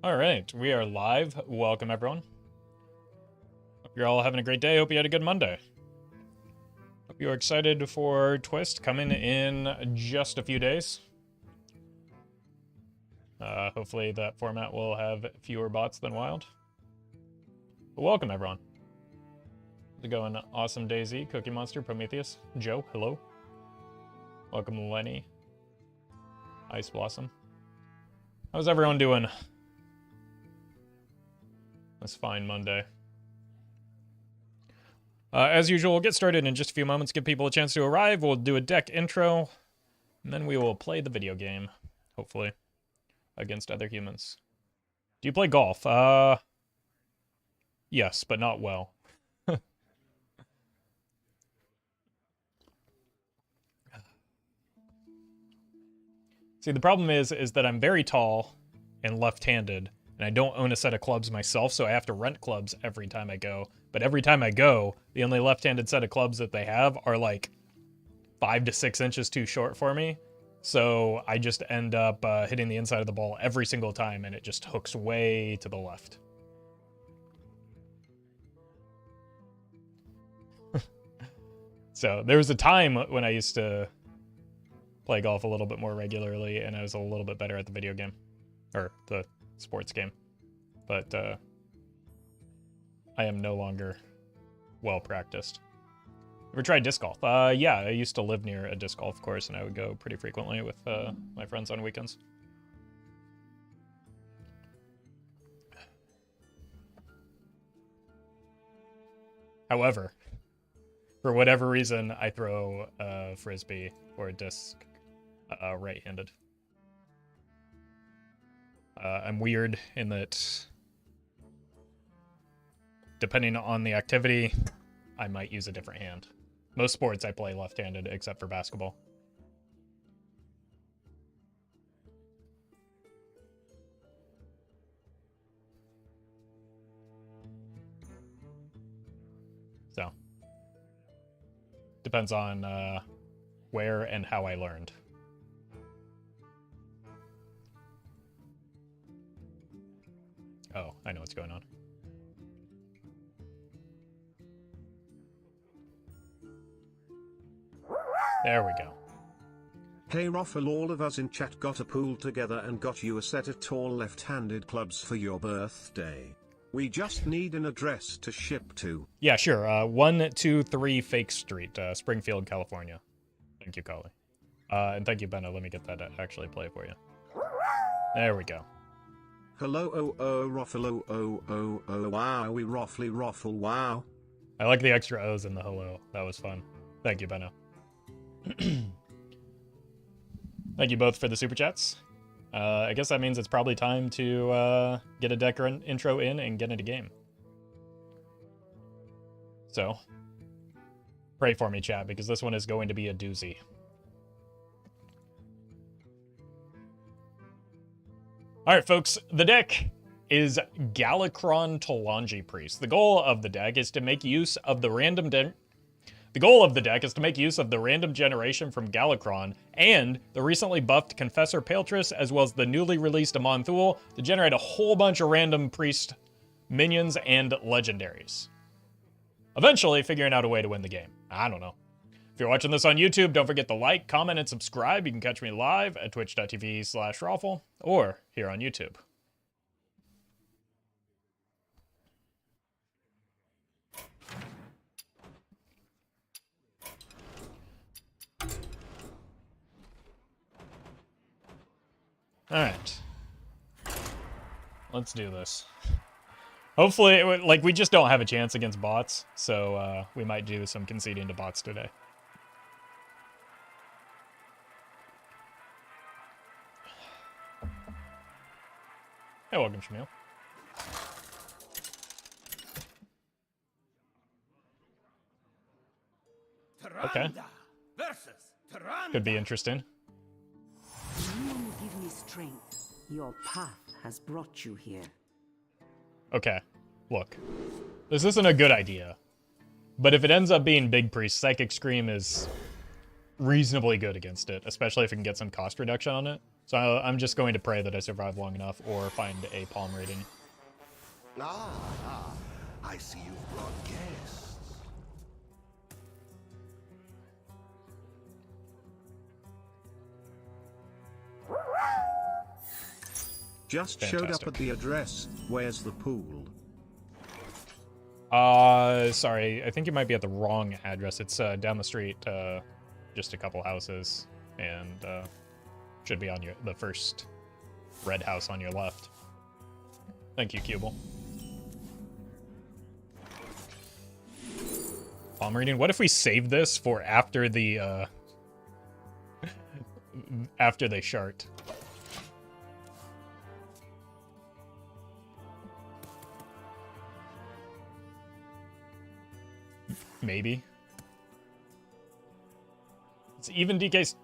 All right, we are live. Welcome, everyone. Hope you're all having a great day. Hope you had a good Monday. Hope you're excited for Twist coming in just a few days. Hopefully that format will have fewer bots than Wild. But welcome, everyone. How's it going? Awesome Daisy, Cookie Monster, Prometheus, Joe, hello. Welcome, Lenny. Ice Blossom. How's everyone doing? This fine Monday. As usual, we'll get started in just a few moments, give people a chance to arrive. We'll do a deck intro, and then we will play the video game, hopefully, against other humans. Do you play golf? Yes, but not well. See, the problem is that I'm very tall and left-handed, and I don't own a set of clubs myself, so I have to rent clubs every time I go. But every time I go, the only left-handed set of clubs that they have are like 5 to 6 inches too short for me. So I just end up hitting the inside of the ball every single time, and it just hooks way to the left. So there was a time when I used to play golf a little bit more regularly, and I was a little bit better at the video game. Or the sports game. But I am no longer well practiced. Ever tried disc golf? Yeah, I used to live near a disc golf course, and I would go pretty frequently with my friends on weekends. However, for whatever reason, I throw a frisbee or a disc right-handed. I'm weird in that, depending on the activity, I might use a different hand. Most sports I play left-handed, except for basketball. So, depends on where and how I learned. Oh, I know what's going on. There we go. Hey Roffle, all of us in chat got a pool together and got you a set of tall left-handed clubs for your birthday. We just need an address to ship to. Yeah, sure. 123 Fake Street, Springfield, California. Thank you, Collie. And thank you, Benno. Let me get that actually play for you. There we go. Hello, Roffle, wow, we Roffle, wow. I like the extra O's in the hello. That was fun. Thank you, Benno. Thank you both for the super chats. I guess that means it's probably time to get a deck intro in and get into game. So, pray for me, chat, because this one is going to be a doozy. Alright, folks, the deck is Galakron Talanji Priest. The goal of the deck is to make use of the random generation from Galakron and the recently buffed Confessor Paeltris, as well as the newly released Amon Thul, to generate a whole bunch of random priest minions and legendaries. Eventually figuring out a way to win the game. I don't know. If you're watching this on YouTube, don't forget to like, comment, and subscribe. You can catch me live at twitch.tv/Roffle or here on YouTube. Alright. Let's do this. Hopefully, like, we just don't have a chance against bots, so we might do some conceding to bots today. Hey, welcome, Shamil. Okay. Could be interesting. You give me strength. Your path has brought you here. Okay, look. This isn't a good idea. But if it ends up being Big Priest, Psychic Scream is reasonably good against it, especially if we can get some cost reduction on it. So I'm just going to pray that I survive long enough or find a palm reading. I see you've brought guests. Just Fantastic. showed up at the address. Where's the pool? Sorry, I think you might be at the wrong address. It's down the street, just a couple houses, and should be on the first red house on your left. Thank you, Cubel. Palm reading. What if we save this for after the after they shart? Maybe. It's even DK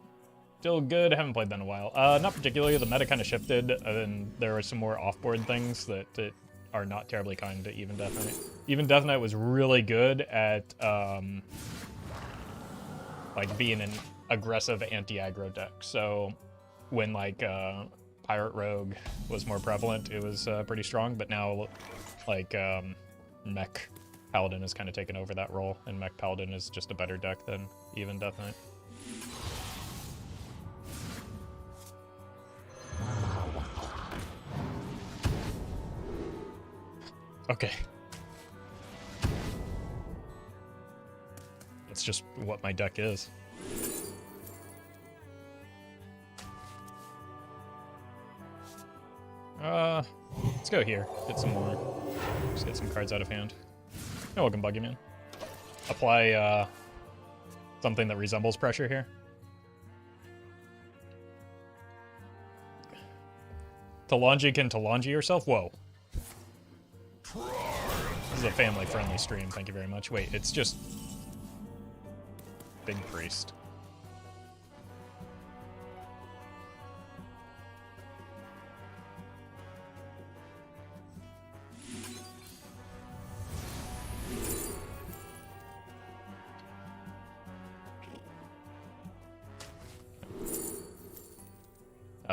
still good. I haven't played that in a while. Not particularly. The meta kind of shifted, and there are some more off-board things that are not terribly kind to Even Death Knight. Even Death Knight was really good at like being an aggressive anti-aggro deck. So when like Pirate Rogue was more prevalent, it was pretty strong. But now like Mech Paladin has kind of taken over that role, and Mech Paladin is just a better deck than Even Death Knight. Okay. That's just what my deck is. Let's go here. Get some more. Just get some cards out of hand. You're welcome, Buggy Man. Apply, something that resembles pressure here. Talanji can Talanji yourself? Whoa. This is a family-friendly stream, thank you very much. Wait, it's just... Big Priest.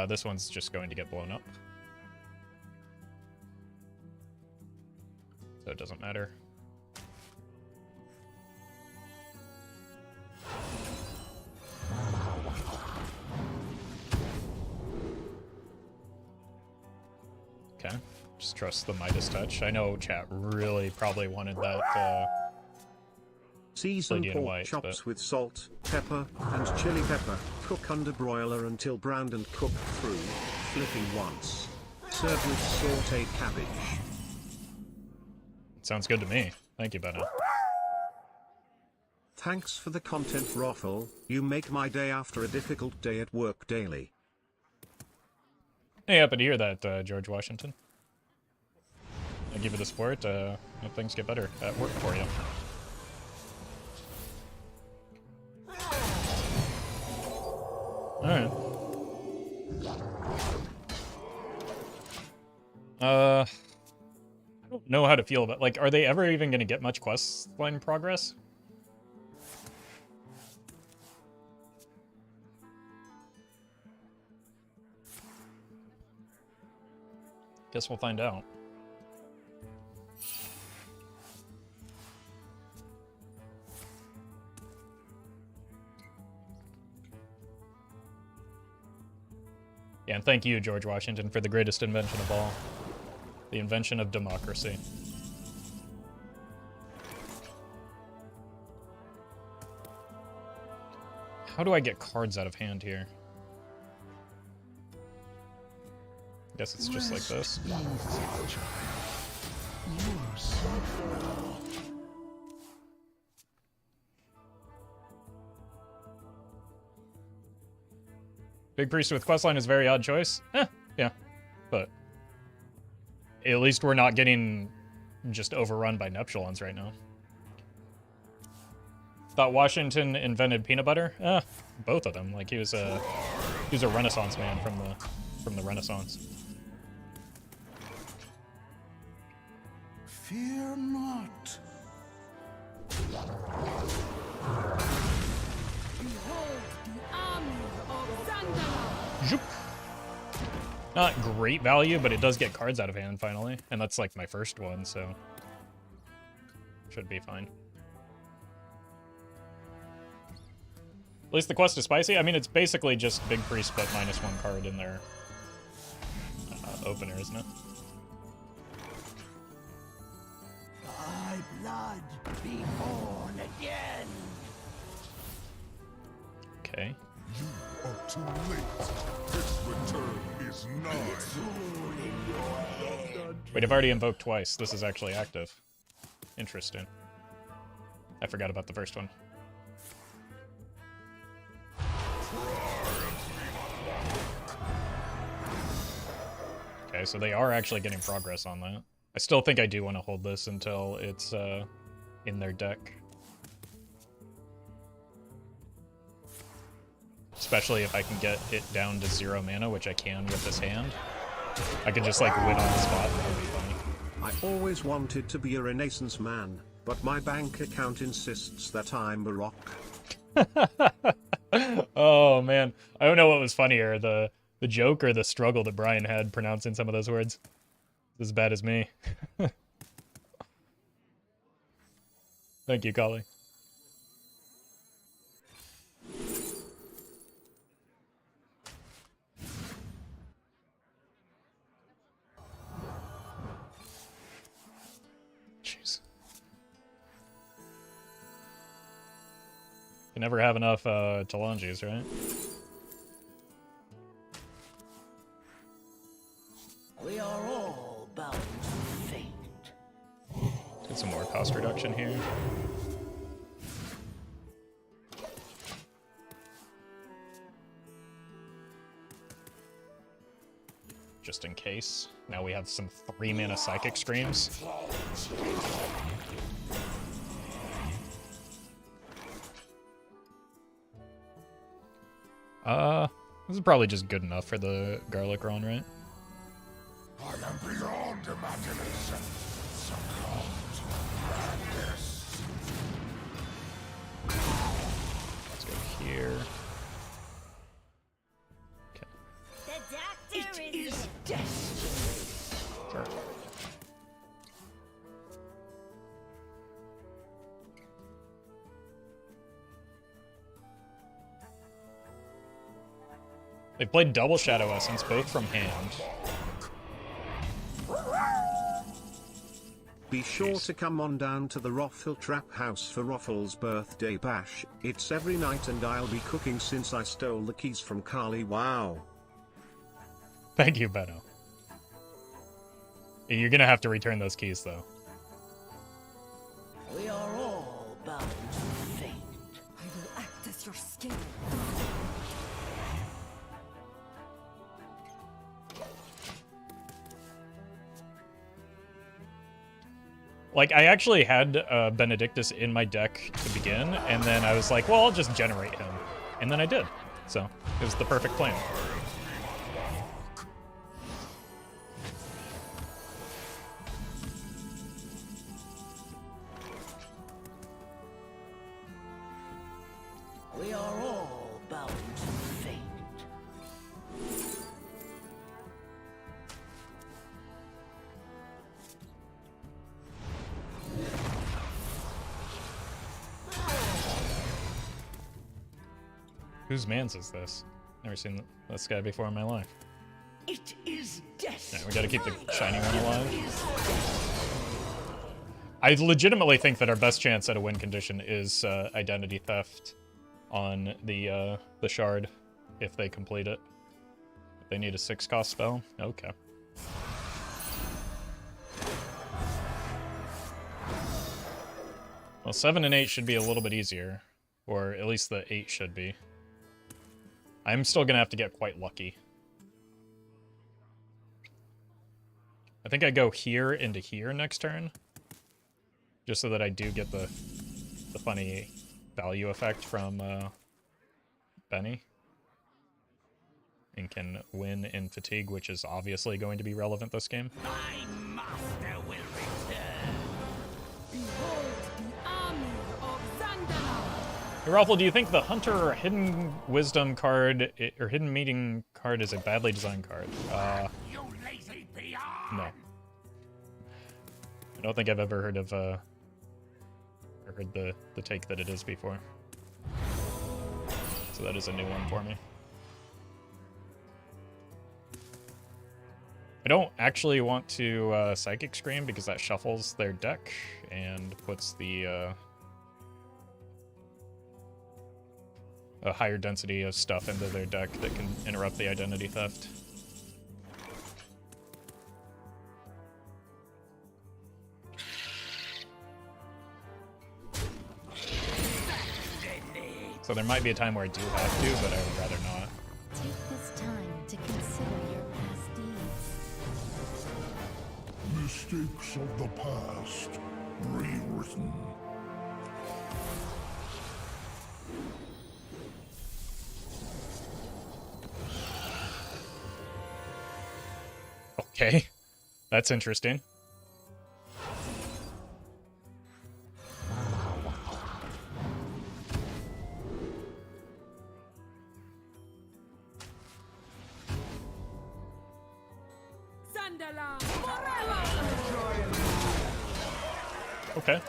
This one's just going to get blown up. So it doesn't matter. Okay, just trust the Midas touch. I know chat really probably wanted that Season Lady in pork White, chops but... with salt, pepper, and chili pepper. Cook under broiler until browned and cooked through, flipping once. Serve with sauteed cabbage. Sounds good to me. Thank you, Benna. Thanks for the content, Roffle. You make my day after a difficult day at work daily. Hey, happy to hear that, George Washington. Thank you for the support. Hope things get better at work for you. Alright. I don't know how to feel about, like, are they ever even gonna get much quest line progress? Guess we'll find out. Yeah, and thank you, George Washington, for the greatest invention of all. The invention of democracy. How do I get cards out of hand here? I guess it's just like this. Big Priest with questline is a very odd choice. Yeah. But at least we're not getting just overrun by Nuptialons right now. Thought Washington invented peanut butter? Both of them. Like he was a Renaissance man from the Renaissance. Fear not. Behold the army of Zandala! Zoop. Not great value, but it does get cards out of hand finally. And that's like my first one, so should be fine. At least the quest is spicy. I mean, it's basically just Big Priest, but -1 card in their opener, isn't it? My blood be born again. Okay. You are too late. Its return is nigh. Wait, I've already invoked twice. This is actually active. Interesting. I forgot about the first one. Okay, so they are actually getting progress on that. I still think I do want to hold this until it's in their deck. Especially if I can get it down to 0 mana, which I can with this hand. I could just like win on the spot, that would be funny. I always wanted to be a Renaissance man, but my bank account insists that I'm Baroque. Oh man, I don't know what was funnier, the joke or the struggle that Brian had pronouncing some of those words. It's as bad as me. Thank you, Kali. Jeez. You never have enough Talangis, right? We are all bound to fate. Get some more cost reduction here. Just in case. Now we have some 3-mana Psychic Screams. This is probably just good enough for the Garlic Run, right? I am beyond imagination. Succumb to madness. Let's go here. Okay. The doctor It is destiny. Sure. They played double Shadow Essence, both from hand. Be sure to come on down to the Roffle Trap House for Roffle's birthday bash. It's every night and I'll be cooking since I stole the keys from Kali. Wow. Thank you, Benno. You're gonna have to return those keys, though. We are all bound to fate. I will act as your skin. Like, I actually had Benedictus in my deck to begin, and then I was like, well, I'll just generate him. And then I did. So, it was the perfect plan. We are all bound to fate. Whose mans is this? Never seen this guy before in my life. It is destiny. Yeah, we gotta keep the shiny one alive. I legitimately think that our best chance at a win condition is identity theft on the shard if they complete it. If they need a 6-cost spell? Okay. Well, 7 and 8 should be a little bit easier. Or at least the 8 should be. I'm still gonna have to get quite lucky. I think I go here into here next turn. Just so that I do get the funny value effect from Benny. And can win in fatigue, which is obviously going to be relevant this game. My master will return. Behold the army of Zandala. Roffle, do you think the Hunter Hidden Wisdom card or Hidden Meeting card is a badly designed card? You lazy peon! No. I don't think I've ever heard of or heard the take that it is before. So that is a new one for me. I don't actually want to Psychic Scream because that shuffles their deck and puts the a higher density of stuff into their deck that can interrupt the identity theft. So there might be a time where I do have to, but I would rather not. Take this time to consider your past deeds. Mistakes of the past rewritten. Okay, that's interesting. Okay.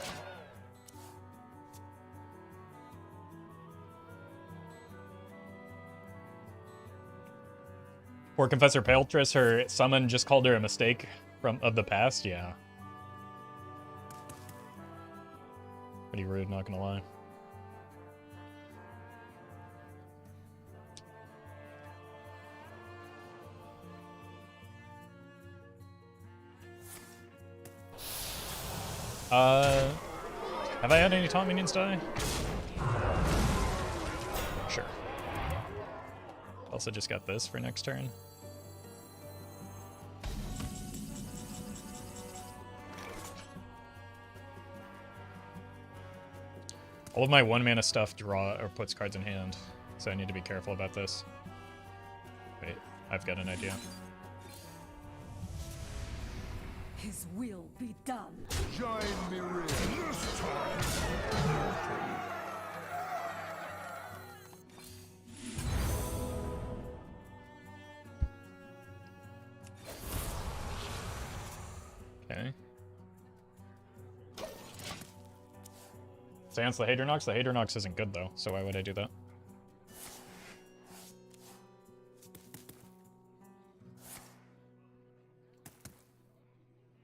Poor Confessor Paletress, her summon just called her a mistake of the past. Yeah. Pretty rude, not gonna lie. Have I had any taunt minions die? Sure. Also just got this for next turn. All of my 1-mana stuff draw or puts cards in hand, so I need to be careful about this. Wait, I've got an idea. His will be done. Join me this time. Okay. Sans the Haternox? The Haternox isn't good though, so why would I do that?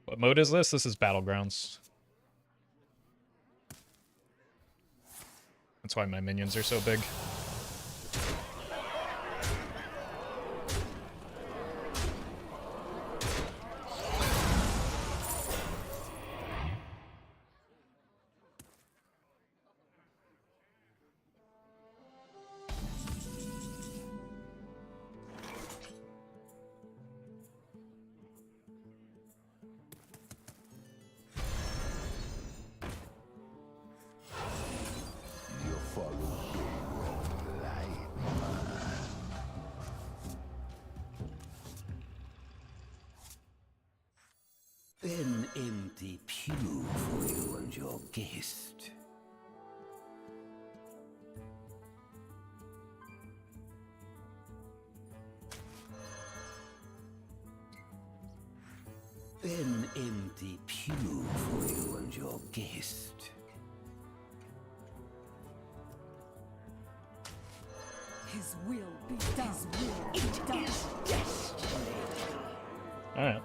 What mode is this? This is Battlegrounds. That's why my minions are so big. An empty pew for you and your guest. An empty pew for you and your guest. His will be done. His will be done. Alright.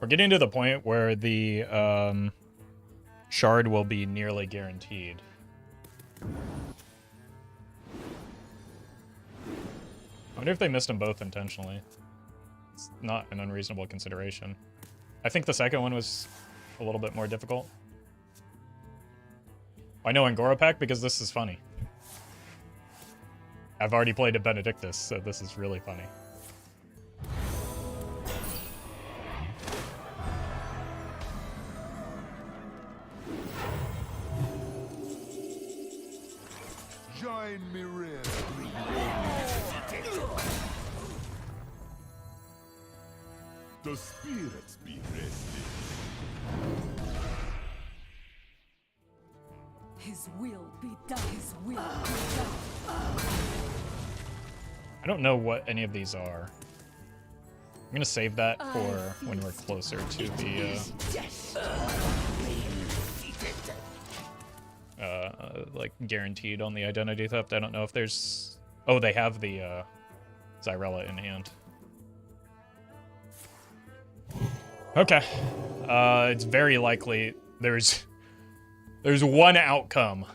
We're getting to the point where the shard will be nearly guaranteed. I wonder if they missed them both intentionally. It's not an unreasonable consideration. I think the second one was a little bit more difficult. I know Angora Pack because this is funny. I've already played a Benedictus, so this is really funny. Join me, Rin. the spirits be rested. His will be done. His will be done. I don't know what any of these are. I'm gonna save that for when we're closer to the like guaranteed on the identity theft. I don't know if there's... Oh, they have the Zyrella in hand. Okay. It's very likely there's one outcome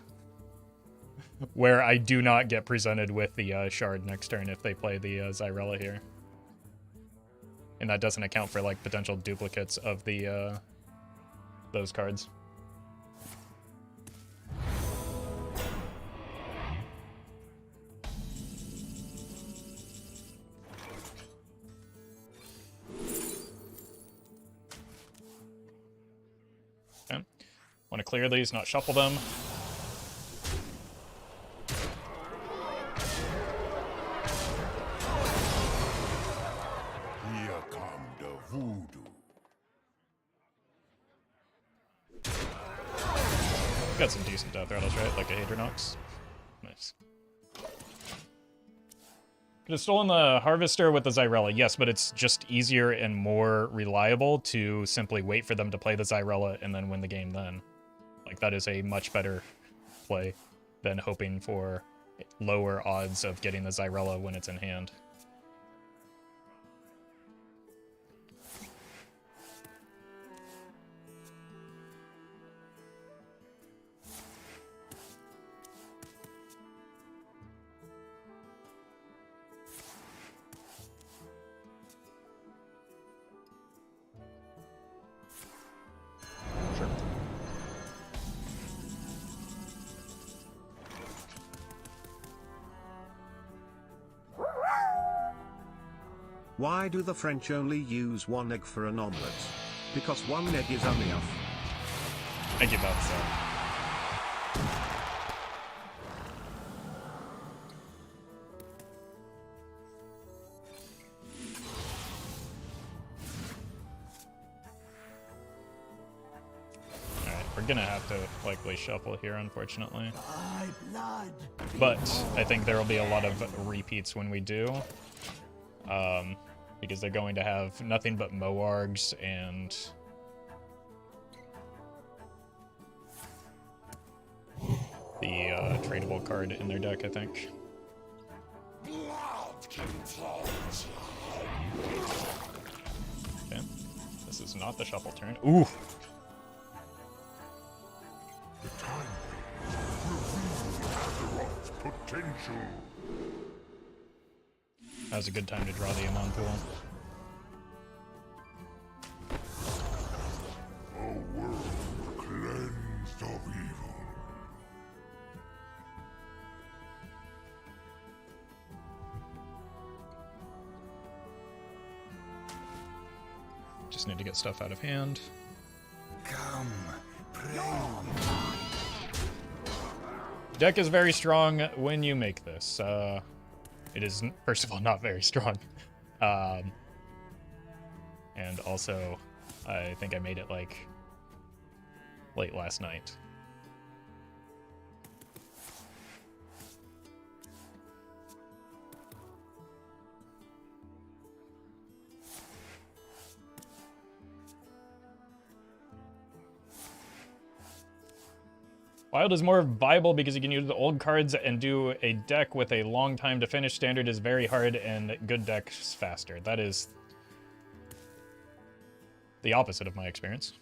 where I do not get presented with the shard next turn if they play the Zyrella here. And that doesn't account for like potential duplicates of the those cards. Okay. Want to clear these, not shuffle them. Here come the voodoo. Got some decent death rattles, right? Like a Hadronox. Nice. Could have stolen the Harvester with the Zyrella, yes, but it's just easier and more reliable to simply wait for them to play the Zyrella and then win the game then. Like, that is a much better play than hoping for lower odds of getting the Zyrella when it's in hand. Why do the French only use one egg for an omelette? Because one egg is enough. I give up, so. Alright, we're gonna have to likely shuffle here, unfortunately. But I think there will be a lot of repeats when we do. Because they're going to have nothing but Moargs and the tradable card in their deck, I think. Okay, this is not the shuffle turn. Ooh! The time reveals Azeroth's potential. That was a good time to draw the Amon Pool. A world cleansed of evil. Just need to get stuff out of hand. Come, pray. Deck is very strong when you make this. It is, first of all, not very strong. And also, I think I made it, like, late last night. Wild is more viable because you can use the old cards and do a deck with a long time to finish. Standard is very hard and good decks faster. That is the opposite of my experience.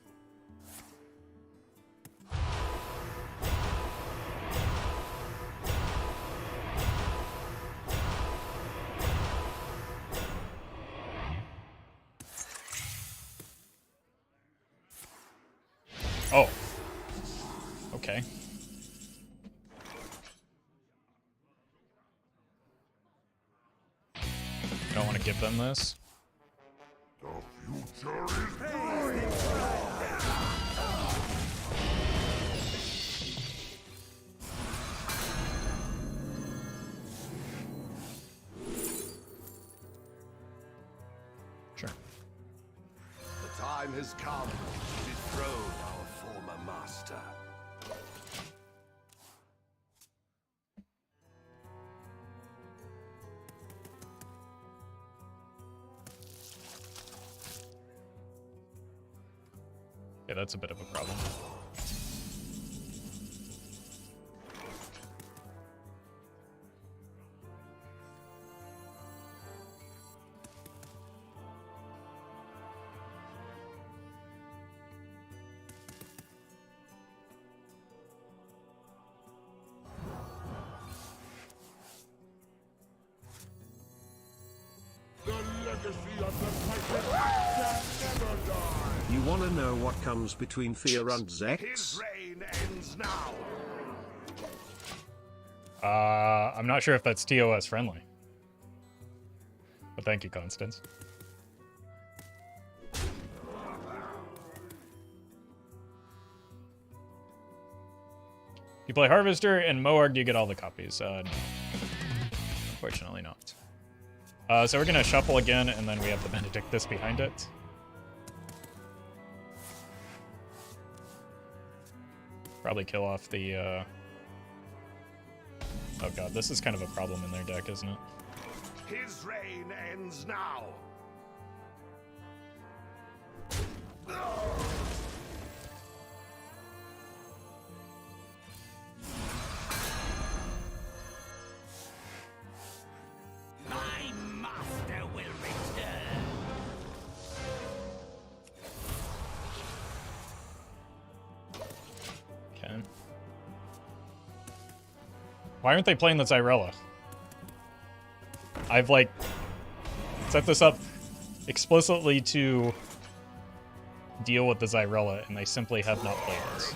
Oh. Okay. I don't want to give them this. The future is bright. Sure. time has come to dethrone our former master. Yeah, that's a bit of a problem. The legacy of the Titan can never die. You wanna know what comes between Fear and His Zex? reign ends now. I'm not sure if that's TOS friendly. But thank you, Constance. You play Harvester and Moarg, you get all the copies. No. Unfortunately not. So we're gonna shuffle again, and then we have the Benedictus behind it. Probably kill off the, Oh god, this is kind of a problem in their deck, isn't it? His reign ends now. My master will return. Okay. Why aren't they playing the Zyrella? I've, like, set this up explicitly to deal with the Zyrella, and they simply have not played this.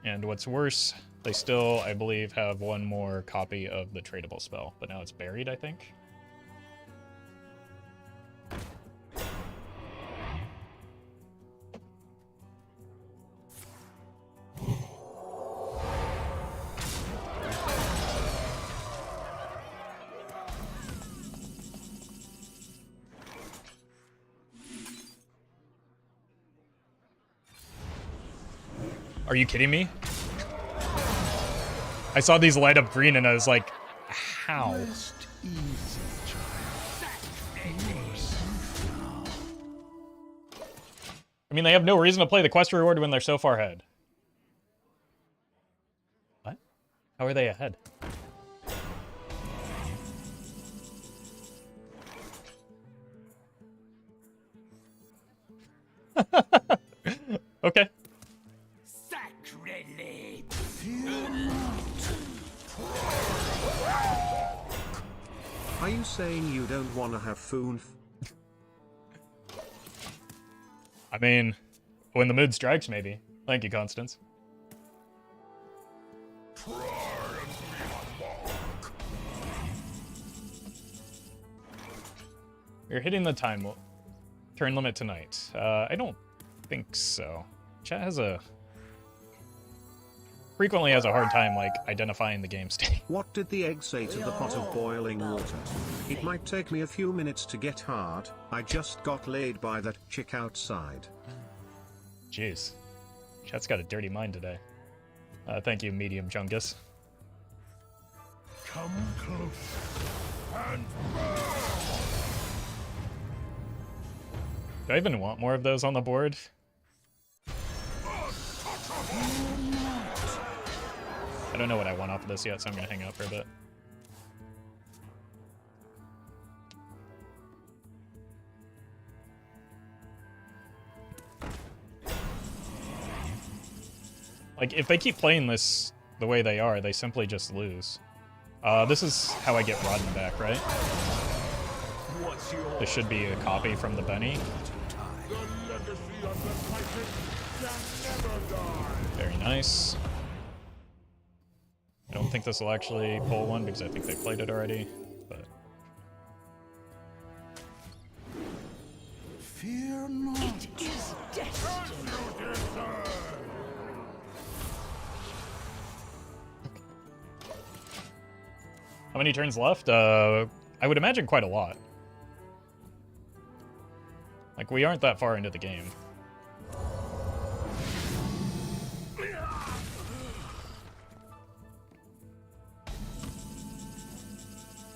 And what's worse, they still, I believe, have one more copy of the tradable spell, but now it's buried, I think. Are you kidding me? I saw these light up green and I was like, how? I mean, they have no reason to play the quest reward when they're so far ahead. What? How are they ahead? Okay. Sacrilege! Are you saying you don't wanna have foon? I mean, when the mood strikes, maybe. Thank you, Constance. You're hitting the turn limit tonight. I don't think so. Chat frequently has a hard time, like, identifying the game state. What did the egg say to the pot of boiling water? It might take me a few minutes to get hard. I just got laid by that chick outside. Jeez. Chat's got a dirty mind today. Thank you, Medium Chungus. Come close and Do I even want more of those on the board? I don't know what I want off of this yet, so I'm gonna hang out for a bit. Like, if they keep playing this the way they are, they simply just lose. This is how I get Rodden back, right? This should be a copy from the Benny. the legacy of the Titan can never die. Very nice. I don't think this will actually pull one because I think they played it already, but... Fear not. It is destiny. How many turns left? I would imagine quite a lot. Like, we aren't that far into the game.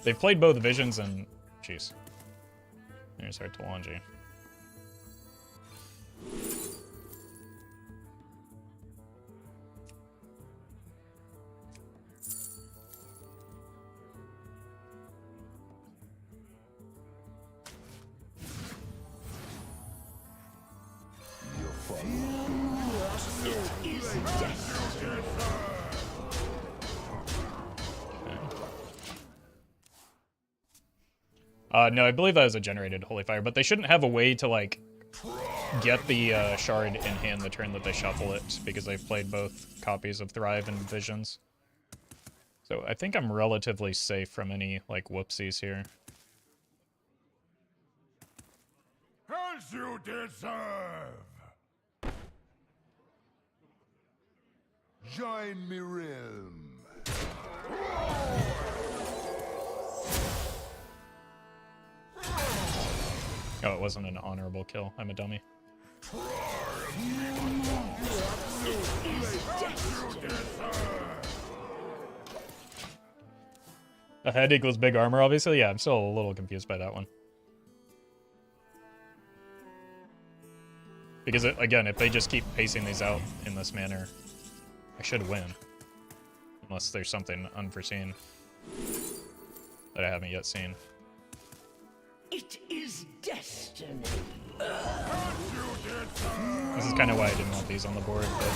They've played both Visions and... Jeez. Here's our Talanji. No, I believe that was a generated Holy Fire, but they shouldn't have a way to, like, get the shard in hand the turn that they shuffle it, because they've played both copies of Thrive and Visions. So I think I'm relatively safe from any, like, whoopsies here. As you deserve! Join me, realm. Oh, it wasn't an honorable kill. I'm a dummy. A head equals big armor, obviously? Yeah, I'm still a little confused by that one. Because, again, if they just keep pacing these out in this manner, I should win. Unless there's something unforeseen that I haven't yet seen. It is destiny. This is kind of why I didn't want these on the board, but...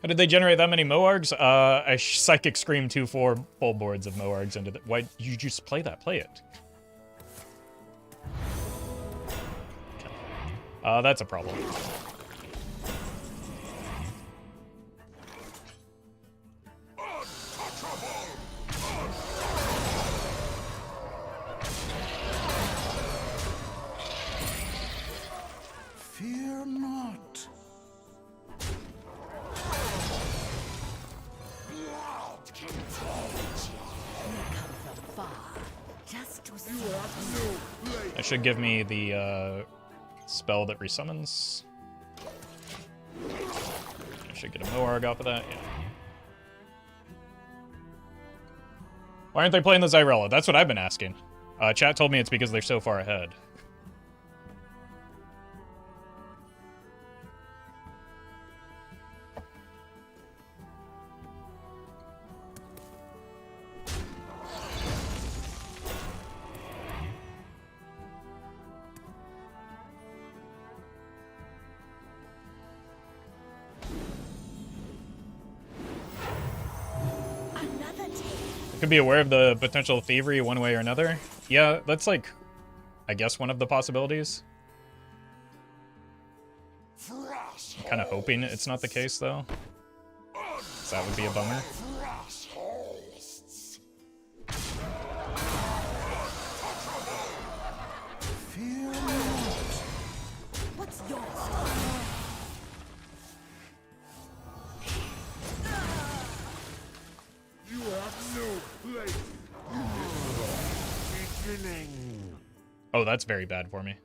How did they generate that many Moargs? I Psychic Scream 2-4 full boards of Moargs into the... Why you just play that? Play it. Okay. That's a problem. Fear not. That should give me the spell that resummons. I should get a Moarg off of that, yeah. Why aren't they playing the Zyrella? That's what I've been asking. Chat told me it's because they're so far ahead. Could be aware of the potential thievery one way or another. Yeah, that's like, I guess, one of the possibilities. I'm kind of hoping it's not the case, though. 'Cause that would be a bummer. What's yours? You have no place. Beginning. Oh, that's very bad for me.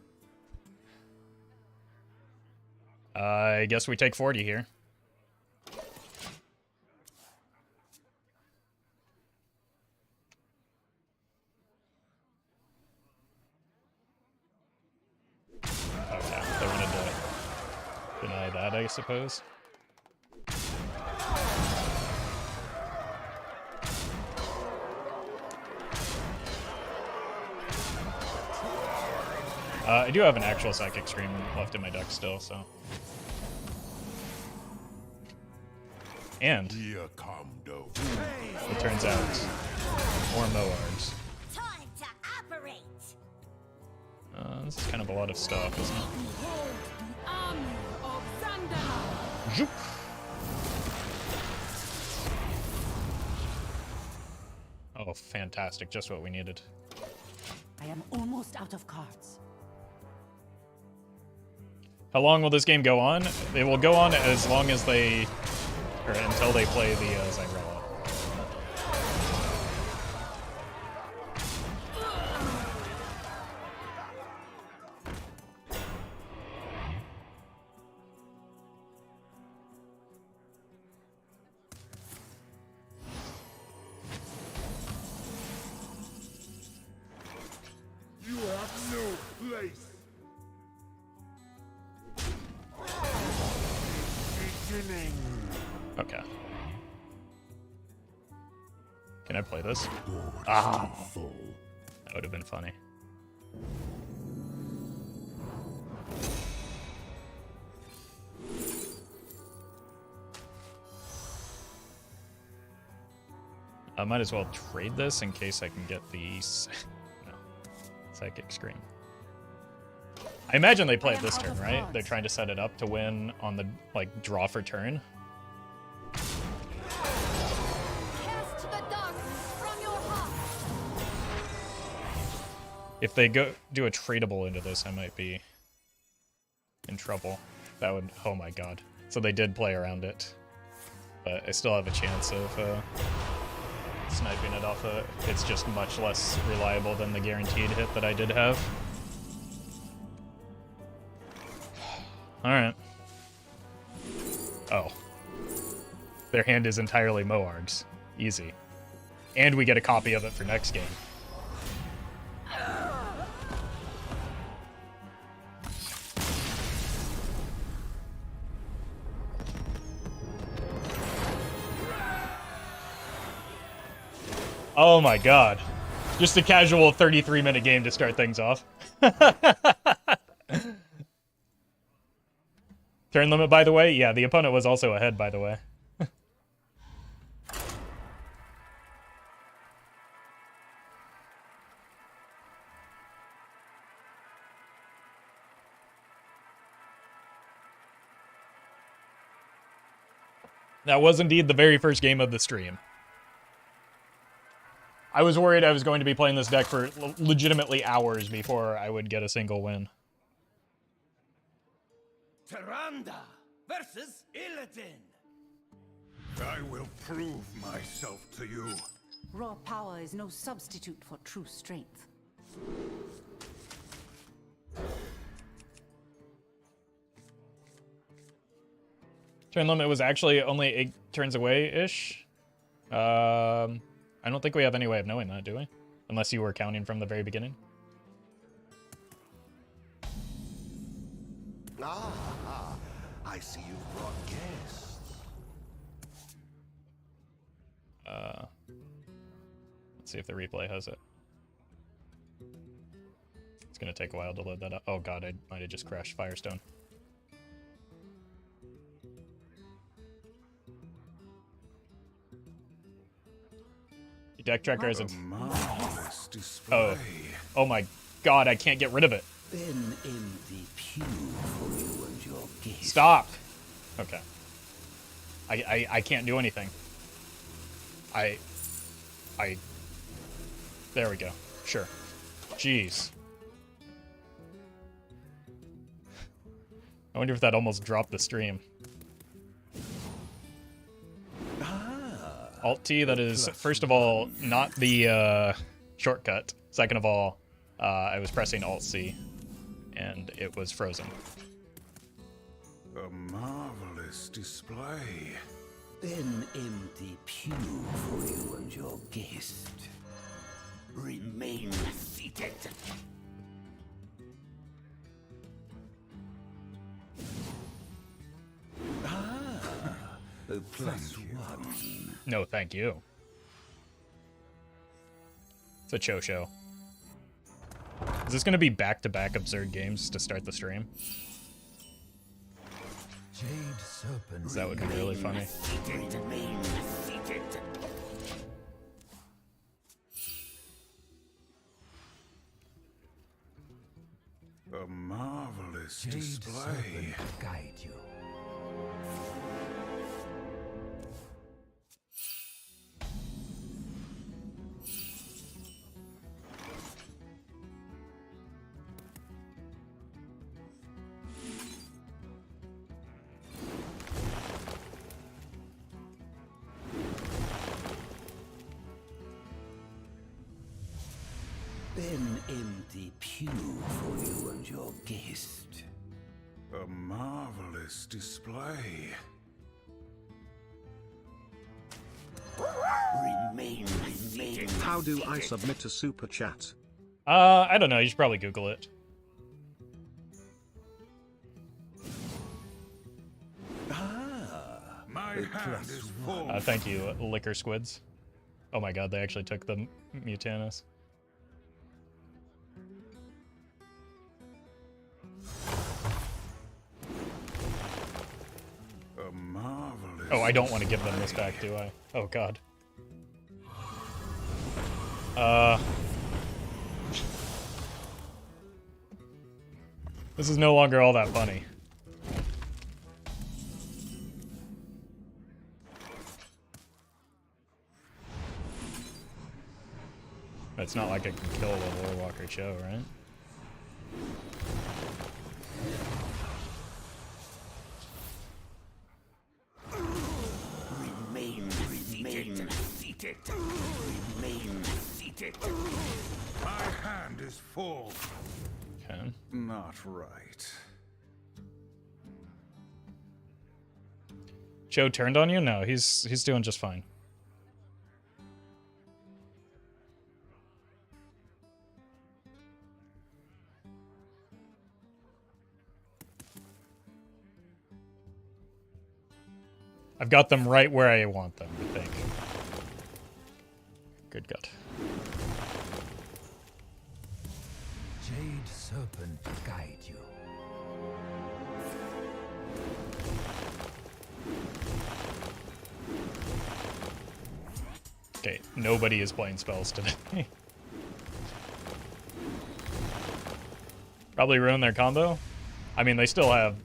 I guess we take 40 here. Okay, they wanted to deny that, I suppose. I do have an actual Psychic Scream left in my deck still, so. And Here come those. it turns out more Moargs. Time to operate. This is kind of a lot of stuff, isn't it? Behold the army of Xandar. Zoop. Oh, fantastic. Just what we needed. I am almost out of cards. How long will this game go on? It will go on as long as they... or until they play the Zyrella. You have no place. Beginning. Okay. Can I play this? Ah! That would have been funny. I might as well trade this in case I can get these. No. Psychic Scream. I imagine they play it this turn, right? They're trying to set it up to win on the, like, draw for turn. Cast the darkness from your heart. If they do a tradable into this, I might be in trouble. That would, oh my god. So they did play around it. But I still have a chance of sniping it off it's just much less reliable than the guaranteed hit that I did have. Alright. Oh. Their hand is entirely Moarg's. Easy. And we get a copy of it for next game. Oh my god. Just a casual 33-minute game to start things off. Turn limit, by the way? Yeah, the opponent was also ahead, by the way. That was indeed the very first game of the stream. I was worried I was going to be playing this deck for legitimately hours before I would get a single win. Tyrande versus Illidan. I will prove myself to you. Raw power is no substitute for true strength. Turn limit was actually only 8 turns away-ish. I don't think we have any way of knowing that, do we? Unless you were counting from the very beginning. Ah, I see you've brought guests. Let's see if the replay has it. It's gonna take a while to load that up. Oh god, I might have just crashed Firestone. Deck tracker has a Marvelous display. oh. Oh my god, I can't get rid of it. Then empty pew for you and your guests. Stop! Okay. I can't do anything. There we go. Sure. Jeez. I wonder if that almost dropped the stream. Alt-T, that is, first of all, not the shortcut. Second of all, I was pressing Alt-C, and it was frozen. A marvelous display. Then empty pew for you and your guest. Remain seated. A +1. No, thank you. It's a cho-show. Is this going to be back-to-back absurd games to start the stream? Jade serpent. That would be really funny. Remain seated. A marvelous display. Guide you. An empty pew for you and your guest. A marvelous display. Remain. How do I submit a super chat? I don't know. You should probably Google it. My hand is full. Thank you, Liquor Squids. Oh my god, they actually took the Mutanus. A marvelous. Oh, I don't want to give them this back, do I? Oh god. This is no longer all that funny. It's not like I can kill a Warwalker Cho, right? Remain seated. Remain seated. My hand is full. Okay. Not right. Cho turned on you? No, he's doing just fine. I've got them right where I want them, I think. Good God. Jade Serpent guide you. Okay, nobody is playing spells today. Probably ruin their combo. I mean, they still have...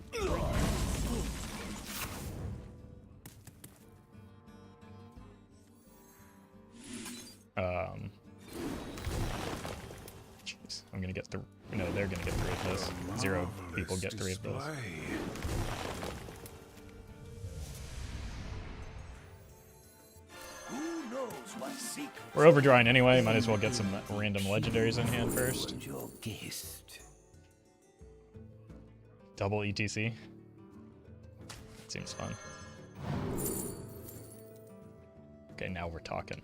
Jeez, I'm gonna get 3... No, they're gonna get 3 of this. 0 people get 3 of those. Who knows what secret We're overdrawing anyway, might as well get some random legendaries in hand first. and your guest. Double ETC. Seems fun. Okay, now we're talking.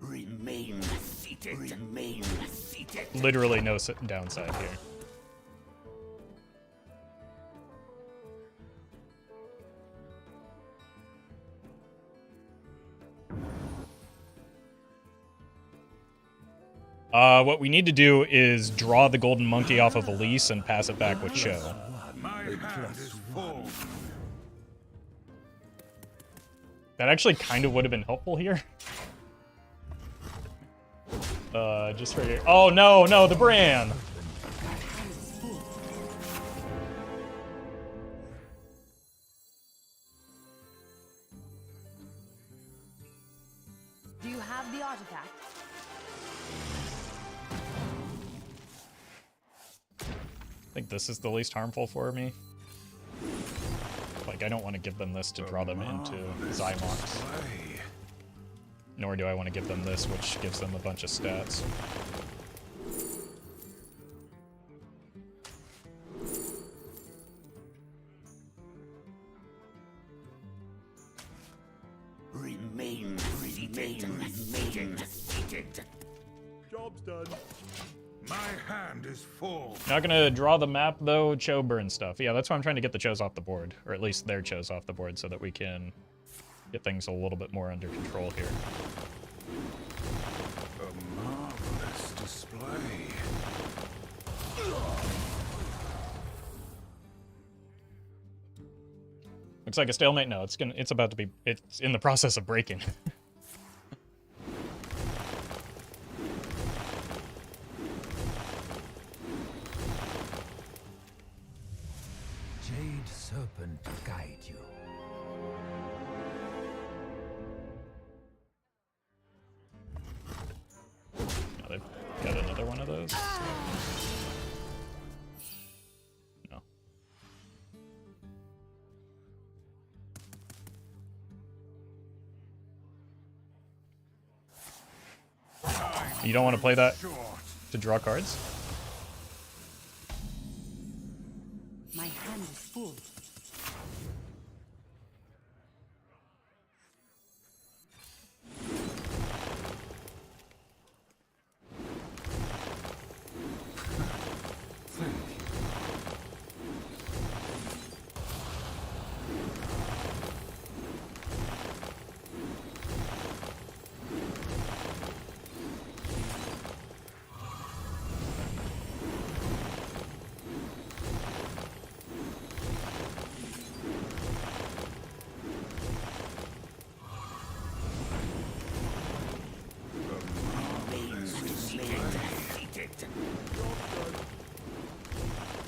Remain seated. Remain seated. Literally no downside here. What we need to do is draw the golden monkey off of Elise and pass it back with Cho. My hand is full. That actually kind of would have been helpful here. Just for here. Oh no, no, the Bran! Do you have the artifact? I think this is the least harmful for me. Like, I don't want to give them this to draw them into Zymox. Nor do I want to give them this, which gives them a bunch of stats. Remain seated. Job's done. My hand is full. Not gonna draw the map though, Cho burn stuff. Yeah, that's why I'm trying to get the Chos off the board, or at least their Chos off the board, so that we can get things a little bit more under control here. A marvelous display. Looks like a stalemate. No, it's about to be. It's in the process of breaking. Jade Serpent guide you. Now they've got another one of those. No. Time You don't want to play that Short. to draw cards? My hand is full.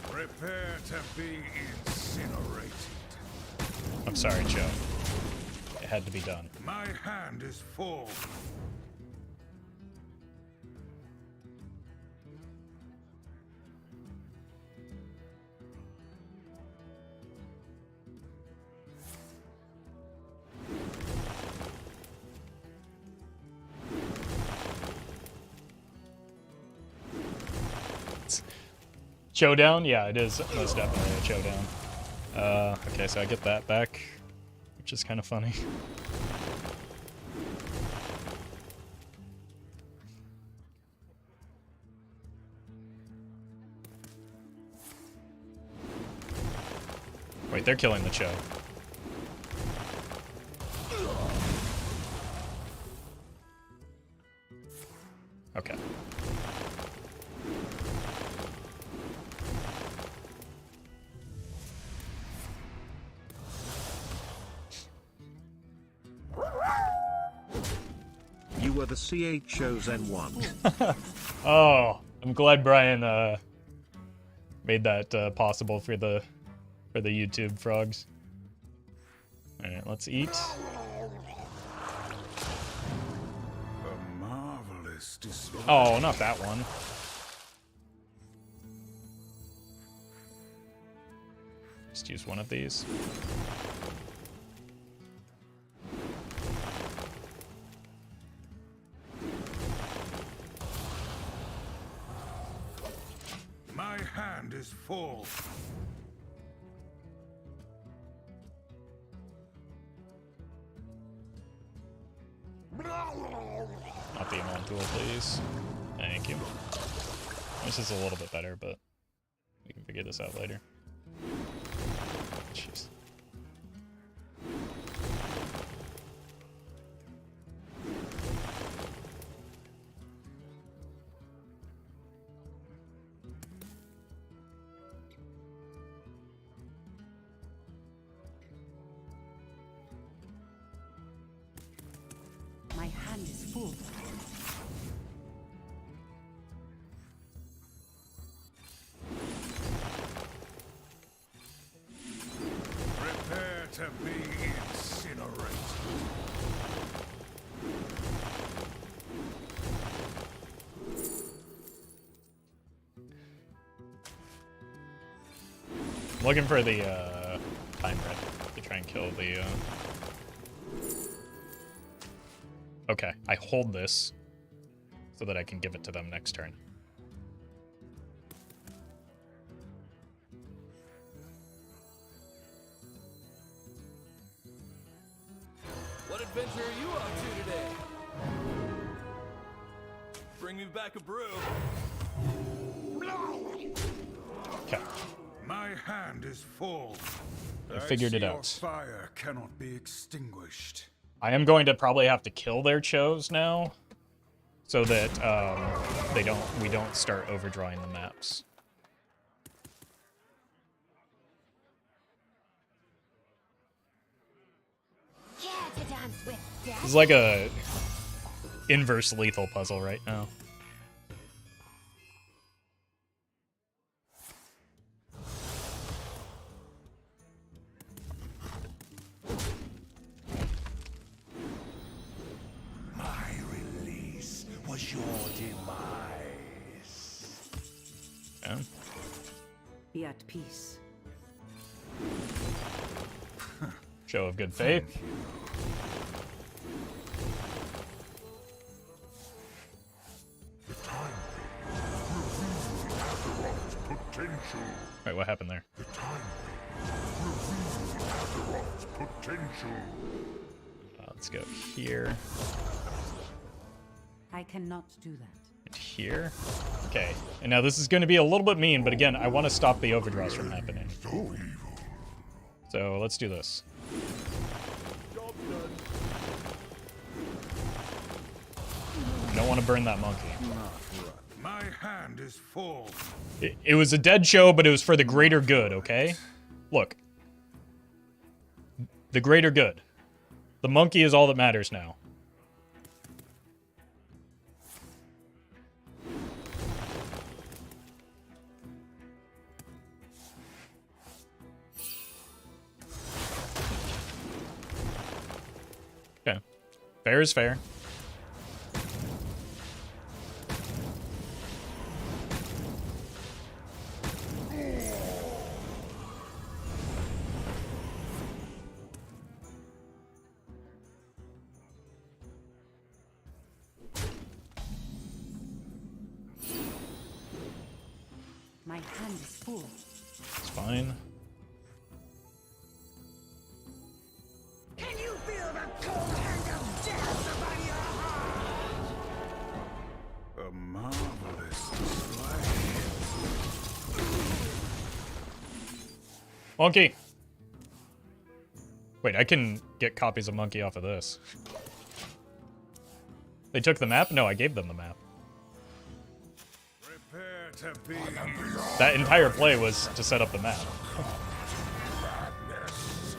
Prepare to be incinerated. I'm sorry, Joe. It had to be done. My hand is full. Showdown? Yeah, it is most definitely a showdown. Okay, so I get that back, which is kind of funny. Wait, they're killing the Cho. Okay. You were the CHO's N1. Oh, I'm glad Brian made that possible for the YouTube frogs. All right, let's eat. A marvelous display. Oh, not that one. Just use one of these. My hand is full. Not the Amon tool, please. Thank you. This is a little bit better, but we can figure this out later. Jeez. My hand is full. Prepare to be incinerated. I'm looking for the time red to try and kill the. Okay, I hold this so that I can give it to them next turn. What adventure are you up to today? Bring me back a brew. Okay, My hand is full. I figured it see your out. fire cannot be extinguished. I am going to probably have to kill their Chos now, so that we don't start overdrawing the maps. Care to dance with death? This is like a inverse lethal puzzle right now. My release was your demise. Yeah. Be at peace. Show of good faith. Wait, what happened there? The time reveal Azeroth's potential. Let's go here I cannot do that. and here. Okay, and now this is going to be a little bit mean, but again, I want to stop the overdraws from happening. So evil. So let's do this. I don't want to burn that monkey. My hand is full. It was a dead show, but it was for the greater good, okay? Look. The greater good. The monkey is all that matters now. Okay. Fair is fair. My hand is full. It's fine. Can you feel the cold hand of death upon your heart? A marvelous slide. Monkey! Wait, I can get copies of Monkey off of this. They took the map? No, I gave them the map. Prepare to be That entire play was to set up the map. madness.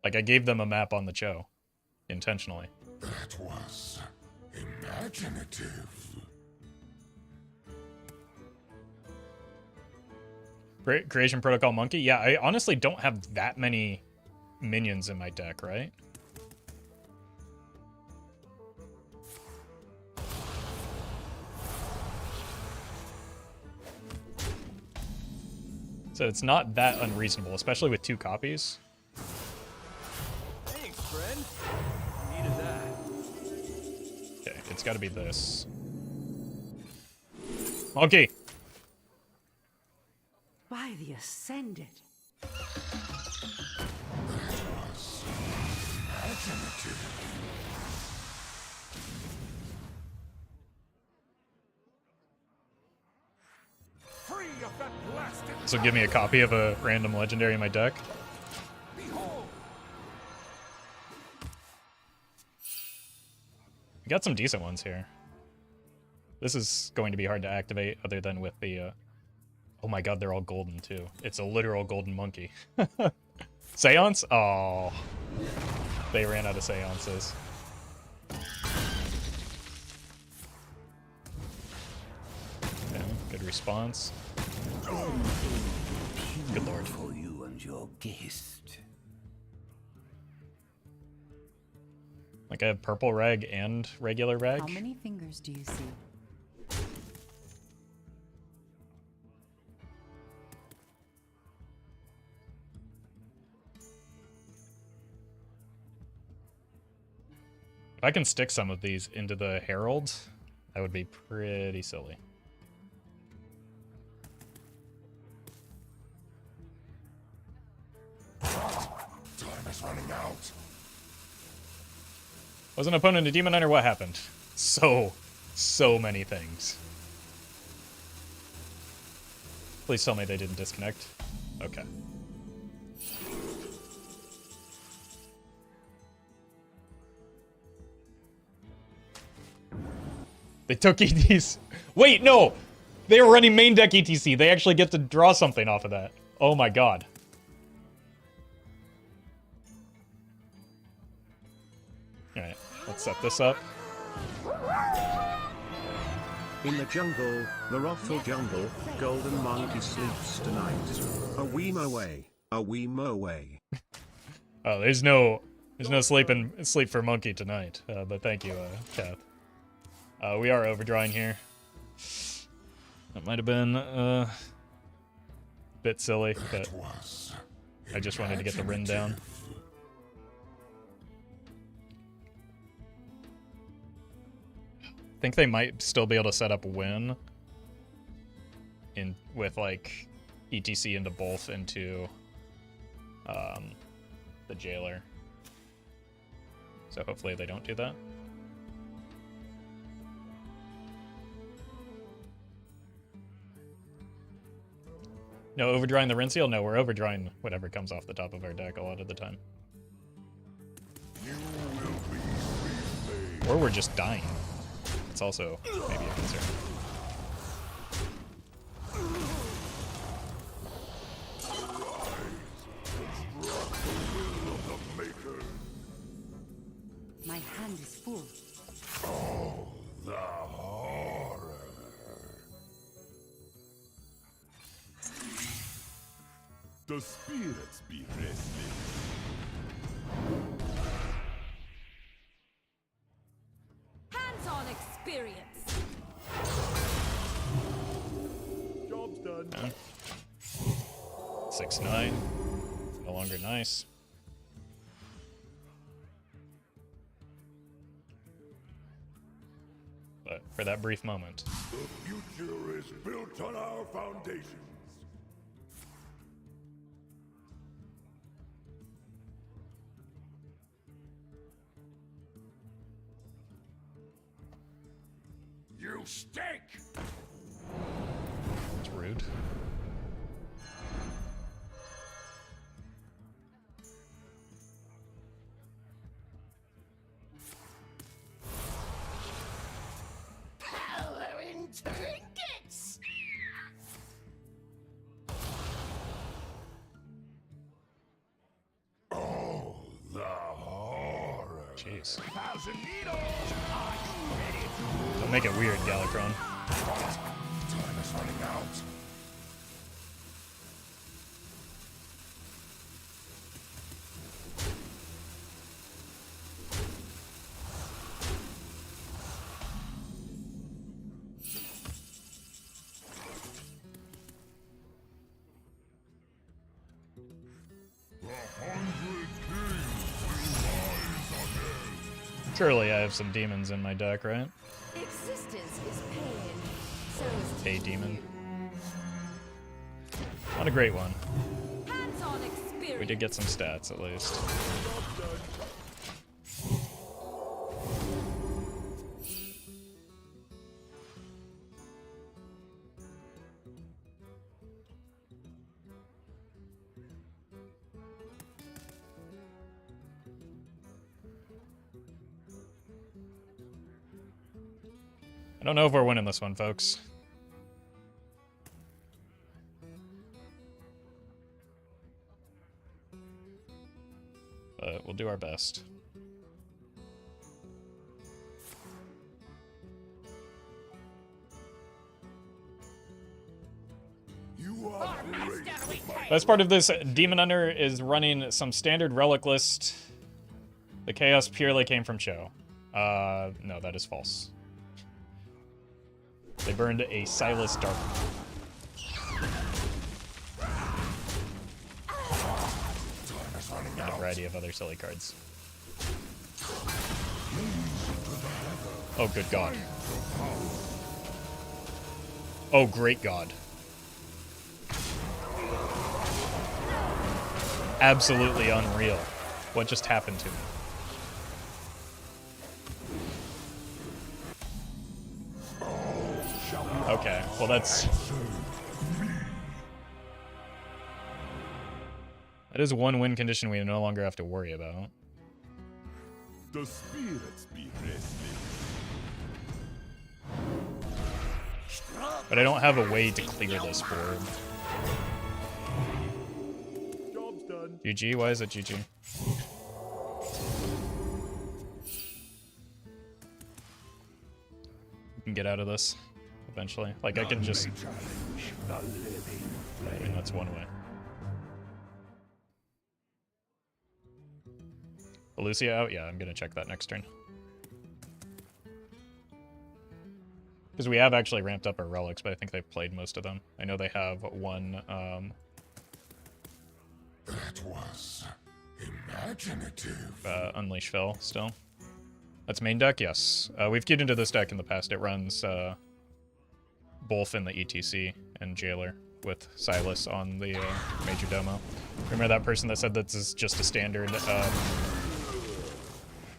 Like, I gave them a map on the show. Intentionally. That was imaginative. Creation Protocol Monkey? Yeah, I honestly don't have that many minions in my deck, right? So it's not that unreasonable, especially with 2 copies. Thanks, friend. Needed that. Okay, it's gotta be this. Monkey! By the Ascended. Free of that blasted So give me a copy of a random legendary in my deck. behold. We got some decent ones here. This is going to be hard to activate other than with the... Oh my god, they're all golden too. It's a literal golden monkey. Seance? Oh. They ran out of seances. Okay, good response. Good lord. For you and your guest. Like I have purple rag and regular rag. How many fingers do you see? If I can stick some of these into the Herald, that would be pretty silly. Time is running out. Was an opponent a Demon Hunter? What happened? So many things. Please tell me they didn't disconnect. Okay. They took ETs. Wait, no! They were running main deck ETC. They actually get to draw something off of that. Oh my god. Alright, let's set this up. In the jungle, the Roffle jungle, golden monkey sleeps tonight. A weem away, a weem away. Oh, there's no sleep for monkey tonight. But thank you, Kath. We are overdrawing here. That might have been a bit silly, but I just wanted to get the Rin down. think they might still be able to set up win in with like ETC into both into the jailer. So hopefully they don't do that. No overdrawing the Rinseal? No, we're overdrawing whatever comes off the top of our deck a lot of the time. Or we're just dying. It's also maybe a concern. My hand is full. Oh, the horror. The spirits be restless. Hands-on experience. Job's done. Yeah. 6-9. No longer nice. But for that brief moment. The future is built on our foundations. You stink! It's rude. Power in trinkets. Oh, the horror. Jeez. Thousand needles! Are you ready to Don't make it weird, Galacron. Time is running out. The 100 Kings will rise again. Surely I have some demons in my deck, right? Existence is pain. So is A demon. Not a great one. hands-on experience. We did get some stats at least. I don't know if we're winning this one, folks. But we'll do our best. You are great. Best part of this Demon Hunter is running some standard relic list. The chaos purely came from Cho. No, that is false. They burned a Silas Dark. And a variety of other silly cards. Oh, good God. Oh, great God. Absolutely unreal. What just happened to me? Okay, well that's... That is one win condition we no longer have to worry about. The spirits be restless. But I don't have a way to clear this board. Job's done. GG? Why is it GG? We can get out of this eventually. Like, I can just... I mean, that's one way. Lucia out? Yeah, I'm gonna check that next turn. Because we have actually ramped up our relics, but I think they've played most of them. I know they have one, That was imaginative. Unleash Fel still. That's main deck, yes. We've queued into this deck in the past. It runs both in the ETC and Jailer with Silas on the major demo. Remember that person that said that this is just a standard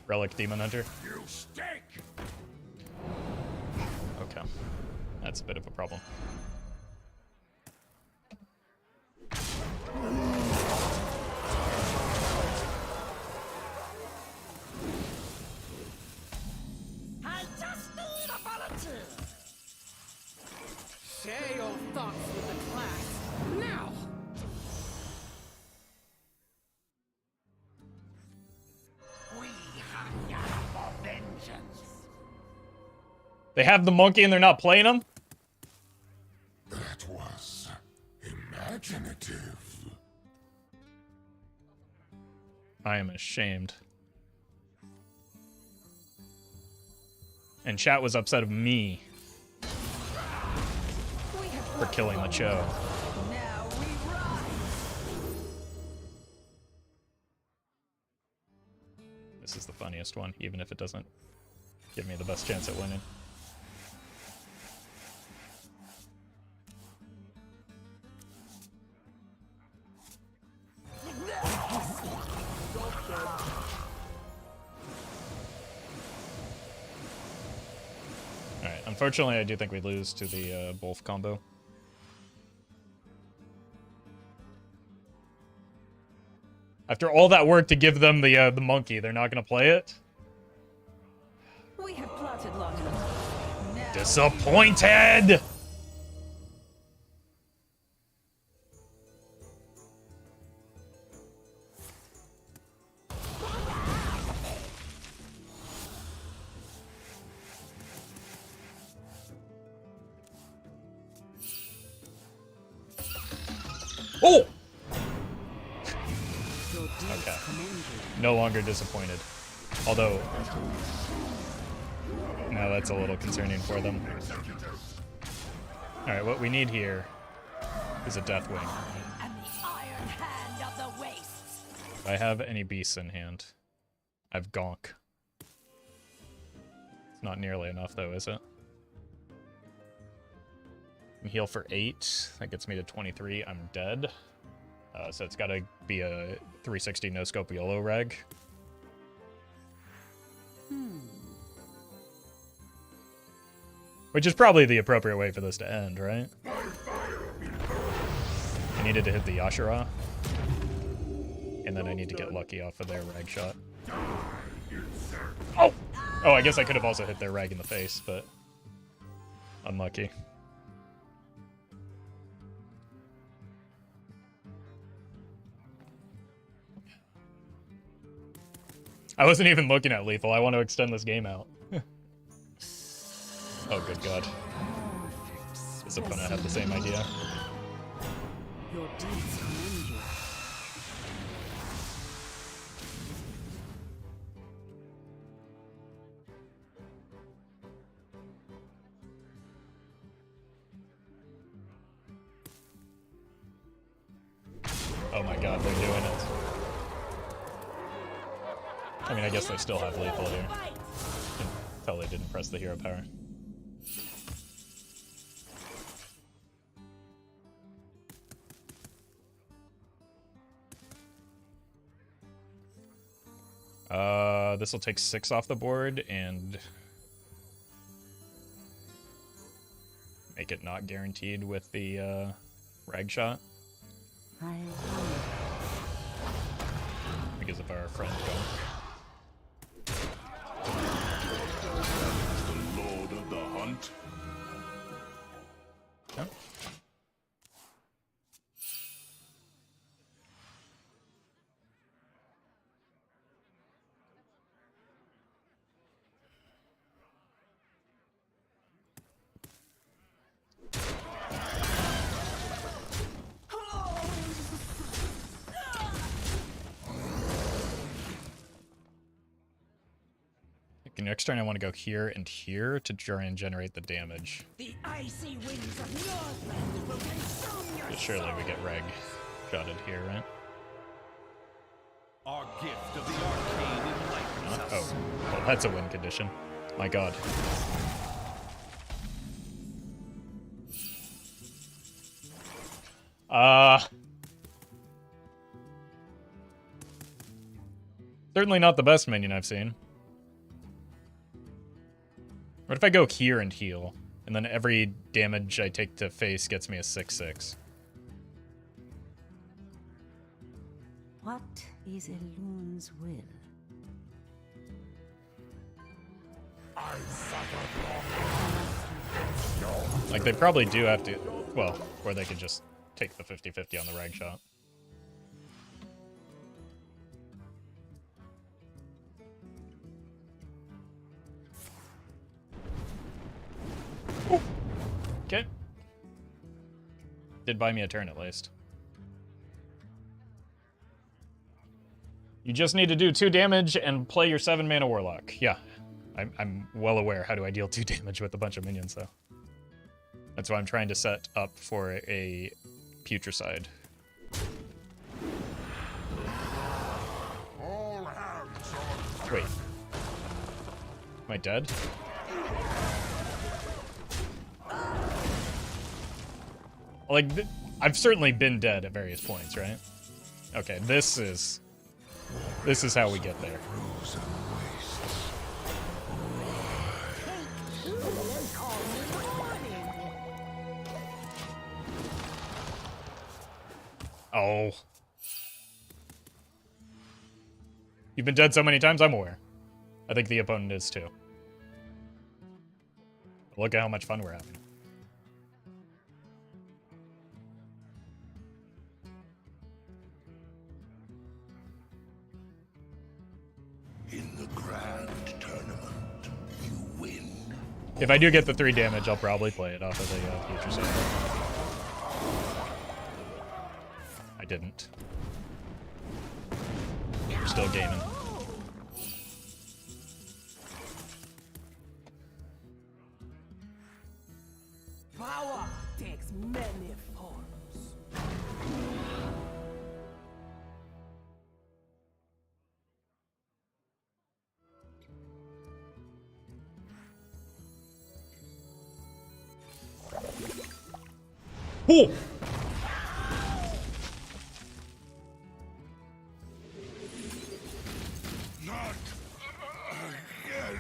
Relic Demon Hunter? You stink! Okay. That's a bit of a problem. I just need a volunteer. Share your thoughts with the class now. We hunger for vengeance. They have the monkey and they're not playing him? That was imaginative. I am ashamed. And chat was upset of me for killing the Cho. Now we rise. This is the funniest one, even if it doesn't give me the best chance at winning. Alright, unfortunately I do think we lose to the both combo. After all that work to give them the monkey, they're not gonna play it? We have plotted long enough. Now Disappointed! Oh! Okay. No longer disappointed. Although, now that's a little concerning for them. Alright, what we need here is a Deathwing. and the iron hand of the wastes. If I have any beasts in hand, I have Gonk. It's not nearly enough though, is it? I heal for 8. That gets me to 23. I'm dead. So it's gotta be a 360 no-scope YOLO reg. Which is probably the appropriate way for this to end, right? I needed to hit the Yashara. And then I need to get lucky off of their rag shot. Oh! Oh, I guess I could have also hit their rag in the face, but unlucky. I wasn't even looking at lethal. I want to extend this game out. Oh, good God. This opponent had the same idea. Your deeds commend you. Oh my God, they're doing it. I mean, I guess they still have lethal here. Until they didn't press the hero power. This will take 6 off the board and make it not guaranteed with the rag shot. Because of our friend Gunk. The Lord of the Hunt. Yep. Next turn I want to go here and here to try and generate the damage. The icy winds of Northland will consume your But surely we get reg shotted here, right? Our gift of the arcane enlightens us. Oh, well, that's a win condition. My god. Certainly not the best minion I've seen. What if I go here and heal, and then every damage I take to face gets me a 6/6? What is a loon's will? Like, they probably do have to... Well, or they could just take the 50-50 on the rag shot. Okay. Did buy me a turn at least. You just need to do 2 damage and play your 7-mana Warlock. Yeah, I'm well aware how do I deal 2 damage with a bunch of minions, though. That's why I'm trying to set up for a Putricide. Wait. Am I dead? Like, I've certainly been dead at various points, right? Okay, this is how we get there. Oh. You've been dead so many times, I'm aware. I think the opponent is too. Look at how much fun we're having. In the grand tournament, you win. If I do get the 3 damage, I'll probably play it off of the future side. I didn't. We're still gaming. Power takes many forms. Oh! Not again.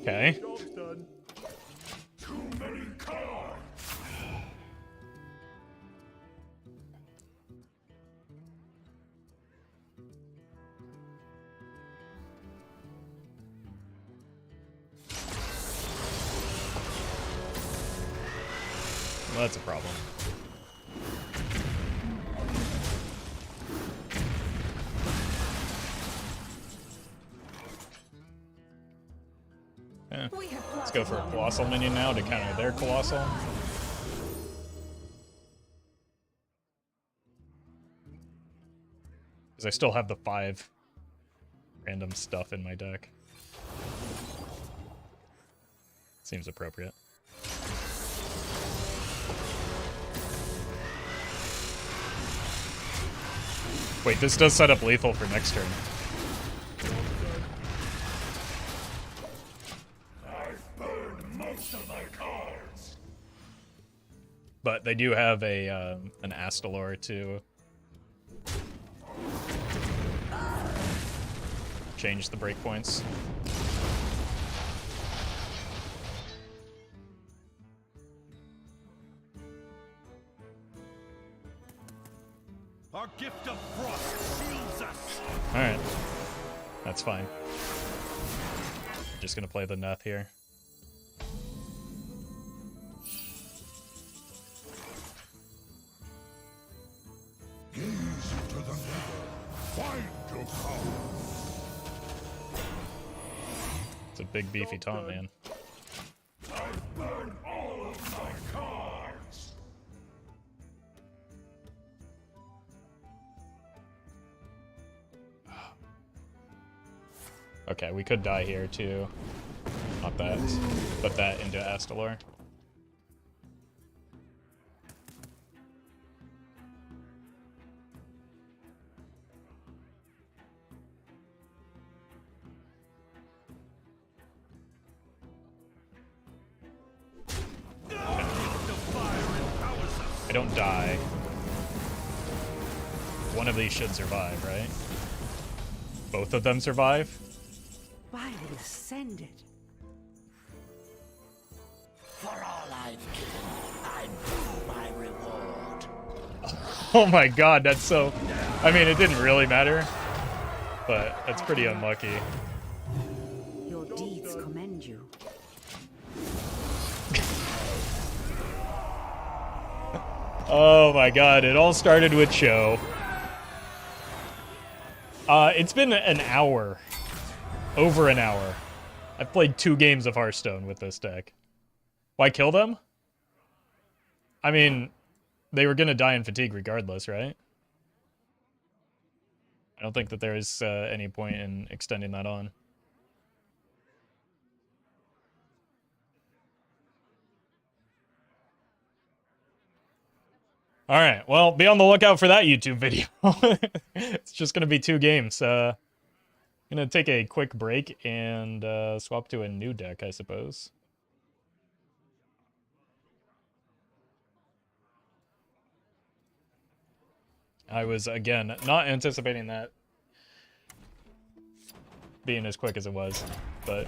Okay. Too many cards. Well, that's a problem. Eh, let's go for a Colossal minion now to counter their Colossal. Because I still have the 5 random stuff in my deck. Seems appropriate. Wait, this does set up lethal for next turn. I've burned most of my cards. But they do have a an Astalor to change the breakpoints. Our gift of frost shields us. Alright. That's fine. Just gonna play the Neth here. Gaze into the nether. Find your power. It's a big beefy taunt, man. I've burned all of my cards. Okay, we could die here too. Not that. Put that into Astalor. don't die. One of these should survive, right? Both of them survive? I will send it. For all I've given, I'm due my reward. Oh my god, that's so... I mean, it didn't really matter, but that's pretty unlucky. Your deeds commend you. Oh my god, it all started with Cho. It's been an hour. Over an hour. I've played 2 games of Hearthstone with this deck. Why kill them? I mean, they were gonna die in fatigue regardless, right? I don't think that there is any point in extending that on. All right, well, be on the lookout for that YouTube video. It's just going to be 2 games. I'm going to take a quick break and swap to a new deck, I suppose. I was, again, not anticipating that being as quick as it was, but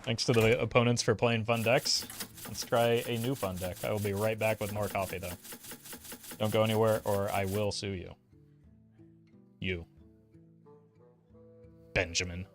thanks to the opponents for playing fun decks. Let's try a new fun deck. I will be right back with more coffee, though. Don't go anywhere, or I will sue you. You. Benjamin.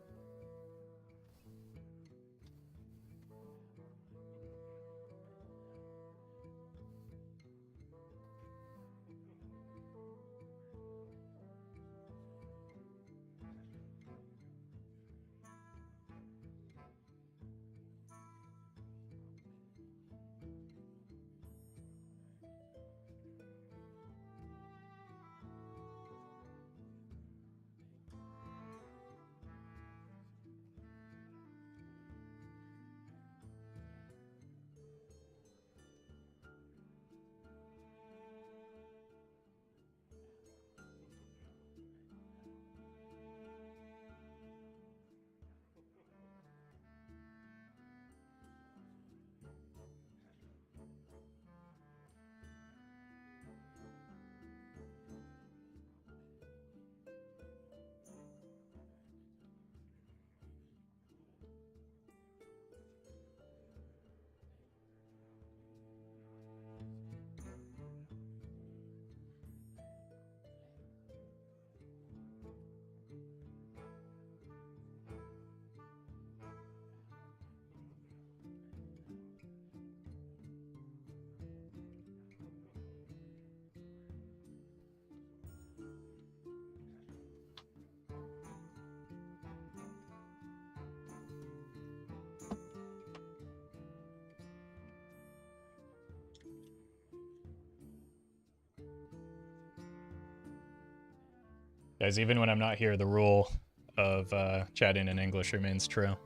Guys, even when I'm not here, the rule of chatting in English remains true.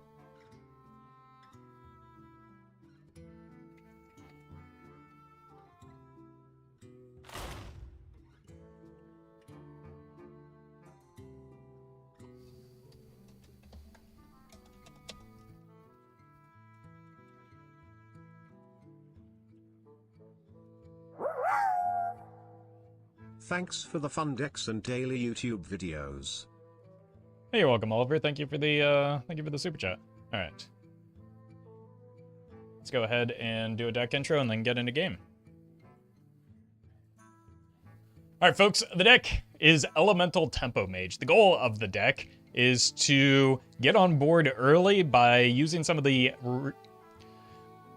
Thanks for the fun decks and daily YouTube videos. Hey, you're welcome, Oliver. Thank you for the super chat. All right. Let's go ahead and do a deck intro and then get into game. All right, folks, the deck is Elemental Tempo Mage. The goal of the deck is to get on board early by using some of the...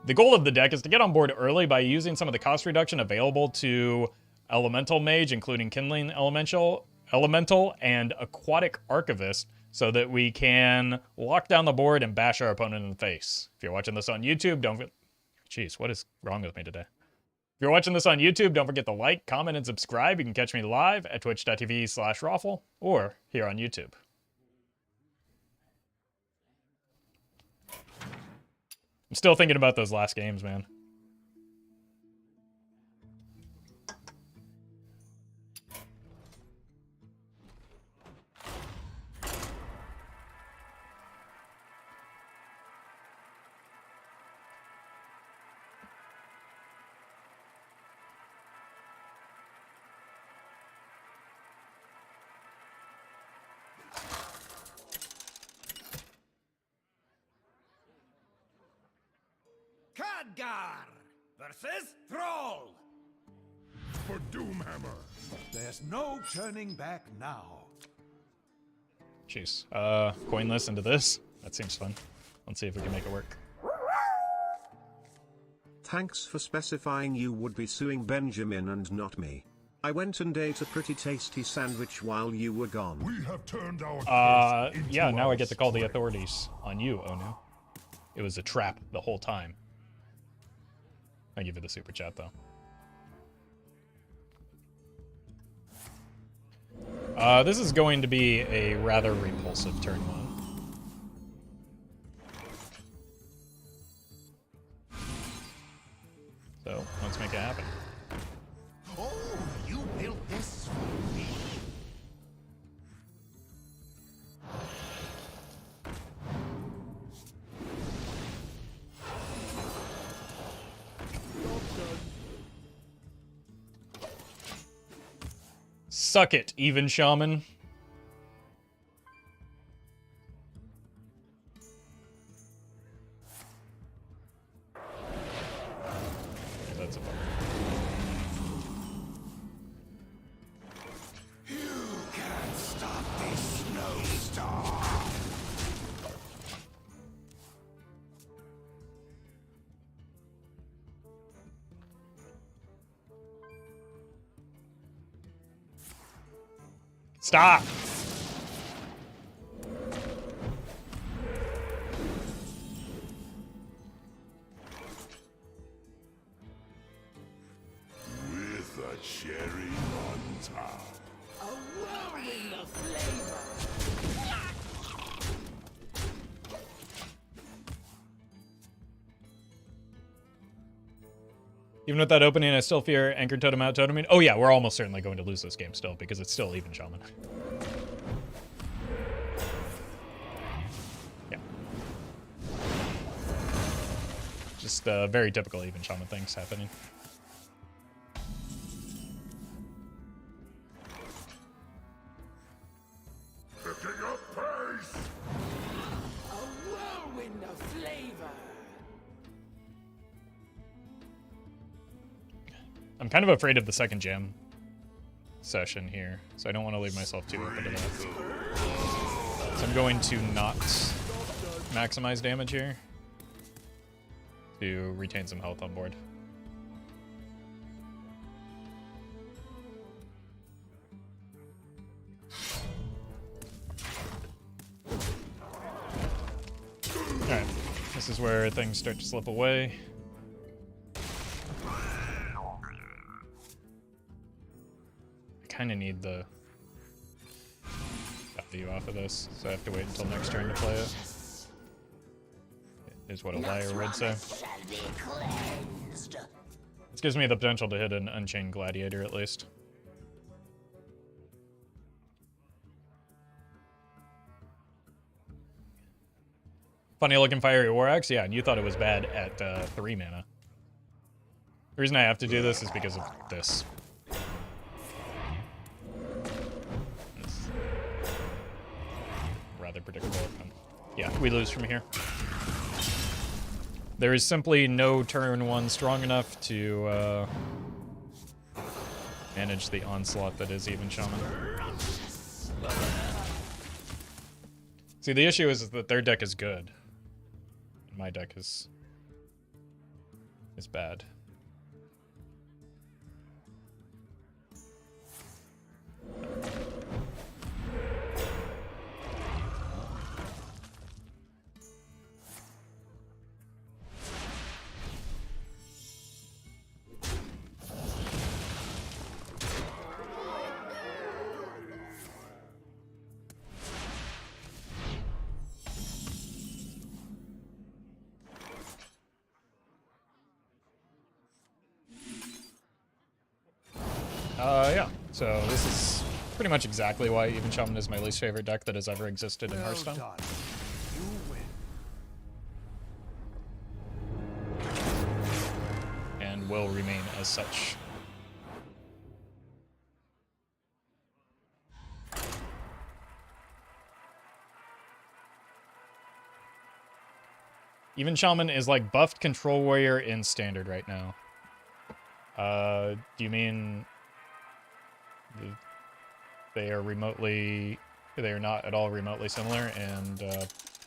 The goal of the deck is to get on board early by using some of the cost reduction available to Elemental Mage, including Kindling Elemental, and Aquatic Archivist, so that we can lock down the board and bash our opponent in the face. If you're watching this on YouTube, Jeez, what is wrong with me today? If you're watching this on YouTube, don't forget to like, comment, and subscribe. You can catch me live at twitch.tv/Roffle or here on YouTube. I'm still thinking about those last games, man. Khadgar versus Thrall. For Doomhammer. There's no turning back now. Jeez. Coinless into this? That seems fun. Let's see if we can make it work. Thanks for specifying you would be suing Benjamin and not me. I went and ate a pretty tasty sandwich while you were gone. We have turned our Yeah, now I get to call the authorities on you, oh no. It was a trap the whole time. Thank you for the super chat, though. This is going to be a rather repulsive turn 1. So, let's make it happen. Oh, you built this for me. Suck it, even shaman. That's a bummer. Can't stop this snowstorm. Stop! with a cherry on top. A whirlwind of flavor. Even with that opening, I still fear Anchored Totem out toteming. Oh yeah, we're almost certainly going to lose this game still, because it's still even shaman. Yeah. Just very typical even shaman things happening. Picking up pace. A whirlwind of flavor. I'm kind of afraid of the second jam session here, so I don't want to leave myself too open to that. So I'm going to not maximize damage here to retain some health on board. Alright, this is where things start to slip away. Kind of need the value off of this, so I have to wait until next turn to play it. Is what a liar would say. This gives me the potential to hit an Unchained Gladiator at least. Funny looking Fiery War Axe, yeah, and you thought it was bad at 3 mana. The reason I have to do this is because of this. Rather predictable outcome. Yeah, we lose from here. There is simply no turn 1 strong enough to manage the onslaught that is even shaman. See, the issue is that their deck is good. And my deck is bad. Yeah, so this is pretty much exactly why Even Shaman is my least favorite deck that has ever existed in Hearthstone. Well done. You win. And will remain as such. Even Shaman is like buffed Control Warrior in Standard right now. Do you mean they are not at all remotely similar and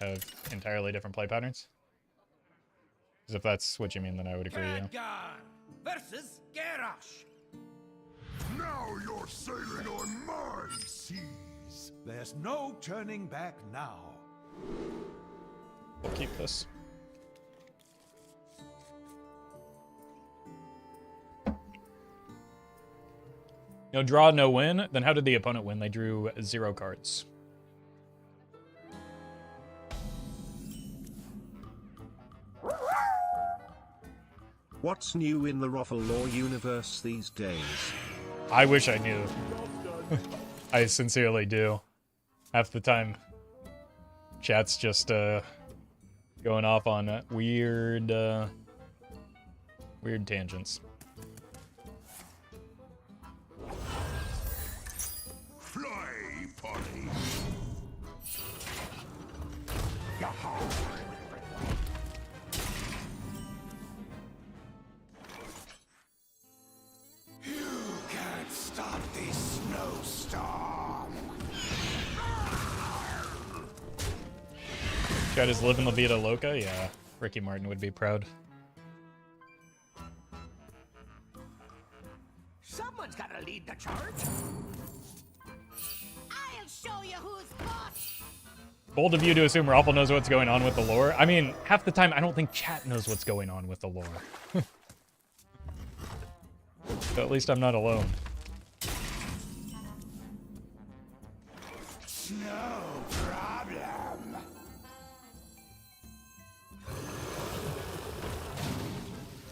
have entirely different play patterns? Because if that's what you mean, then I would agree, yeah. Khadgar versus Garrosh. Now you're sailing on my seas. There's no turning back now. We'll keep this. No draw, no win. Then how did the opponent win? They drew 0 cards. What's new in the Roffle lore universe these days? I wish I knew. I sincerely do. Half the time, chat's just going off on weird tangents. Fly, party. You can't stop this snowstorm. Chat is living La Vida Loca? Yeah, Ricky Martin would be proud. Someone's gotta lead the charge. I'll show you who's boss. Bold of you to assume Roffle knows what's going on with the lore. I mean, half the time, I don't think chat knows what's going on with the lore. So at least I'm not alone. No problem.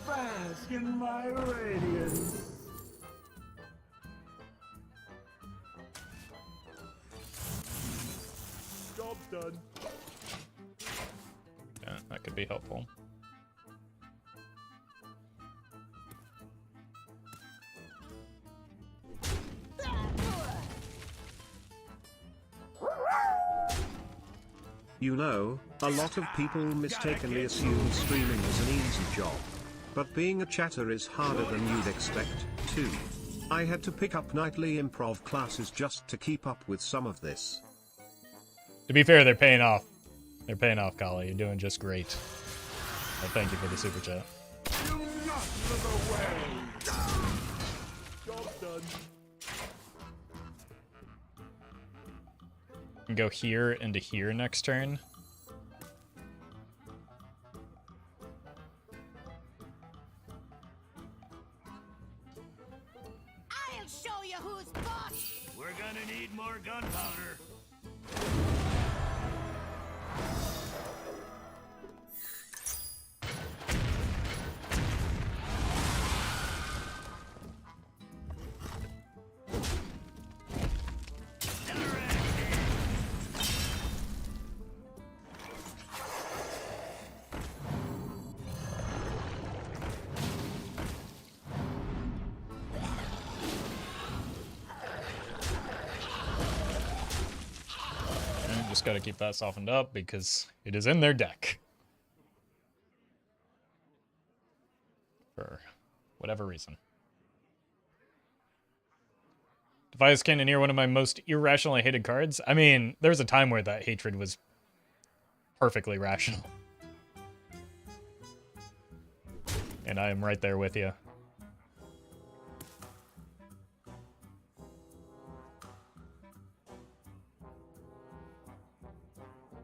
Bask in my radiance. Job done. Yeah, that could be helpful. You know, a lot of people mistakenly assume streaming is an easy job. But being a chatter is harder than you'd expect, too. I had to pick up nightly improv classes just to keep up with some of this. To be fair, they're paying off. They're paying off, Kali. You're doing just great. Well, thank you for the super chat. You not slither away. Job done. Can go here into here next turn. I'll show you who's boss. We're gonna need more gunpowder. And just gotta keep that softened up because it is in their deck. For whatever reason. Defias Cannoneer, one of my most irrationally hated cards. I mean, there was a time where that hatred was perfectly rational. And I am right there with you.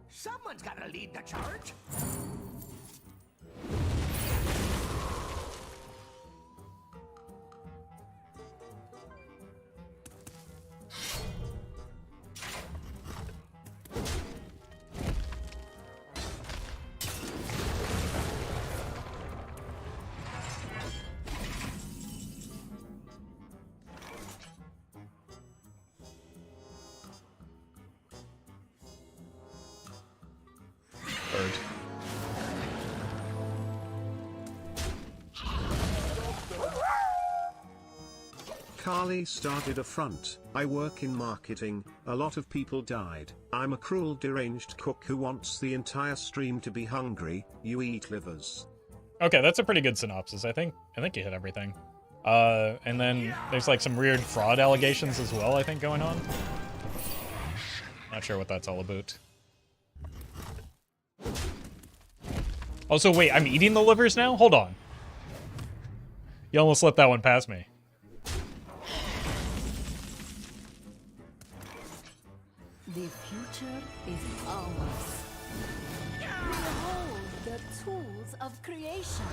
Someone's gotta lead the charge. Carly started a front. I work in marketing, a lot of people died. I'm a cruel deranged cook who wants the entire stream to be hungry. You eat livers. Okay, that's a pretty good synopsis. I think you hit everything. And then there's like some weird fraud allegations as well, I think, going on. Not sure what that's all about. Also, wait, I'm eating the livers now? Hold on. You almost let that one pass me. The future is ours. Behold the tools of creation.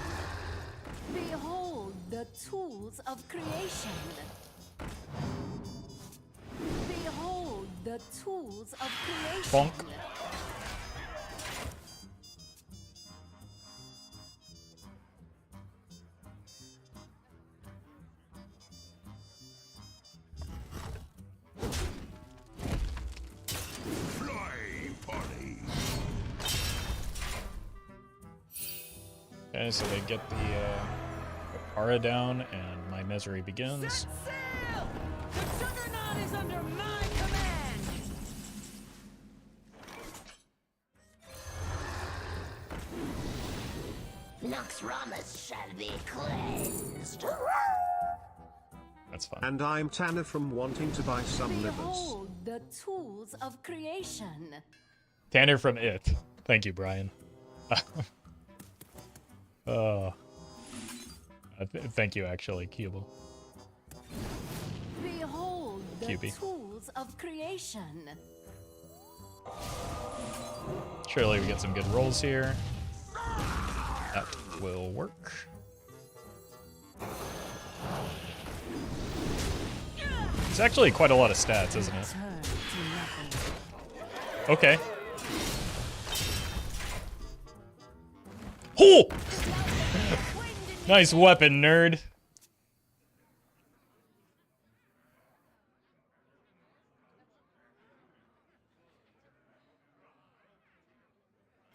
Behold the tools of creation. Behold the tools of creation. Bonk. Okay, so they get the Aura down, and my misery begins. Sail! The Juggernaut is under my command! Noxramas shall be cleansed. That's fun. And I'm Tanner from wanting to buy some livers. Behold the tools of creation. Tanner from It. Thank you, Brian. Thank you, actually, Cubal. Behold the QB. tools of creation. Surely we get some good rolls here. That will work. It's actually quite a lot of stats, isn't it? Turn to nothing. Okay. Oh! Nice weapon, nerd.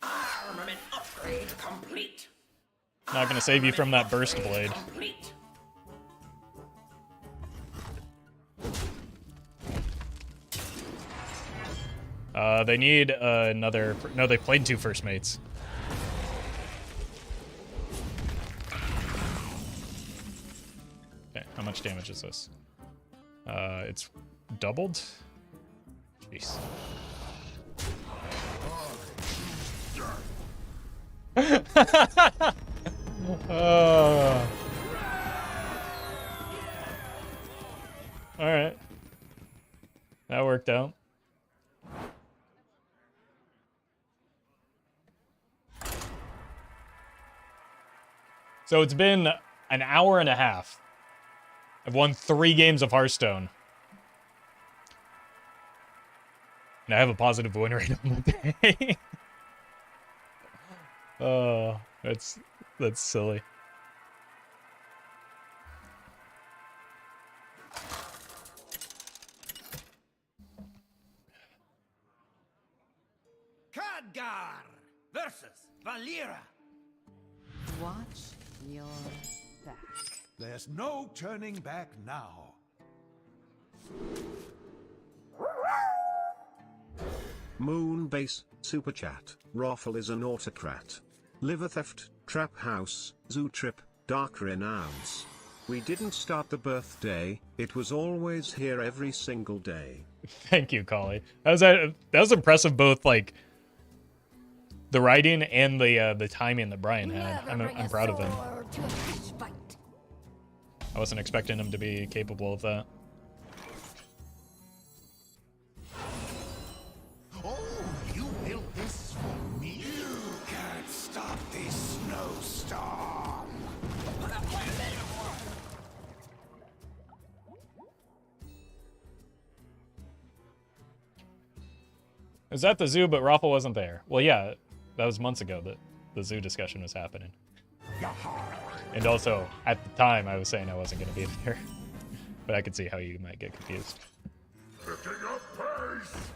Armament upgrade complete. Not gonna save you from that burst blade. Complete. They need another. No, they played 2 first mates. Okay, how much damage is this? It's doubled. Jeez. All right, that worked out. So it's been an hour and a half. I've won 3 games of Hearthstone. And I have a positive win rate on the day. Oh, that's silly. Khadgar versus Valera. Watch your back. There's no turning back now. Moonbase, Super Chat, Roffle is an autocrat. Liver theft, trap house, zoo trip, dark renowns. We didn't start the birthday, it was always here every single day. Thank you, Collie. That was impressive, both like the writing and the timing that Brian had. I'm proud of him. I wasn't expecting him to be capable of that. Oh, you built this for me? You can't stop this snowstorm. I was at the zoo, but Roffle wasn't there. Well, yeah, that was months ago that the zoo discussion was happening. And also, at the time, I was saying I wasn't going to be there. But I could see how you might get confused. Picking up pace.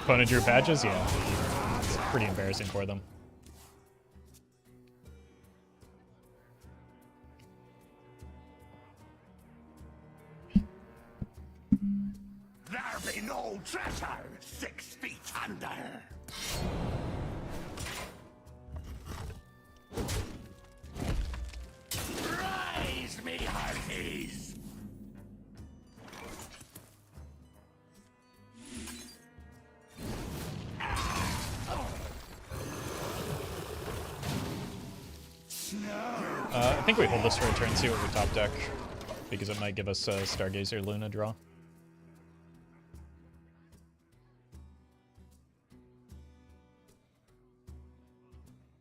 Opponent drew patches? Yeah. It's pretty embarrassing for them. be no treasure 6 feet under. Rise, me hearties! I think we hold this for a turn, see what we top deck, because it might give us a Stargazer Luna draw.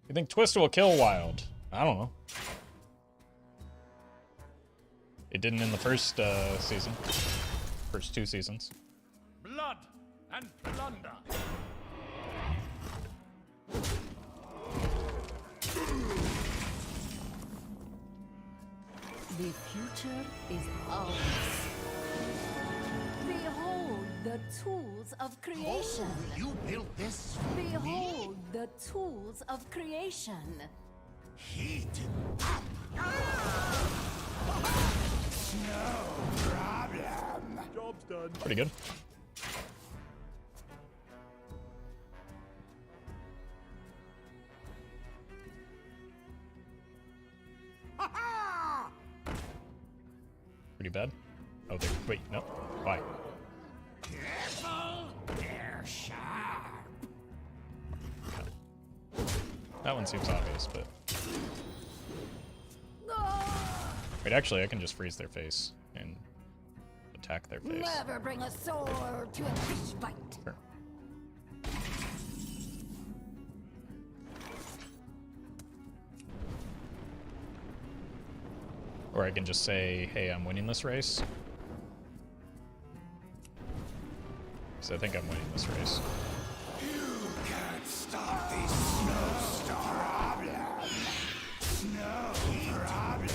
You think Twist will kill Wild? I don't know. It didn't in the first season. First 2 seasons. Blood and plunder. The future is ours. Behold the tools of creation. You built this for Behold the tools of creation. heat up. No problem. Job's done. Pretty good. Pretty bad. Oh, wait, no. Why? Careful, they're sharp. That one seems obvious, but... Wait, actually, I can just freeze their face and attack their face. Never bring a sword to a fish fight. Sure. Or I can just say, hey, I'm winning this race. So I think I'm winning this race. You can't stop these snowstorm. No problem.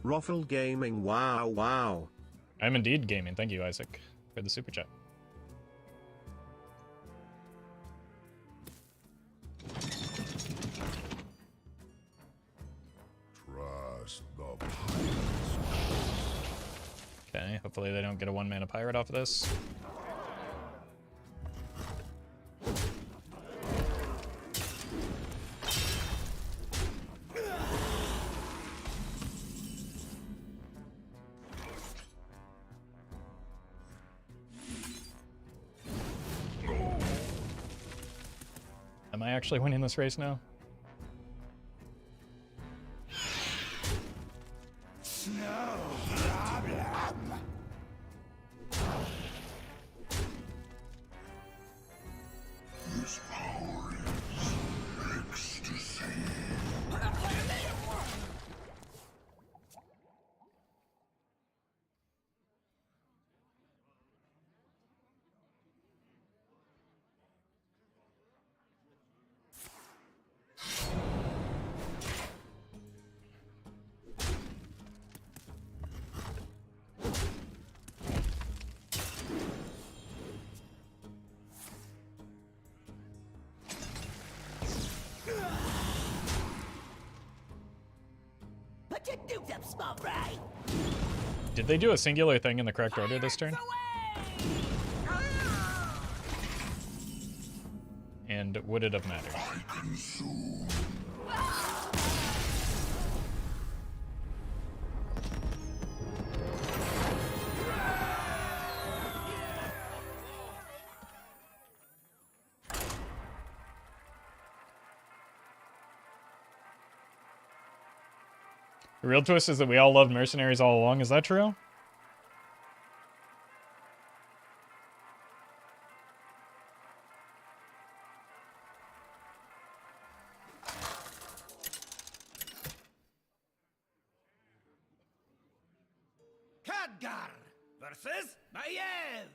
Roffle Gaming, wow, wow. I'm indeed gaming. Thank you, Isaac, for the super chat. Trust the pirates. Okay, hopefully they don't get a 1-mana pirate off of this. Am I actually winning this race now? No problem. This power is ecstasy. Put your dukes up, small fry. Did they do a singular thing in the correct order this turn? And would it have mattered? Consume. The real twist is that we all loved mercenaries all along. Is that true? Khadgar versus Maiev.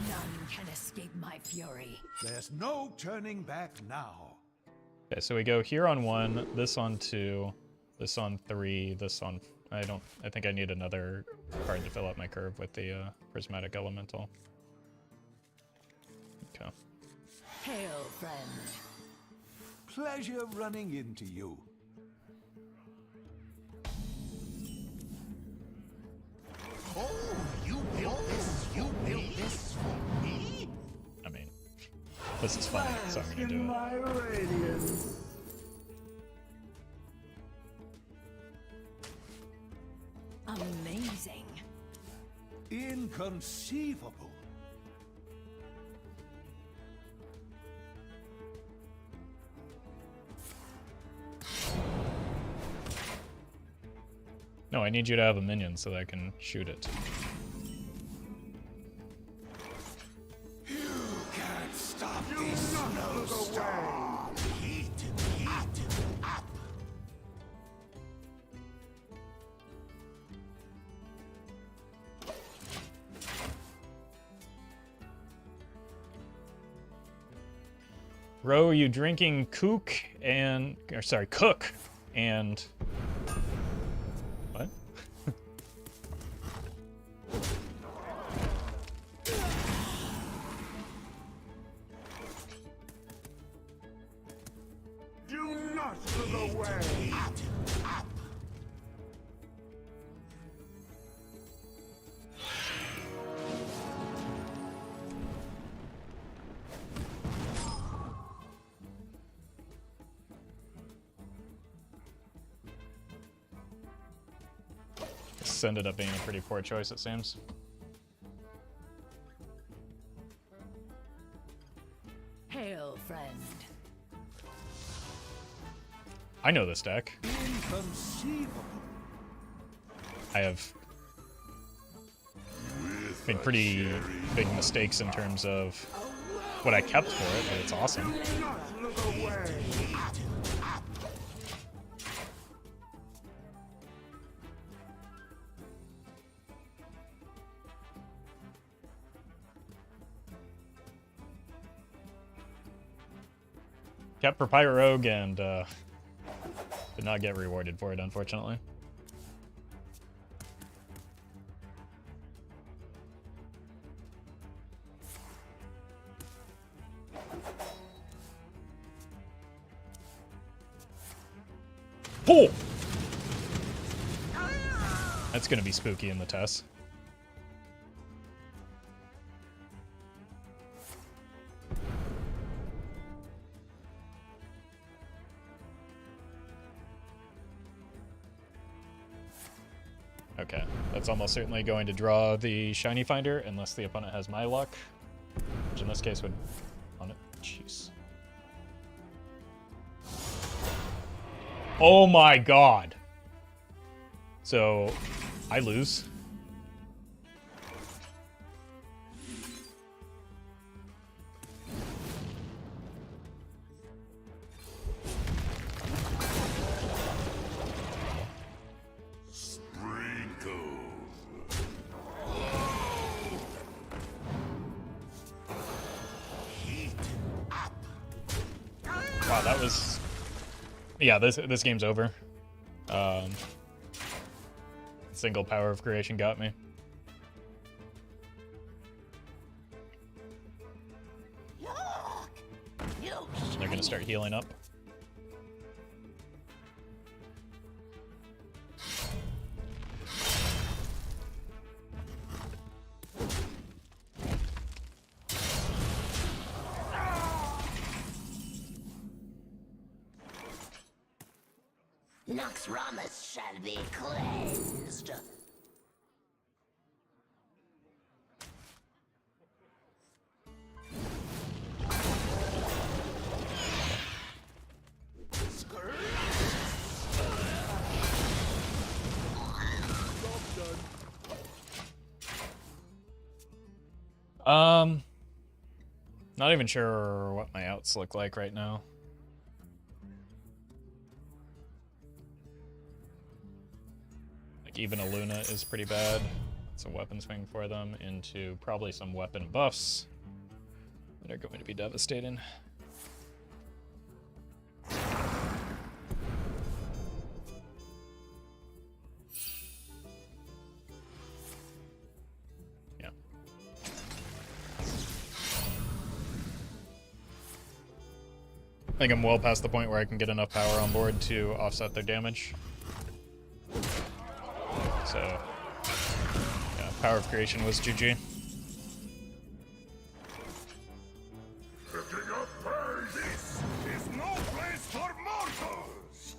None can escape my fury. There's no turning back now. Okay, so we go here on 1, this on 2, this on 3, this on... I think I need another card to fill out my curve with the Prismatic Elemental. Okay. Hail, friend. pleasure running into you. Oh, you built this? You built this for me? I mean, this is funny, so I'm gonna do it. Amazing. Inconceivable. No, I need you to have a minion so that I can shoot it. You can't stop these snowstorms. Heat, up. Ro, you drinking Cook and... Or sorry, Cook and... What? Do not look away. This ended up being a pretty poor choice, it seems. Hail, friend. I know this deck. Inconceivable. I have made pretty big mistakes in terms of what I kept for it, but it's awesome. Do not look away. Kept for Pirate Rogue and did not get rewarded for it, unfortunately. Pull! That's gonna be spooky in the test. Okay, that's almost certainly going to draw the Shiny Finder unless the opponent has my luck, which in this case would on it. Jeez. Oh my god. So I lose. Wow, that was... Yeah, this game's over. Single power of creation got me. They're gonna start healing up. Nox Ramus shall be cleansed. Not even sure what my outs look like right now. Like even a Luna is pretty bad. Some weapon swing for them into probably some weapon buffs that are going to be devastating. think I'm well past the point where I can get enough power on board to offset their damage. So, yeah, Power of Creation was GG. Picking up pace. This is no place for mortals.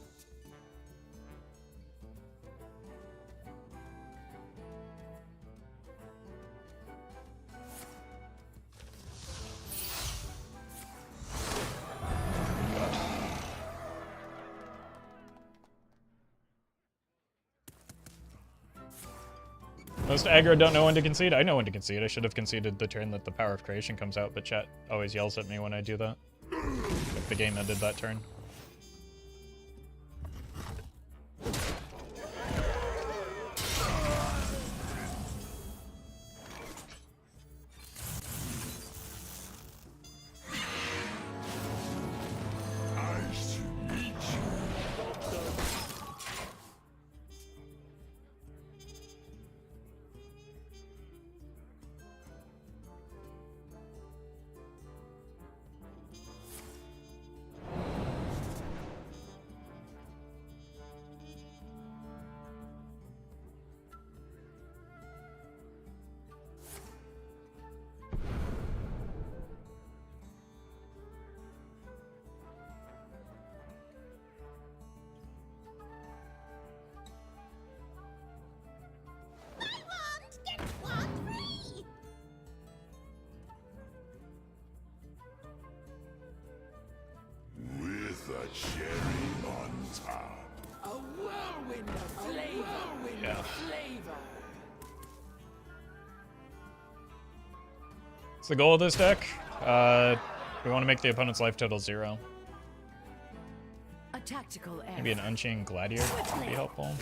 Most aggro don't know when to concede. I know when to concede. I should have conceded the turn that the Power of Creation comes out, but chat always yells at me when I do that. If the game ended that turn. Nice to meet you. With a cherry on top. A whirlwind of flavor. Yeah. What's the goal of this deck? We want to make the opponent's life total 0. A tactical error. Maybe an Unchained Gladiator would be helpful.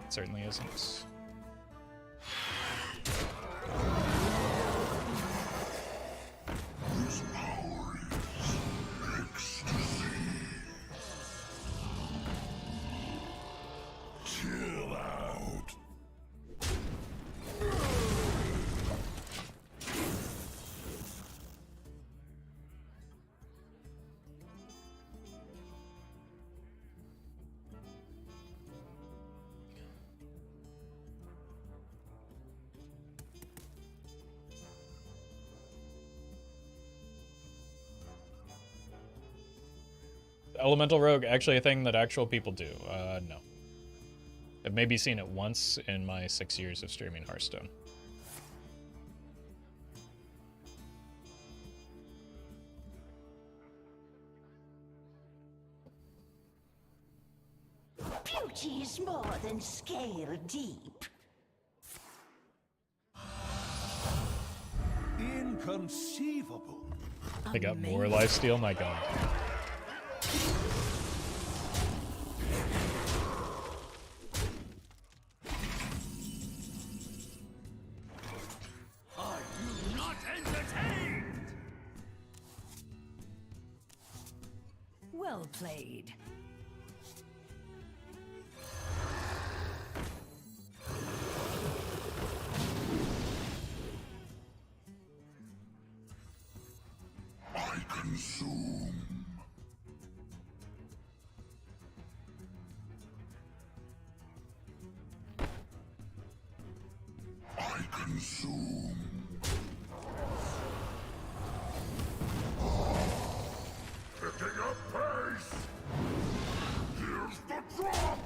It certainly isn't. This power is ecstasy. Chill out. Elemental Rogue actually a thing that actual people do? No. I've maybe seen it once in my 6 years of streaming Hearthstone. Beauty is more than scale deep. Inconceivable. I got more lifesteal, my god. Are you not entertained? Well played. I consume. I consume. Picking up pace. Here's the drop.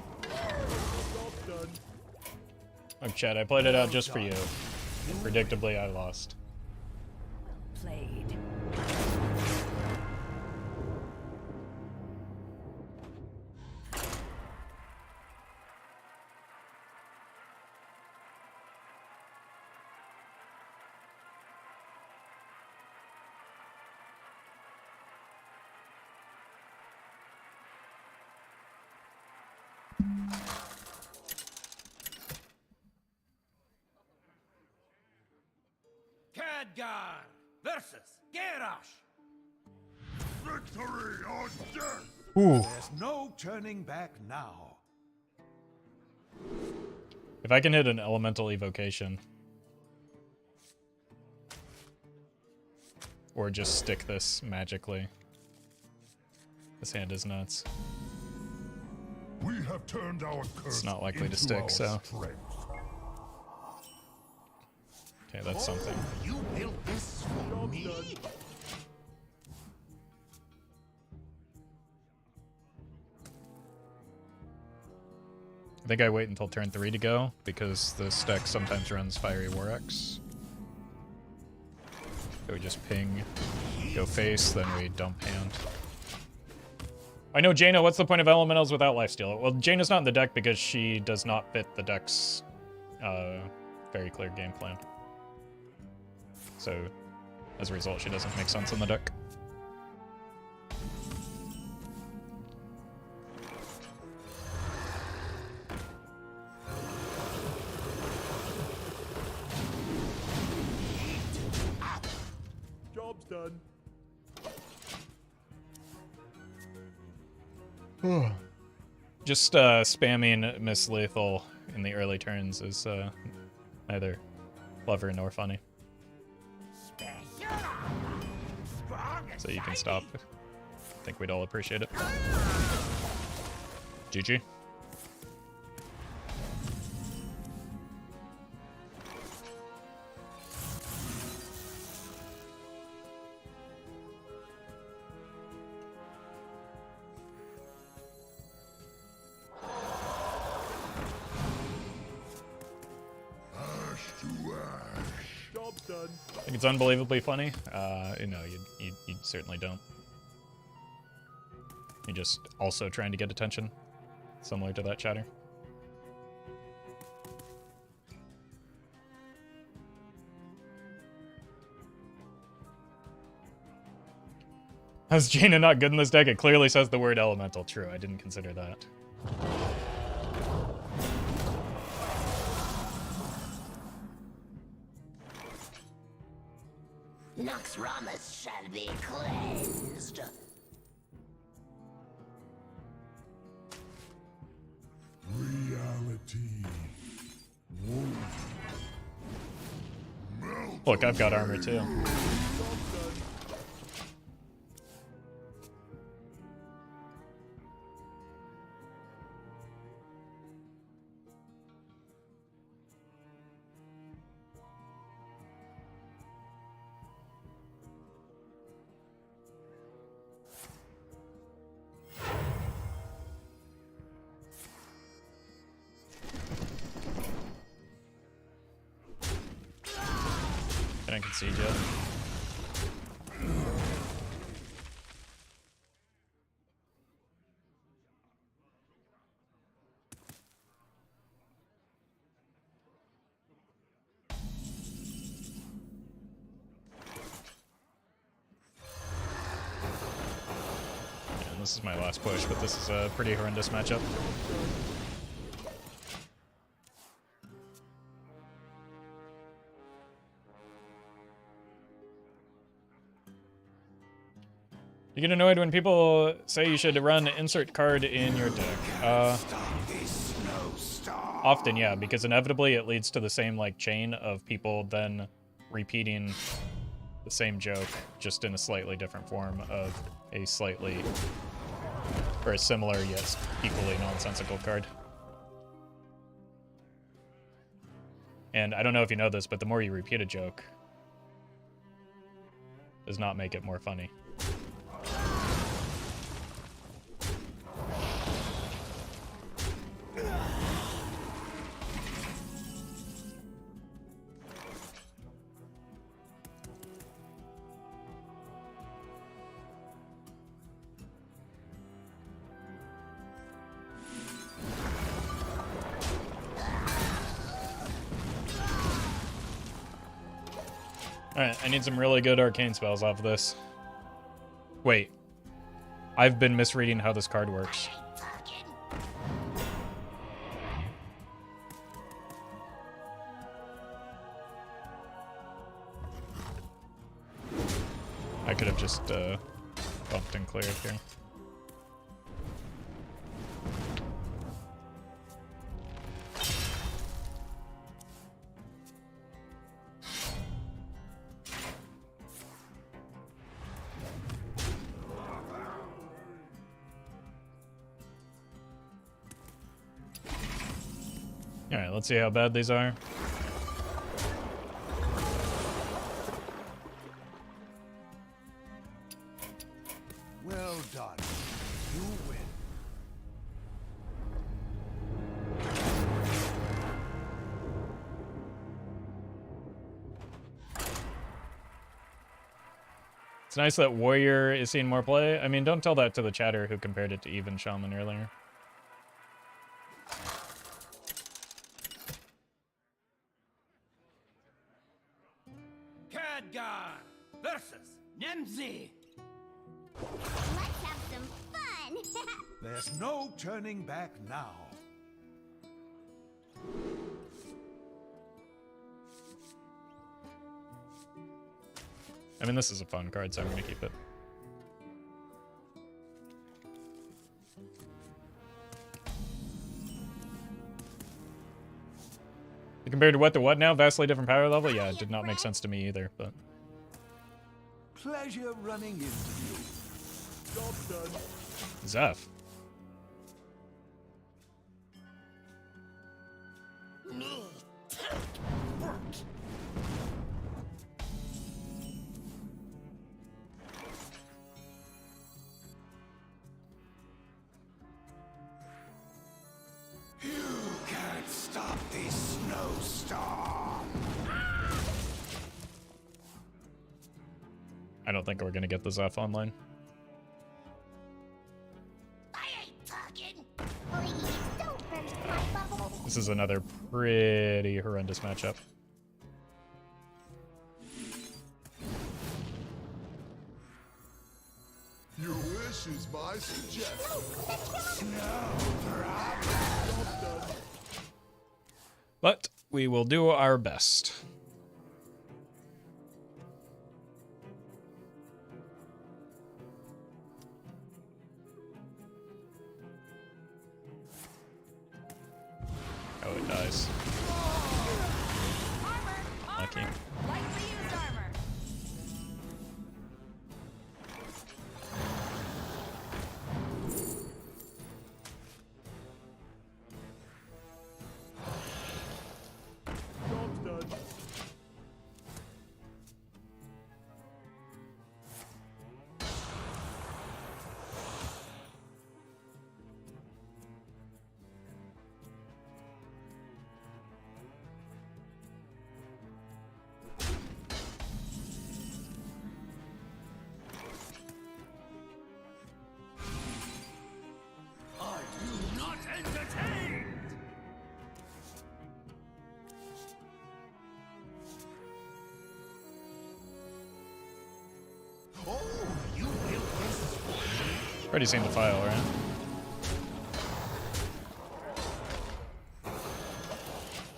Oh, chat, I played it out just for you. And predictably, I lost. Played. Khadgar versus Garrosh. Victory or death. Ooh. There's no turning back now. If I can hit an elemental evocation, or just stick this magically. This hand is nuts. We have turned our curse It's not likely to into stick, our so. strength. Okay, that's something. You built this for me? I think I wait until turn 3 to go, because this deck sometimes runs Fiery War Axe. So we just ping, go face, then we dump hand. I know, Jaina, what's the point of elementals without lifesteal? Well, Jaina's not in the deck because she does not fit the deck's very clear game plan. So, as a result, she doesn't make sense in the deck. Job's done. Just spamming Miss Lethal in the early turns is neither clever nor funny. So you can stop. I think we'd all appreciate it. GG. Job's done. I think it's unbelievably funny. No, you certainly don't. You're just also trying to get attention, similar to that chatter. How's Jaina not good in this deck? It clearly says the word elemental. True, I didn't consider that. Nox Ramus shall be cleansed. Reality won't melt. Look, I've got armor too. I can see yet. Yeah, this is my last push, but this is a pretty horrendous matchup. You get annoyed when people say you should run insert card in your deck. Often, yeah, because inevitably it leads to the same like chain of people then repeating the same joke, just in a slightly different form of a slightly, or a similar yet equally nonsensical card. And I don't know if you know this, but the more you repeat a joke, does not make it more funny. Alright, I need some really good arcane spells off of this. Wait. I've been misreading how this card works. I could have just bumped and cleared here. Alright, let's see how bad these are. Well done. You win. It's nice that Warrior is seeing more play. I mean, don't tell that to the chatter who compared it to even Shaman earlier. Khadgar versus Nemzi. Let's have some fun! There's no turning back now. I mean, this is a fun card, so I'm gonna keep it. Compared to what to what now? Vastly different power level? Yeah, it did not make sense to me either, but... Pleasure running into you. Job done. Zeph. Me, take work. You can't stop this snowstorm. I don't think we're gonna get the Zeph online. I ain't talking. Please, don't burst my bubble. This is another pretty horrendous matchup. Your wish is my suggestion. But we will do our best. Oh, it dies. Lucky. Lightly used armor. Job's done. Are you not entertained? Oh, you built this for me? Already seen the file, right?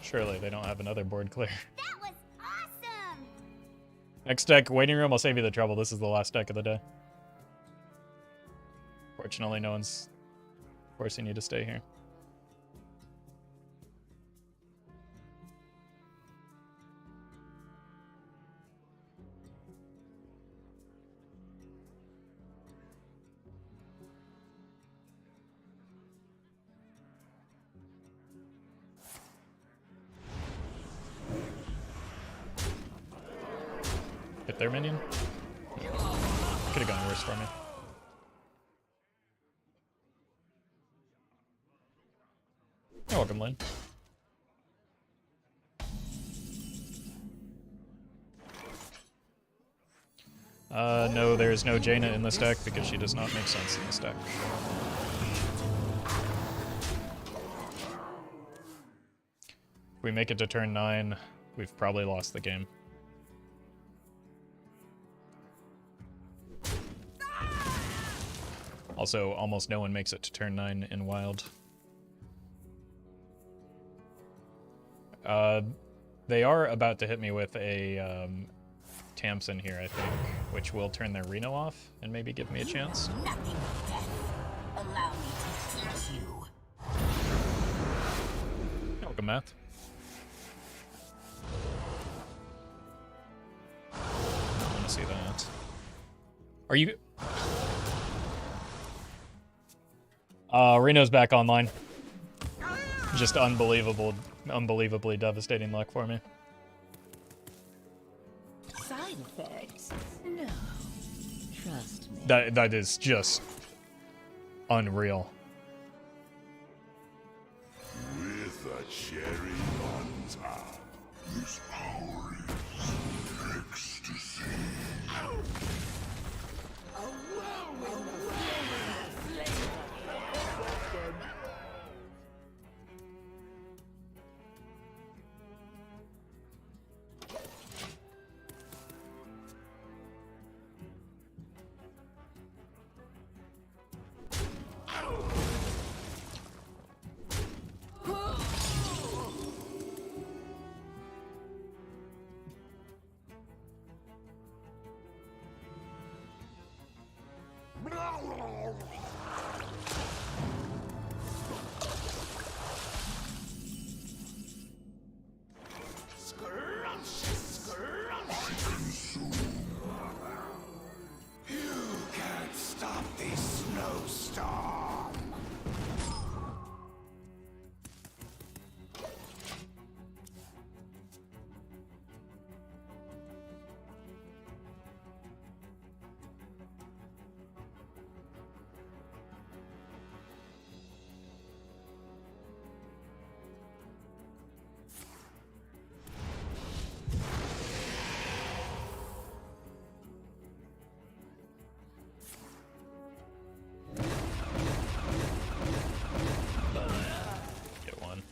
Surely they don't have another board clear. That was awesome! Next deck, waiting room. I'll save you the trouble. This is the last deck of the day. Fortunately, no one's forcing you to stay here. Hit their minion? Could have gone worse for me. You're welcome, Lynn. No, there's no Jaina in this deck because she does not make sense in this deck. If we make it to turn 9, we've probably lost the game. Also, almost no one makes it to turn 9 in Wild. They are about to hit me with a Tamsin here, I think, which will turn their Reno off and maybe give me a chance. Nothing but death. Allow me to teach you. Welcome, Matt. I want to see that. Are you... Reno's back online. Just unbelievable unbelievably devastating luck for me. Side effects? No. Trust me. That is just unreal. With a cherry on top. This power is ecstasy. Get one.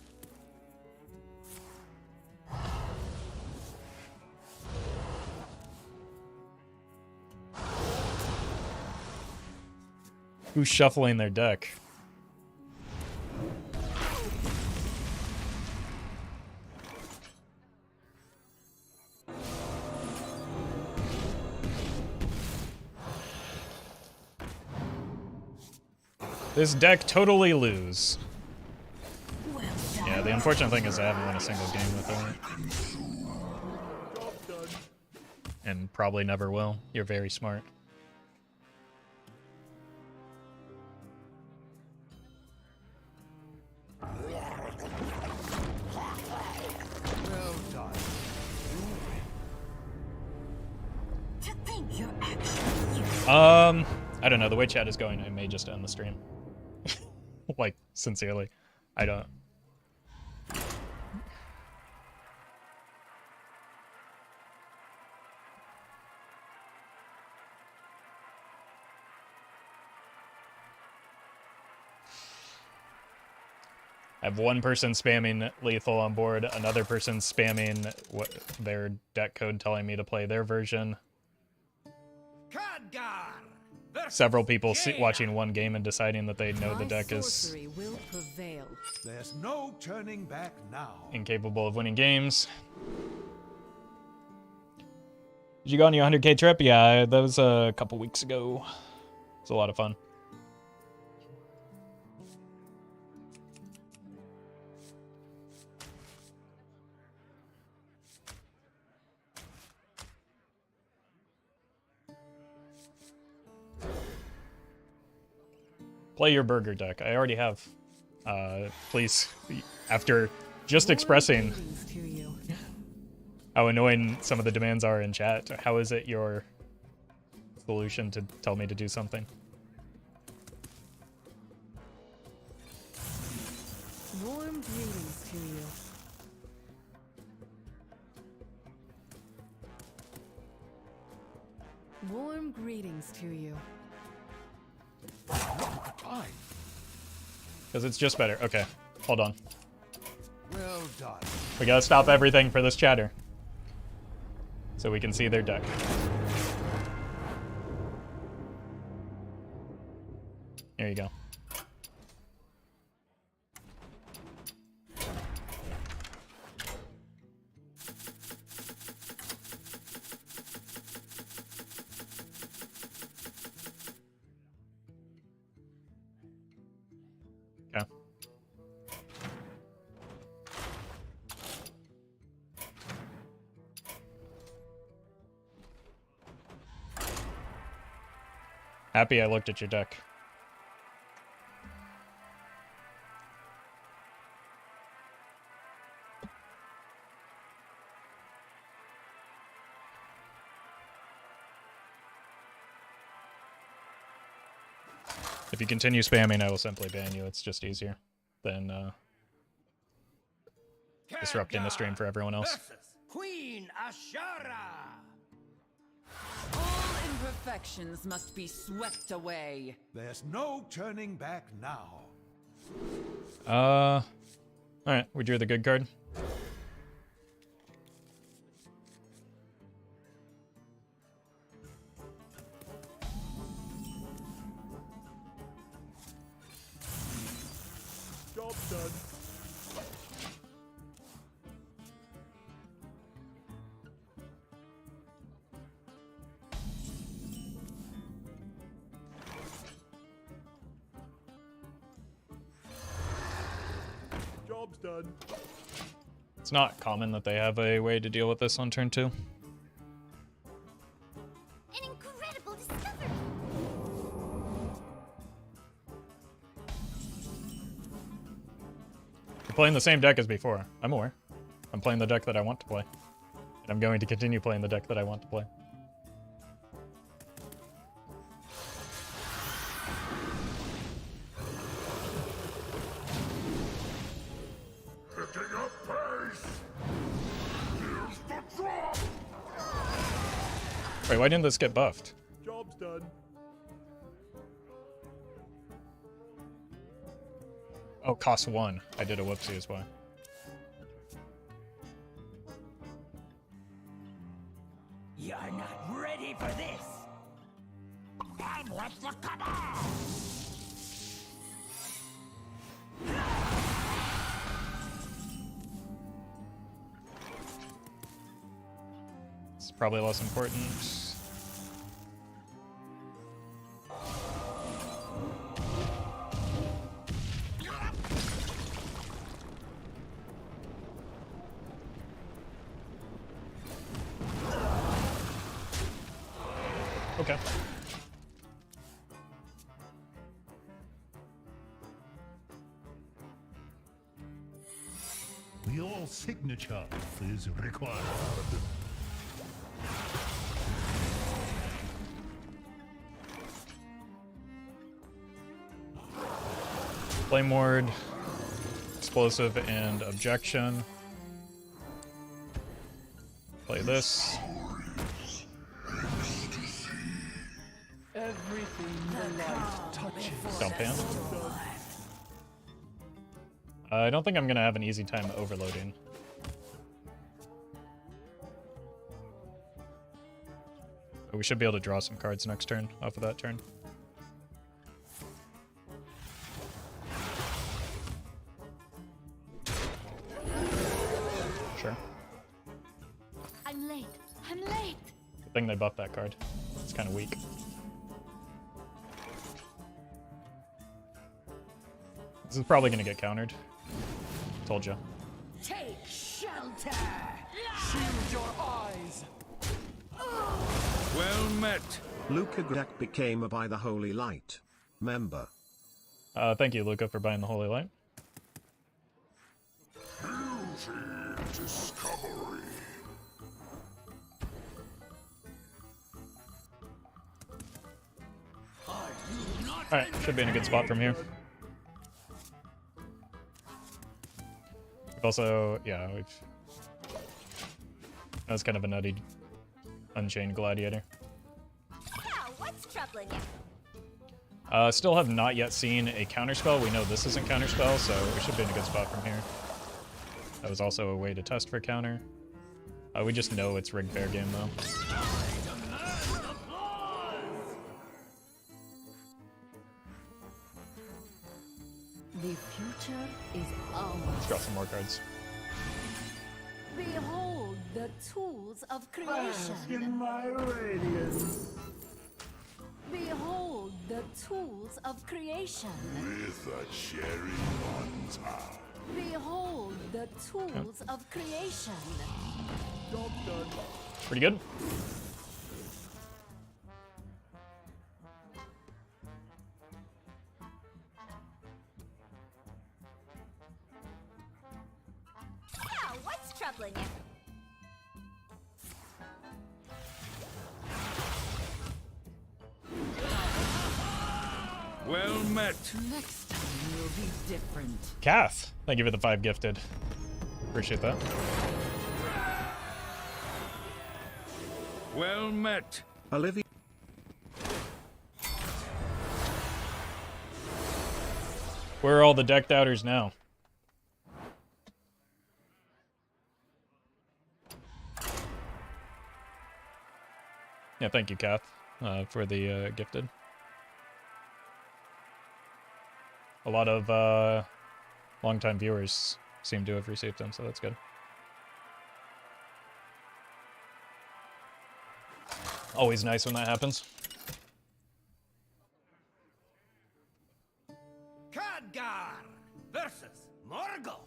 Who's shuffling their deck? This deck totally lose. Yeah, the unfortunate thing is I haven't won a single game with it. And probably never will. You're very smart. Well done. To think you're actually I don't know. The way chat is going, I may just end the stream. Like, sincerely. I don't. I have one person spamming lethal on board, another person spamming their deck code telling me to play their version. Several people watching one game and deciding that they know the deck is will prevail. There's no turning back now. incapable of winning games. Did you go on your 100K trip? Yeah, that was a couple weeks ago. It was a lot of fun. Play your burger deck. I already have. Please, after just expressing Greetings to you. how annoying some of the demands are in chat, how is it your solution to tell me to do something? Warm greetings to you. Warm greetings to you. Fine. Because it's just better. Okay, hold on. Well done. We gotta stop everything for this chatter. So we can see their deck. There you go. Okay. Happy I looked at your deck. If you continue spamming, I will simply ban you. It's just easier than disrupting the stream for everyone else. Queen Ashara. All imperfections must be swept away. There's no turning back now. Alright, we drew the good card. Job's done. Job's done. It's not common that they have a way to deal with this on turn 2. An incredible discovery! You're playing the same deck as before. I'm aware. I'm playing the deck that I want to play. And I'm going to continue playing the deck that I want to play. Picking up pace. Here's the drop. Wait, why didn't this get buffed? Job's done. Oh, cost 1. I did a whoopsie as well. You're not ready for this. I'm with the command. It's probably less important. Okay. Your signature is required. Flame Ward, Explosive, and Objection. Play this. Dump hand. I don't think I'm gonna have an easy time overloading. But we should be able to draw some cards next turn off of that turn. Sure. I'm late. I'm late. Good thing they buffed that card. It's kind of weak. This is probably gonna get countered. Told ya. Take shelter. Shield your eyes. Well met. Luca Grak became a By the Holy Light member. Thank you, Luca, for buying the Holy Light. Discovery. Alright, should be in a good spot from here. We've also, yeah, that was kind of a nutty Unchained Gladiator. Now, what's troubling you? Still have not yet seen a counterspell. We know this isn't counterspell, so we should be in a good spot from here. That was also a way to test for counter. We just know it's rigged fair game, though. The future is ours. Let's draw some more cards. Behold the tools of creation. My radiance. Behold the tools of creation. With a cherry on top. Behold the tools of creation. Job's done. Pretty good. Now, what's troubling you? Well met. Next time will be different. Kath, thank you for the 5 gifted. Appreciate that. Well met. Olivia. Where are all the decked outers now? Yeah, thank you, Kath, for the gifted. A lot of longtime viewers seem to have received them, so that's good. Always nice when that happens. Khadgar versus Morgul.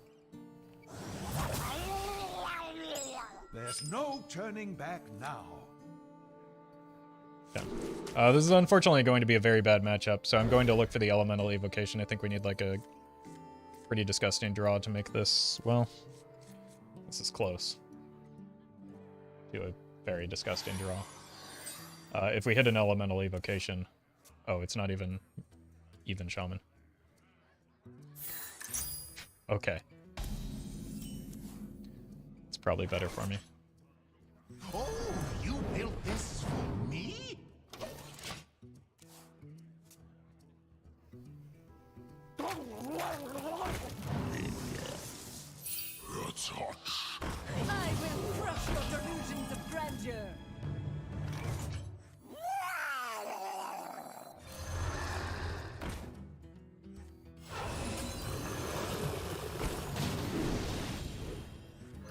There's no turning back now. Yeah. This is unfortunately going to be a very bad matchup, so I'm going to look for the elemental evocation. I think we need like a pretty disgusting draw to make this, well, this is close to a very disgusting draw. If we hit an elemental evocation, oh, it's not even shaman. Okay. It's probably better for me. Oh, you built this for me? It's hot. I will crush your delusions of grandeur.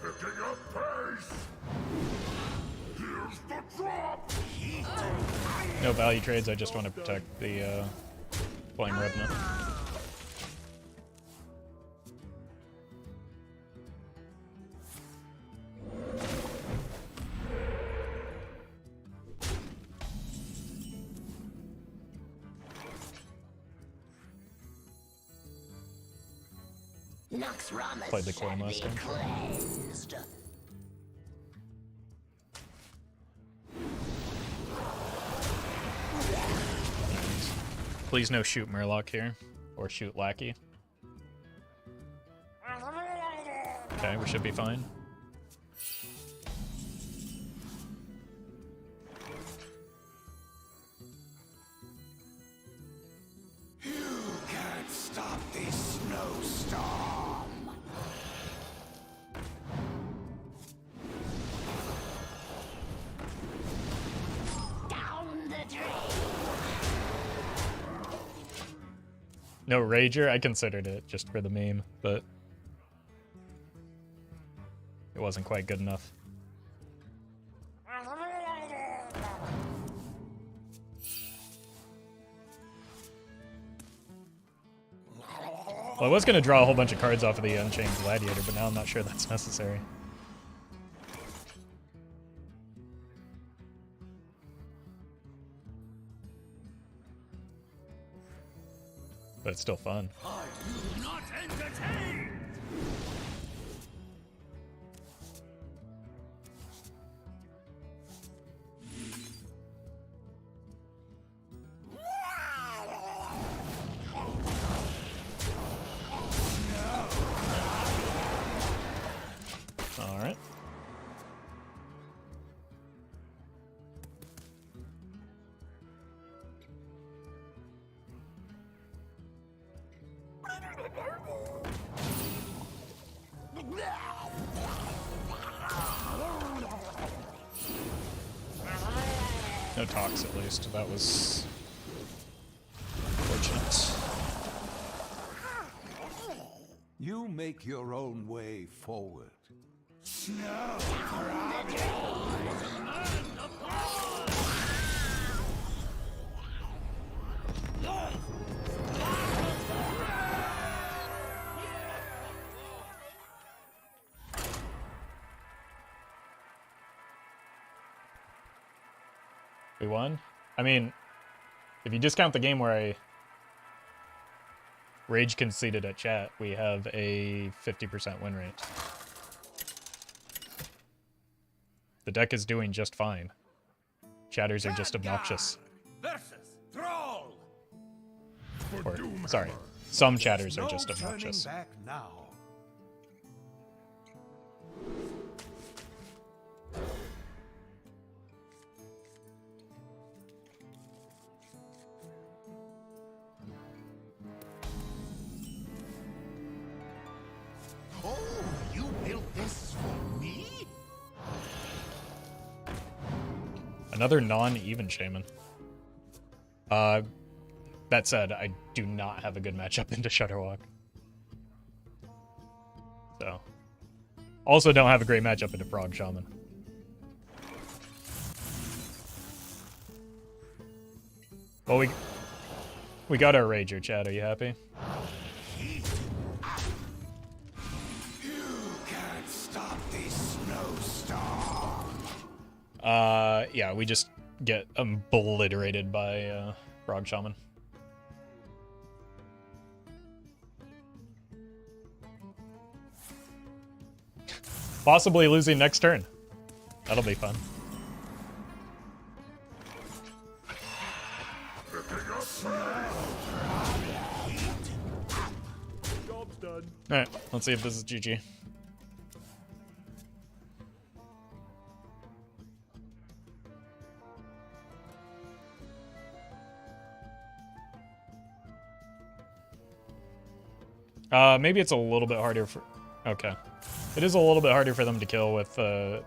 Picking up pace. Here's the drop. No value trades, I just want to protect the Flame Revenant. Played the coin last time. Please no shoot Murloc here, or shoot Lackey. Okay, we should be fine. Can't stop this snowstorm. No Rager? I considered it just for the meme, but it wasn't quite good enough. Well, I was going to draw a whole bunch of cards off of the Unchained Gladiator, but now I'm not sure that's necessary. But it's still fun. Are you not entertained? All right. No talks, at least. That was fortunate. You make your own way forward. We won? I mean, if you discount the game where I rage conceded at chat, we have a 50% win rate. The deck is doing just fine. Chatters are just obnoxious. Versus Thrall. for Or, Doomhammer. sorry, some chatters are No just turning obnoxious. back now. Oh, you built this for me? Another non-even shaman. That said, I do not have a good matchup into Shudderwalk. So, also don't have a great matchup into Frog Shaman. Well, we got our Rager, Chad. Are you happy? You can't stop this snowstorm. Yeah, we just get obliterated by Frog Shaman. Possibly losing next turn. That'll be fun. Job's done. Alright, let's see if this is GG. Maybe it's a little bit harder for... Okay. It is a little bit harder for them to kill with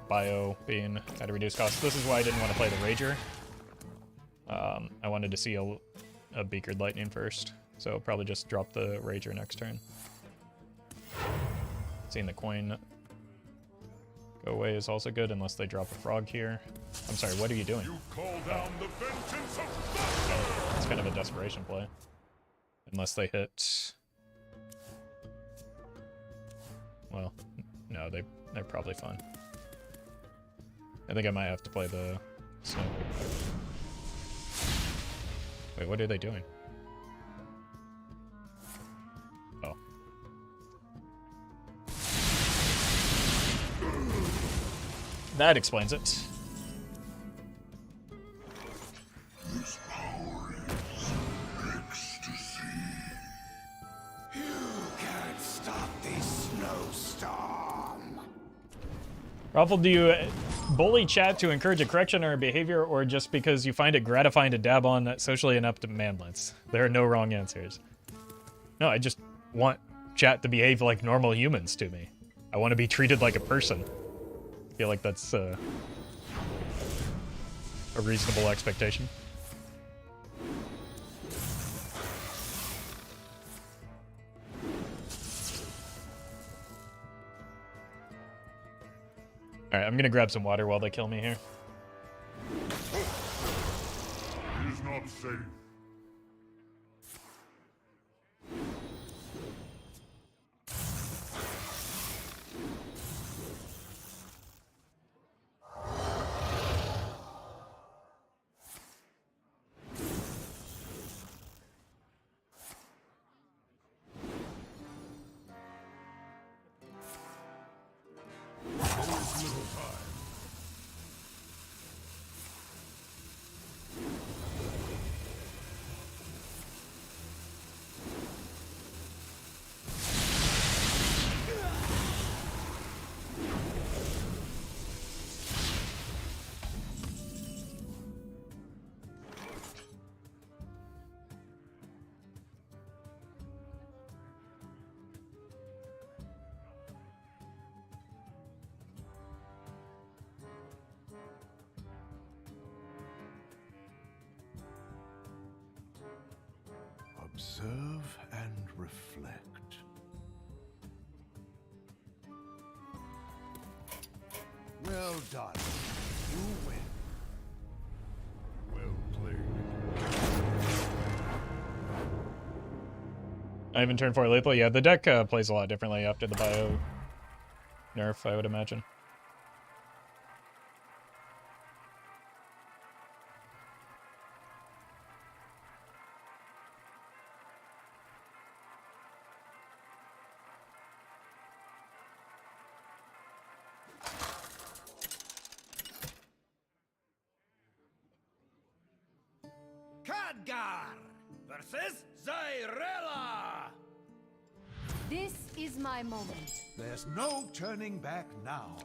Bio being at a reduced cost. This is why I didn't want to play the Rager. I wanted to see a Beakered Lightning first. So probably just drop the Rager next turn. Seeing the coin go away is also good, unless they drop a frog here. I'm sorry, what are you doing? You call down the vengeance of thunder! It's kind of a desperation play. Unless they hit... Well, no, they're probably fine. I think I might have to play the snow. Wait, what are they doing? Oh. That explains it. This power is ecstasy. You can't stop this snowstorm. Roffle, do you bully chat to encourage a correction or a behavior, or just because you find it gratifying to dab on socially inept manlets? There are no wrong answers. No, I just want chat to behave like normal humans to me. I want to be treated like a person. I feel like that's a reasonable expectation. Alright, I'm gonna grab some water while they kill me here. It is not safe. Observe and reflect. Well done. You win. Well played. I haven't turned 4 lethal. Yeah, the deck plays a lot differently after the bio nerf, I would imagine. Khadgar! versus Zyrella! This is my moment. There's no turning back now.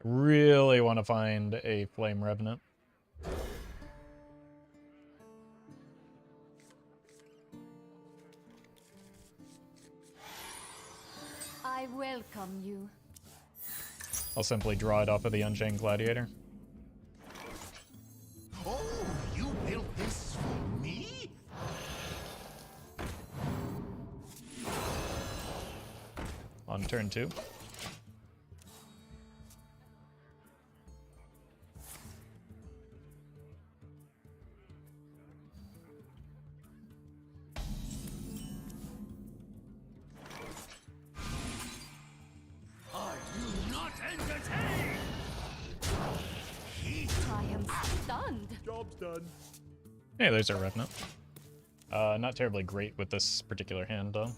Really want to find a Flame Revenant. I welcome you. I'll simply draw it off of the Unchained Gladiator. Oh, you built this for me? On turn 2. Are you not entertained? I am stunned. Job's done. Hey, there's our Revenant. Not terribly great with this particular hand, though.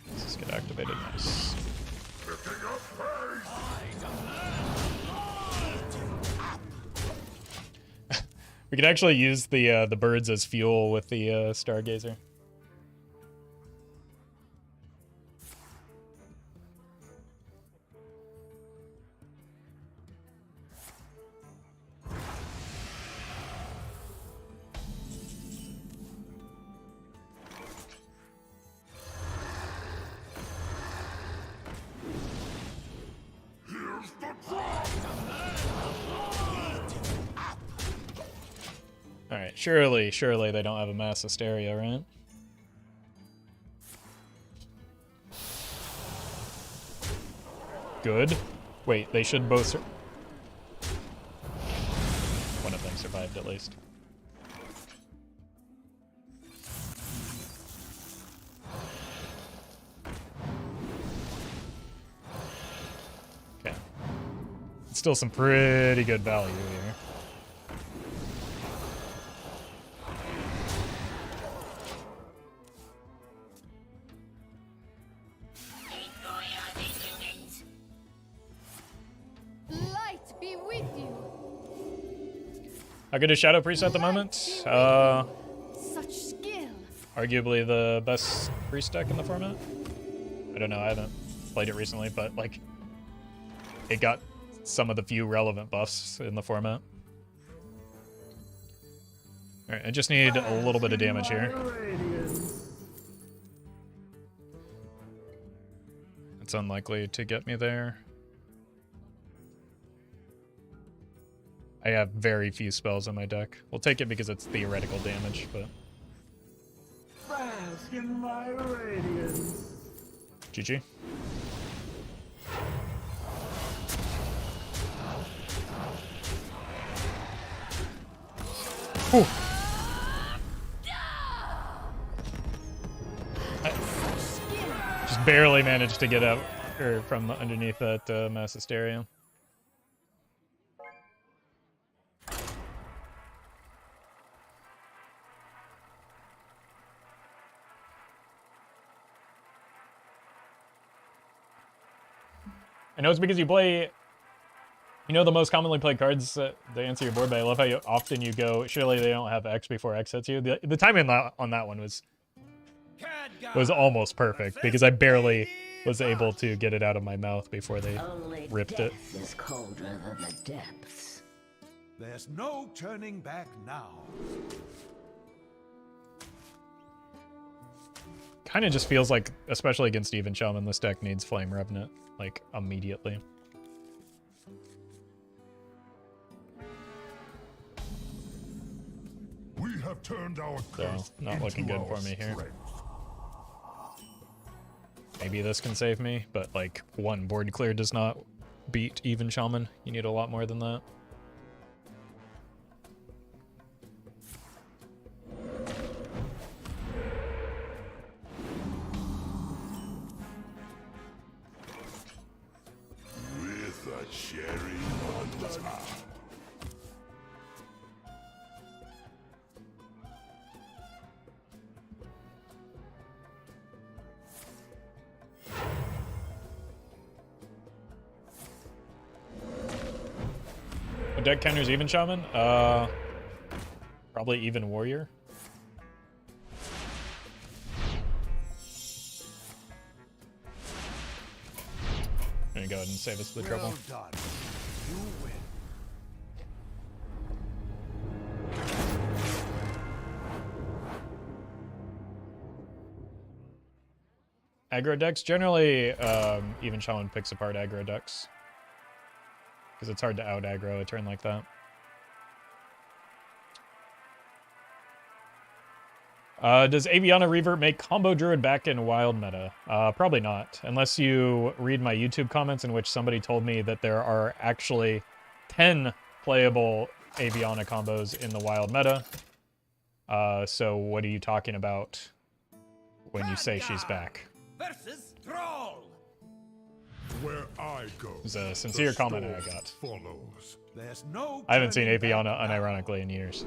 Let's just get activated. Nice. We could actually use the birds as fuel with the Stargazer. Alright, surely they don't have a mass hysteria, right? Good. Wait, they should both one of them survived at least. Okay. Still some pretty good value here. Light be with you. How good is Shadow Priest at the moment? Such skill. Arguably the best priest deck in the format. I don't know, I haven't played it recently, but like it got some of the few relevant buffs in the format. Alright, I just need a little bit of damage here. It's unlikely to get me there. I have very few spells in my deck. We'll take it because it's theoretical damage, but... Bask in my radiance. GG. Whew. I just barely managed to get out or from underneath that mass hysteria. I know it's because you play, you know, the most commonly played cards to answer your board, but I love how often you go, surely they don't have X before X hits you. The timing on that one was almost perfect because I barely was able to get it out of my mouth before they ripped it. Is colder than the depths. There's no turning back now. Kind of just feels like, especially against Even Shaman, this deck needs Flame Revenant, like, immediately. We have turned our So, not looking good for me here. Maybe this can save me, but, like, one board clear does not beat Even Shaman. You need a lot more than that. deck counters even shaman? Probably even warrior. I'm gonna go ahead and save us the trouble. Well done. You win. Aggro decks? Generally, even shaman picks apart aggro decks. Because it's hard to out aggro a turn like that. Does Aviana Revert make Combo Druid back in Wild meta? Probably not. Unless you read my YouTube comments in which somebody told me that there are actually 10 playable Aviana combos in the Wild meta. So what are you talking about when you say she's back? Versus Troll. Where I go, It was a sincere the comment I storm got. follows. There's no I haven't seen turning back Aviana now. unironically in years.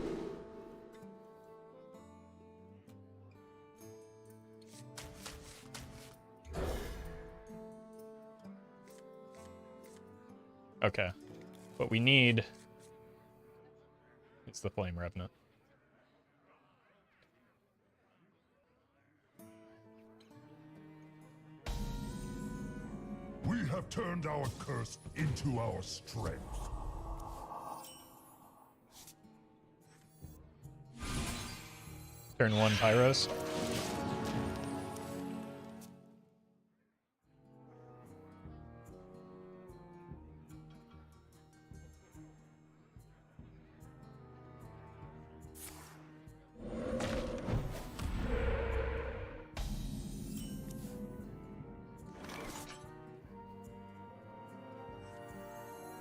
Okay. What we need is the Flame Revenant. We have turned our curse into our strength. Turn 1 Pyros.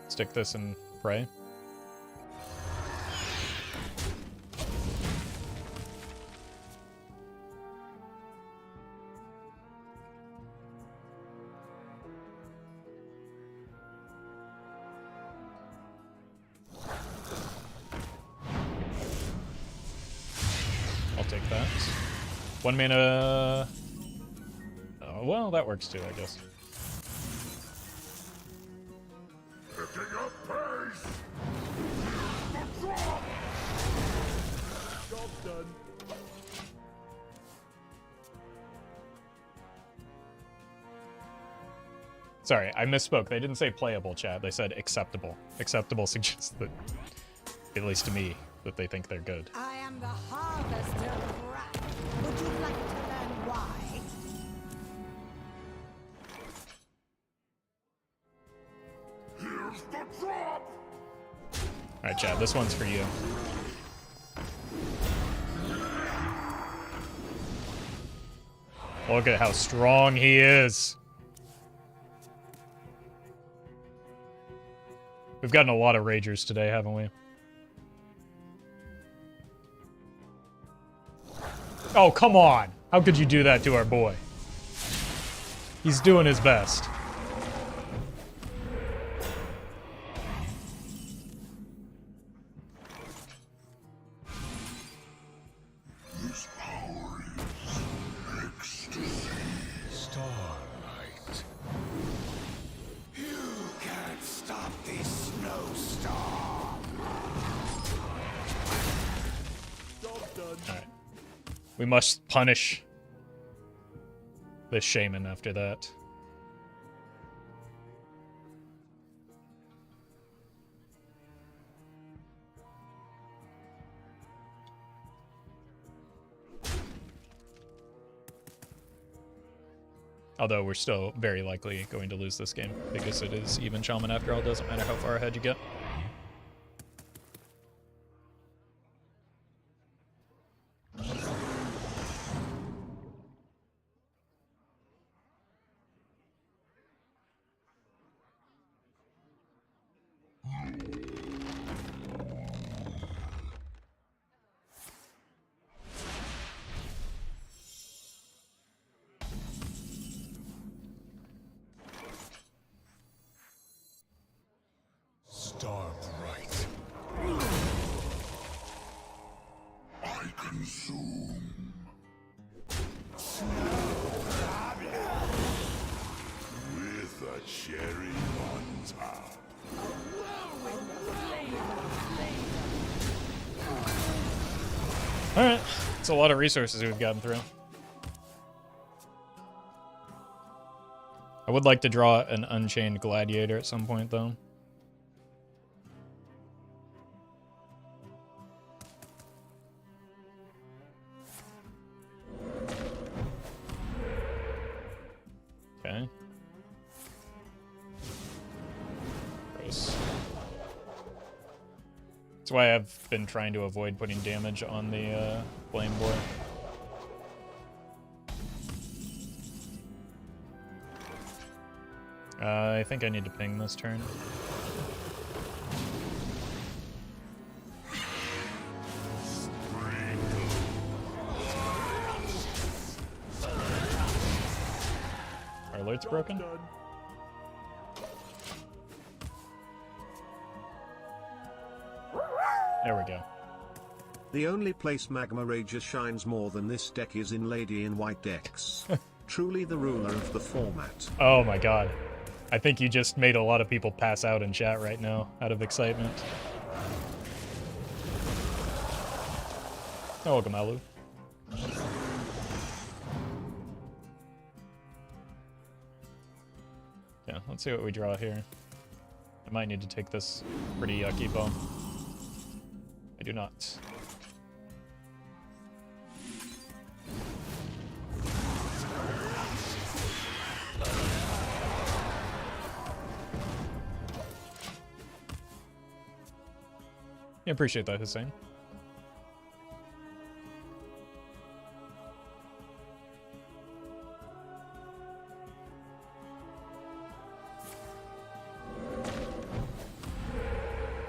Stick this and pray. I'll take that. 1 mana. Oh, well, that works too, I guess. Picking up pace! The drop! Job's done. Sorry, I misspoke. They didn't say playable, chat. They said acceptable. Acceptable suggests that, at least to me, that they think they're good. I am the harvester of wrath. Would you like to learn why? Here's the drop! Alright, chat, this one's for you. Look at how strong he is. We've gotten a lot of Ragers today, haven't we? Oh, come on! How could you do that to our boy? He's doing his best. This power is ecstasy. Starlight. You can't stop this snowstorm. Alright. We must punish this shaman after that. Although we're still very likely going to lose this game because it is even shaman after all. Doesn't matter how far ahead you get. Starlight. It's a lot of resources we've gotten through. I would like to draw an Unchained Gladiator at some point, though. Okay. Gross. That's why I've been trying to avoid putting damage on the flame boar. I think I need to ping this turn. Our alert's broken? There we go. The only place Magma Rager shines more than this deck is in Lady in White decks. Truly the ruler of the format. Oh my god. I think you just made a lot of people pass out in chat right now, out of excitement. Oh, welcome, Alu. Yeah, let's see what we draw here. I might need to take this pretty yucky bomb. I do not. Yeah, appreciate that, Hussein.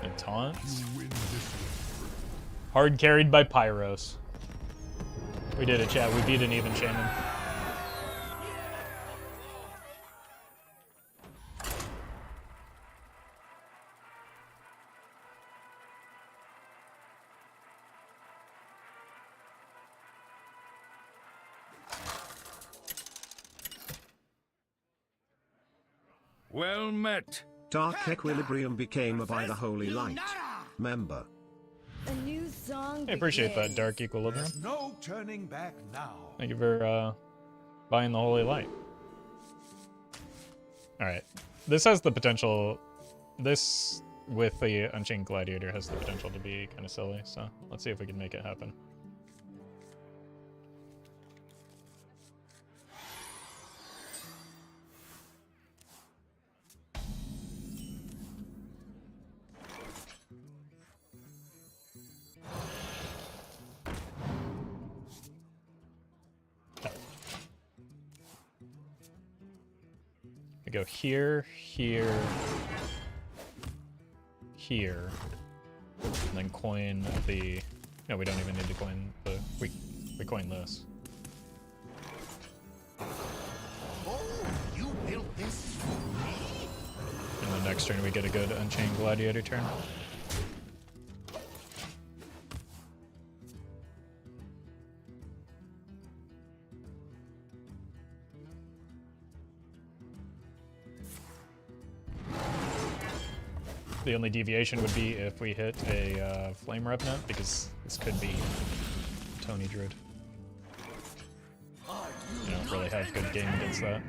And taunts. Hard carried by Pyros. We did it, chat. We beat an even Shaman. Well met. Dark Equilibrium became a By the Holy Light member. A new song. I appreciate that, begins. Dark Equilibrium. There's no turning back now. Thank you for buying the Holy Light. Alright. This has the potential... This, with the Unchained Gladiator, has the potential to be kind of silly, so let's see if we can make it happen. We go here, here, here, and then coin the... No, we don't even need to coin the... We coin this. Oh, you built this for me? And the next turn we get a good Unchained Gladiator turn. The only deviation would be if we hit a Flame Revenant, because this could be Tony Druid. You don't really have good game against that.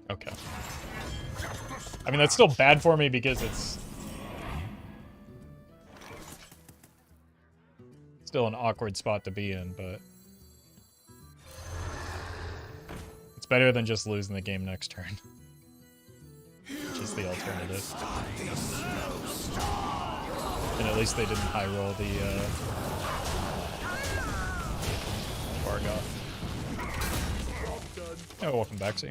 Okay. I mean, that's still bad for me because it's still an awkward spot to be in, but it's better than just losing the game next turn, which is the alternative. And at least they didn't high roll the Bargoth. Oh, welcome back, see.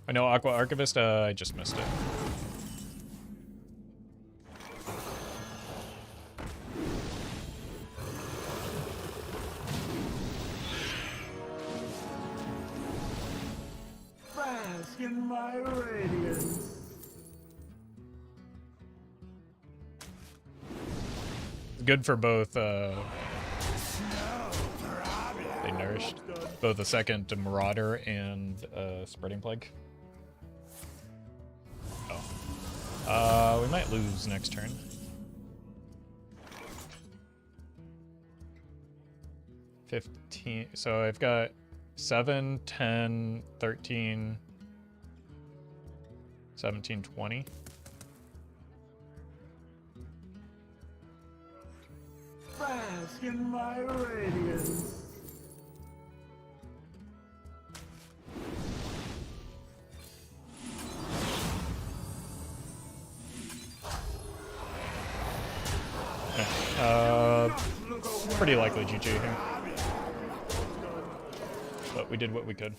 I know Aqua Archivist, I just missed it. Fast in my radiance. Good for both, they nourished both the second Marauder and Spreading Plague. Oh. We might lose next turn. So I've got 7, 10, 13, 17, 20. Bask in my radiance. Pretty likely GG here. But we did what we could.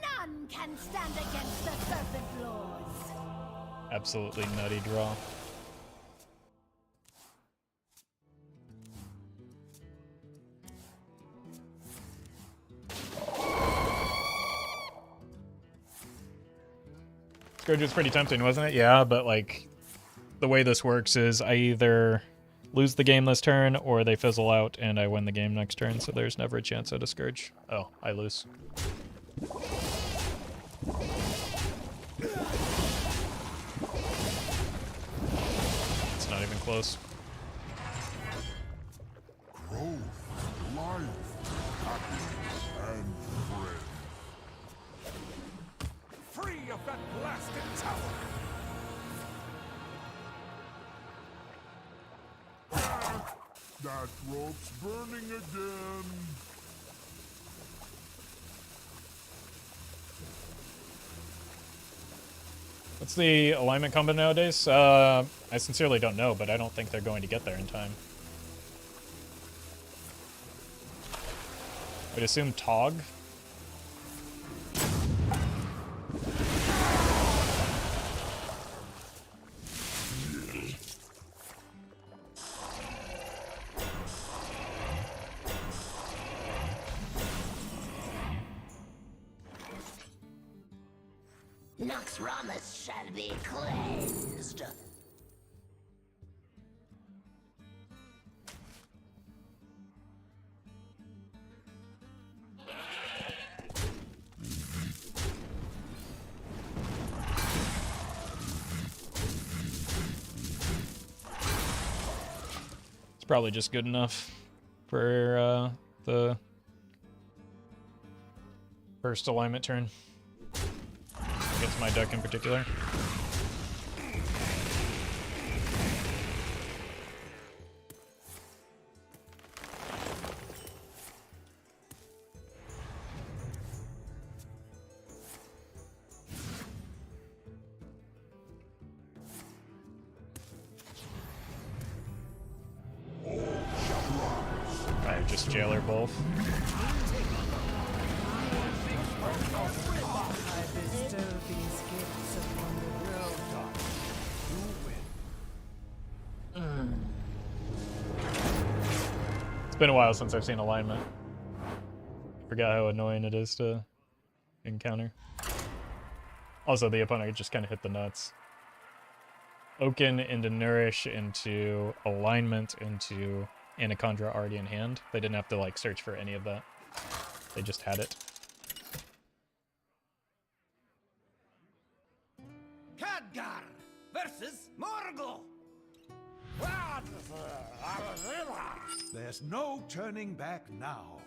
None can stand against the Serpent Lords. Absolutely nutty draw. Scourge was pretty tempting, wasn't it? Yeah, but like the way this works is I either lose the game this turn or they fizzle out and I win the game next turn, so there's never a chance at a Scourge. Oh, I lose. It's not even close. Growth, life, happiness, and friends. Free of that blasted tower! That rope's burning again. What's the alignment combo nowadays? I sincerely don't know, but I don't think they're going to get there in time. I'd assume Tog. Nox Ramus shall be cleansed. It's probably just good enough for the first alignment turn. Against my deck in particular. Alright, just jailer both. It's been a while since I've seen alignment. Forgot how annoying it is to encounter. Also, the opponent just kind of hit the nuts. Oaken into Nourish into Alignment into Anacondra already in hand. They didn't have to like search for any of that. They just had it. Khadgar versus Morgul! There's no turning back now.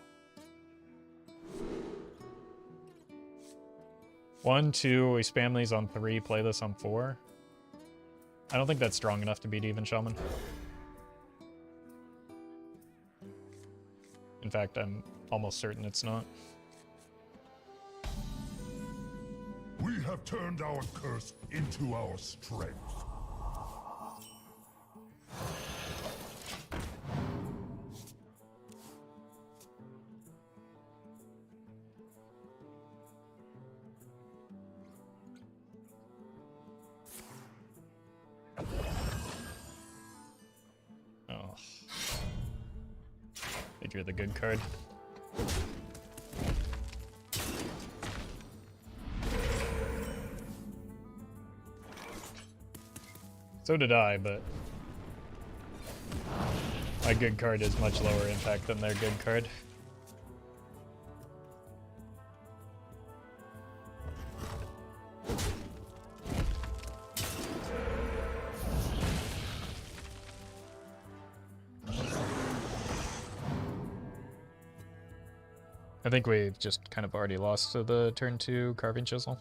1, 2, we spam these on 3, play this on 4. I don't think that's strong enough to beat even Shaman. In fact, I'm almost certain it's not. We have turned our curse into our strength. He drew the good card. So did I, but my good card is much lower impact than their good card. I think we just kind of already lost to the turn 2 Carving Chisel.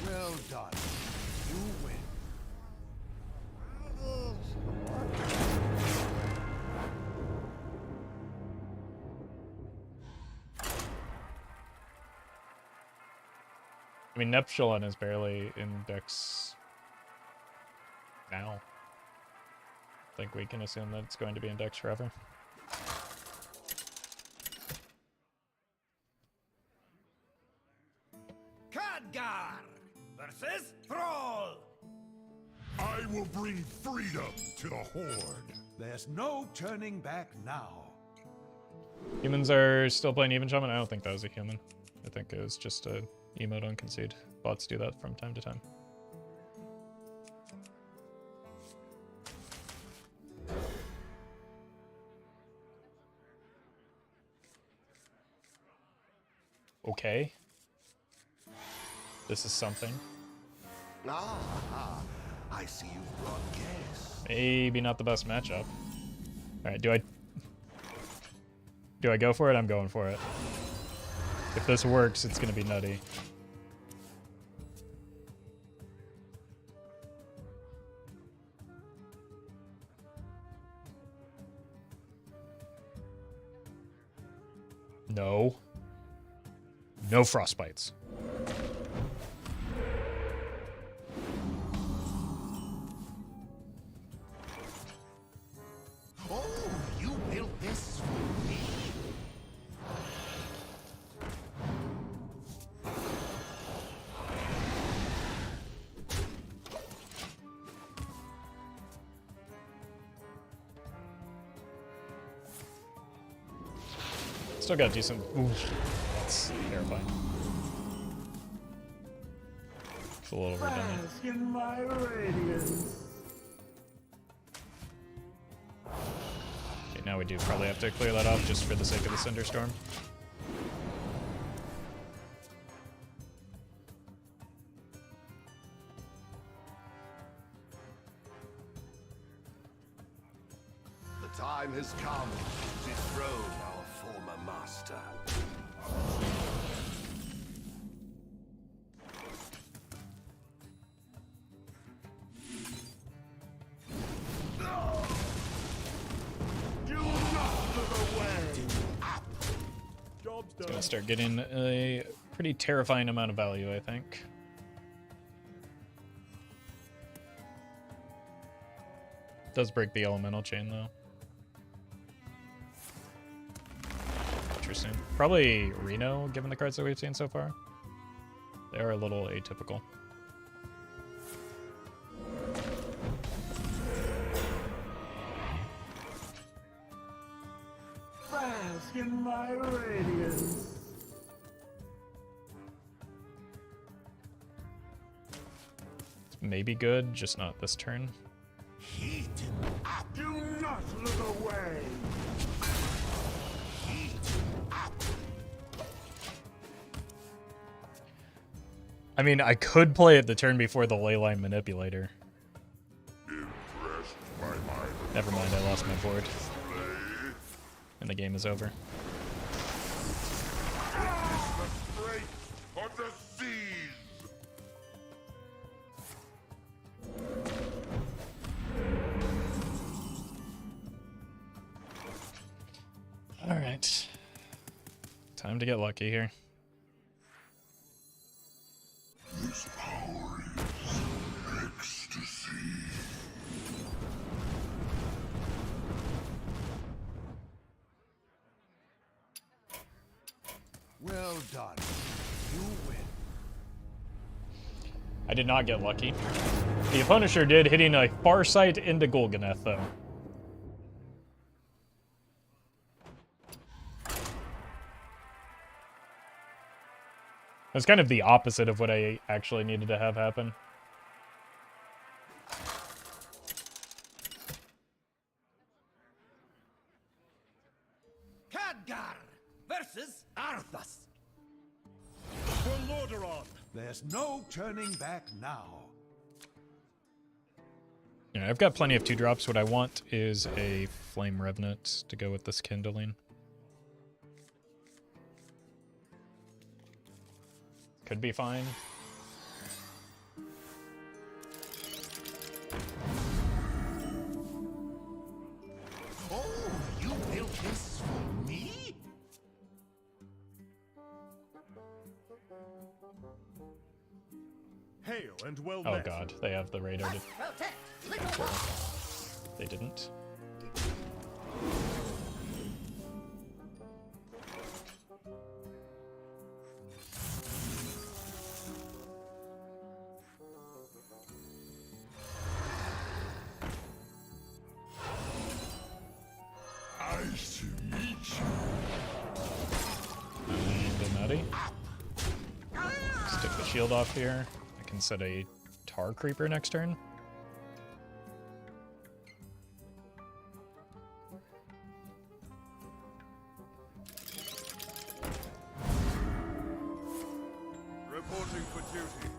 Well done. You win. I mean, Neptulon is barely in decks now. I think we can assume that it's going to be in decks forever. Khadgar versus Thrall. I will bring freedom to the Horde. There's no turning back now. Humans are still playing Even Shaman? I don't think that was a human. I think it was just a emote on concede. Bots do that from time to time. Okay. This is something. Ah, I see you've brought guests. Maybe not the best matchup. Alright, do I go for it? I'm going for it. If this works, it's gonna be nutty. No. No frostbites. Oh, you built this for me? Still got decent. Ooh, that's terrifying. It's a little redundant. In my radiance. Okay, now we do probably have to clear that off just for the sake of the Cinderstorm. The time has come to dethrone our former master. Do not look away. It's gonna start getting a pretty terrifying amount of value, I think. Does break the elemental chain though. Interesting. Probably Reno, given the cards that we've seen so far. They are a little atypical. Bask in my radiance. It's maybe good, just not this turn. Heat up. Do not look away. Heat up. I mean, I could play it the turn before the Leyline Manipulator. Impressed by my Never mind, I lost my board. And the game is over. the strength of the seas. Alright. Time to get lucky here. This power is ecstasy. Well done. You win. I did not get lucky. The opponent sure did, hitting a Farsight into Golganeth, though. That's kind of the opposite of what I actually needed to have happen. Khadgar versus Arthas. For Lordaeron. There's no turning back now. Yeah, I've got plenty of 2-drops. What I want is a Flame Revenant to go with this Kindling. Could be fine. Oh, you built this for me? Hail and well Oh met. god, they have the radar. Protect little one. They didn't. Nice to meet you. And a nutty. Stick the shield off here. I can set a Tar Creeper next turn. Reporting for duty.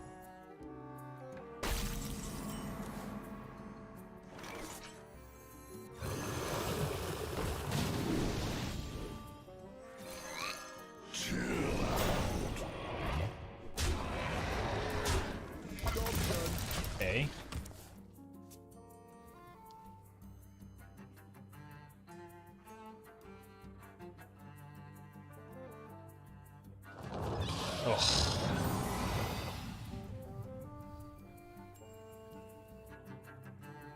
Okay. Ugh.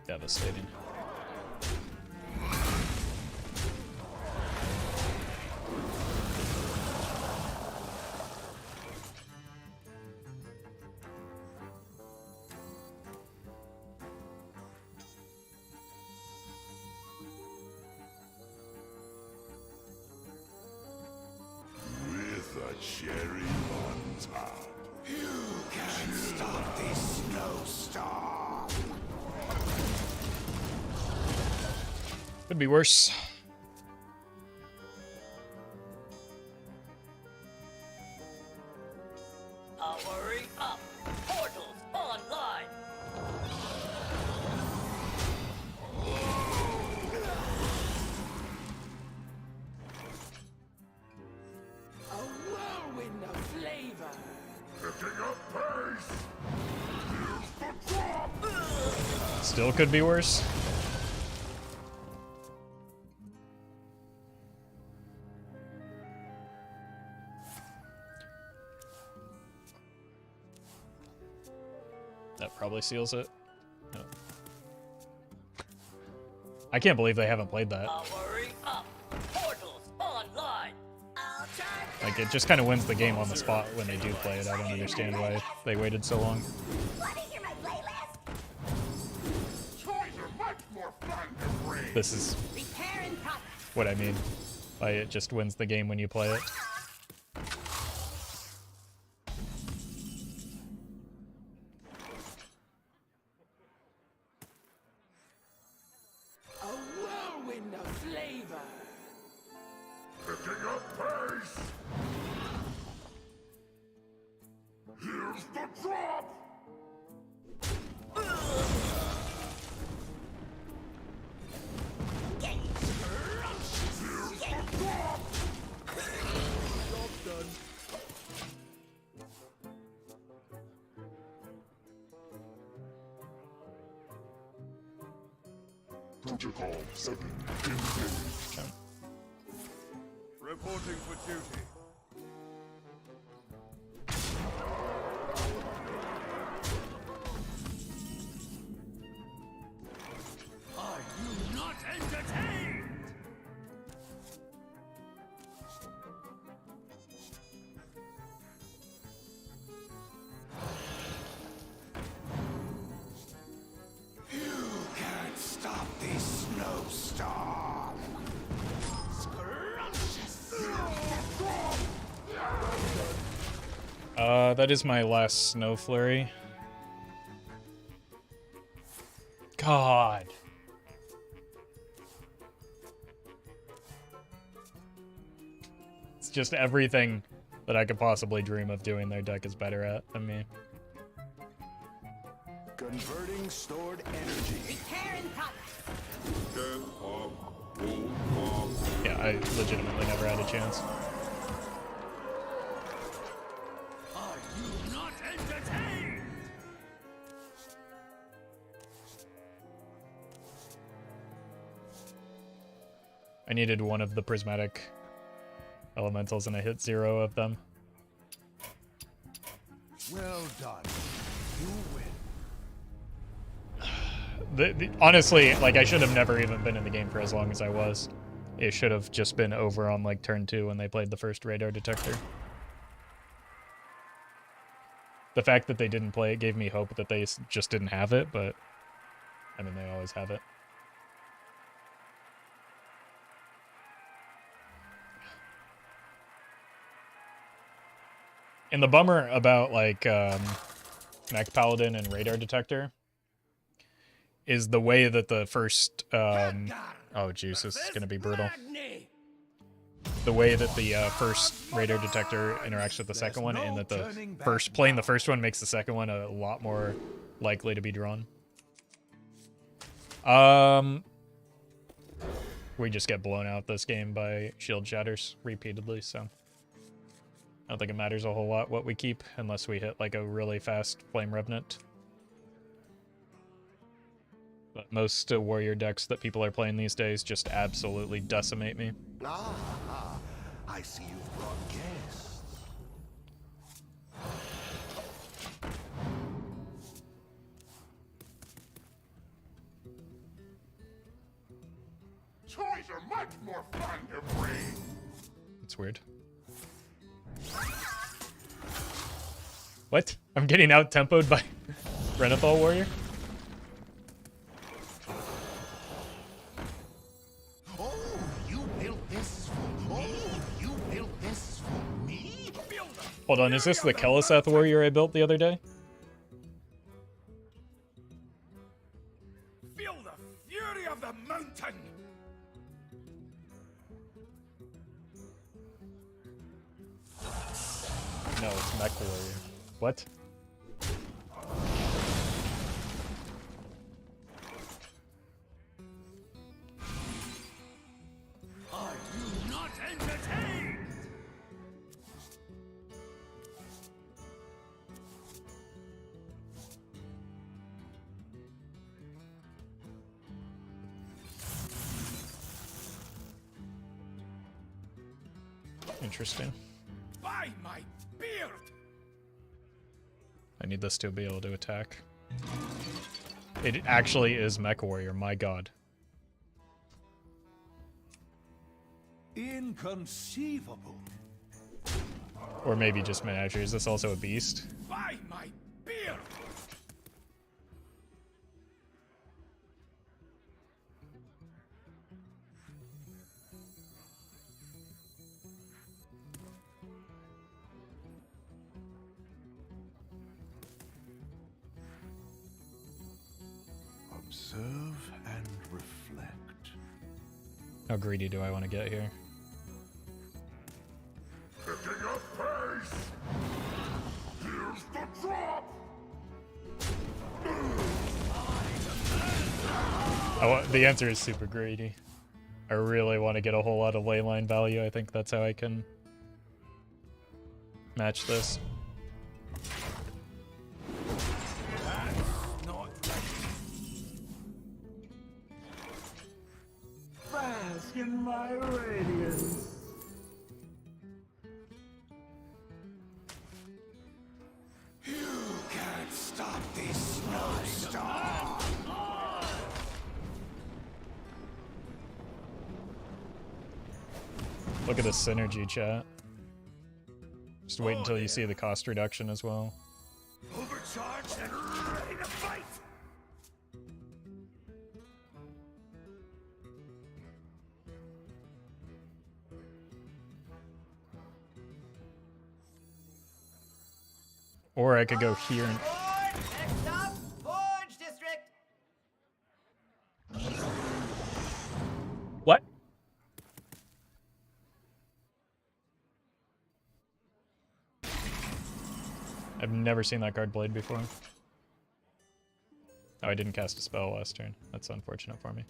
Devastating. With a cherry on top. You can't stop this snowstorm. Could be worse. Hurry up. Portals online. A whirlwind of flavor. Picking up pace. Here's the drop. Still could be worse. That probably seals it. No. I can't believe they haven't played that. Hurry up. Portals online. I'll try. Like, it just kind of wins the game on the spot when they do play it. I don't understand why they waited so long. Want to hear my playlist? Toys are much more fun to bring. This is Repair and profit. what I mean by it just wins the game when you play it. A whirlwind of flavor. Picking up pace. Here's the drop. Protocol 7 engaged. Reporting for duty. Are you not entertained? That is my last Snow Flurry. God. It's just everything that I could possibly dream of doing their deck is better at than me. Converting stored energy. Repairing progress. Yeah, I legitimately never had a chance. Are you not entertained? I needed one of the prismatic elementals and I hit 0 of them. Well done. You win. Honestly, like, I should have never even been in the game for as long as I was. It should have just been over on, like, turn 2 when they played the first radar detector. The fact that they didn't play it gave me hope that they just didn't have it, but, I mean, they always have it. And the bummer about, like, Mech Paladin and Radar Detector is the way that the first, oh jeez, this is gonna be brutal. The way that the first Radar Detector interacts with the second one, and that the playing the first one makes the second one a lot more likely to be drawn. We just get blown out this game by shield shatters repeatedly, so I don't think it matters a whole lot what we keep unless we hit like a really fast Flame Revenant. But most warrior decks that people are playing these days just absolutely decimate me. Ah, I see you've brought guests. Toys are much more fun to bring. It's weird. What? I'm getting out-tempoed by Renathal Warrior? Oh, you built this for me? You built this for me? Hold on, is this the Keleseth Warrior I built the other day? Feel the fury of the mountain. No, it's Mech Warrior. What? Are you not entertained? Interesting. By my beard! I need this to be able to attack. It actually is Mech Warrior, my god. Inconceivable. Or maybe just Menagerie. Is this also a beast? By my beard! Observe and reflect. How greedy do I want to get here? Picking up pace! Here's the drop! The answer is super greedy. I really want to get a whole lot of leyline value. I think that's how I can match this. That's not Bask in my radiance. You can't stop this snowstorm! Look at the synergy, chat. Just wait until you see the cost reduction as well. Overcharged and ready to fight! Or I could go here and... Next stop, Forge District. What? I've never seen that card played before. Oh, I didn't cast a spell last turn. That's unfortunate for me.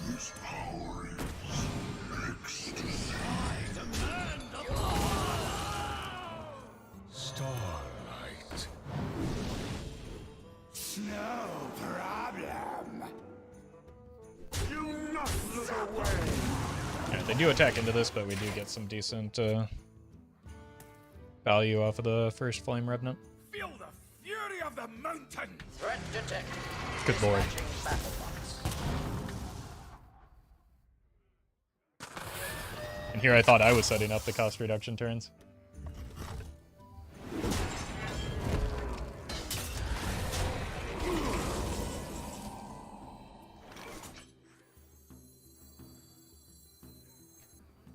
This power is ecstasy. Starlight. No problem. Do not look away. Yeah, they do attack into this, but we do get some decent value off of the first Flame Revenant. Feel the fury of the mountain. Threat detected. Good lord. Battle box. And here I thought I was setting up the cost reduction turns.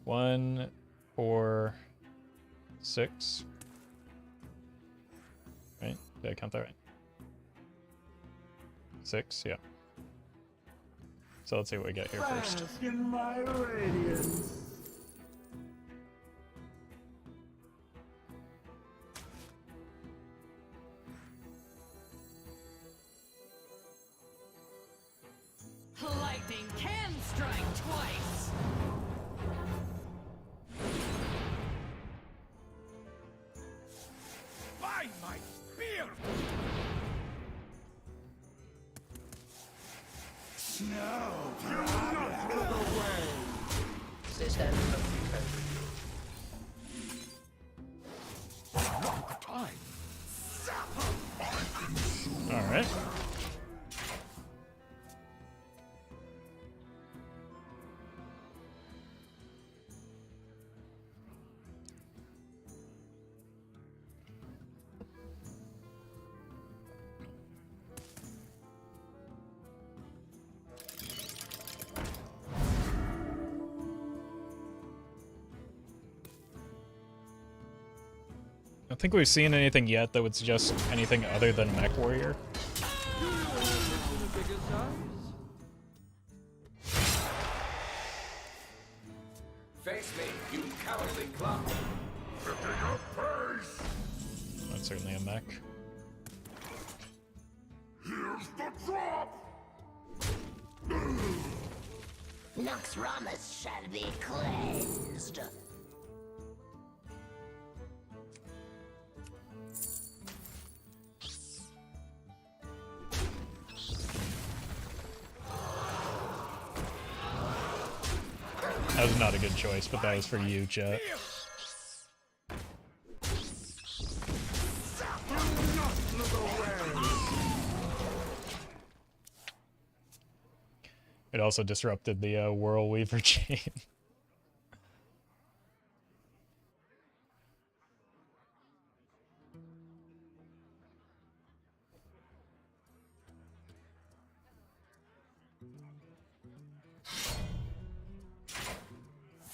One, 4, 6. Right? Did I count that right? 6, yeah. So let's see what we get here first. In my radiance. Lightning can strike twice. By my spear. No Do not look away. System. Time. All right. I don't think we've seen anything yet that would suggest anything other than Mech Warrior. Face me, you cowardly clown. Picking up pace. That's certainly a mech. Here's the drop. Nux Ramus shall be cleansed. That was not a good choice, but that was for you, chat. It also disrupted the Whirlweaver chain.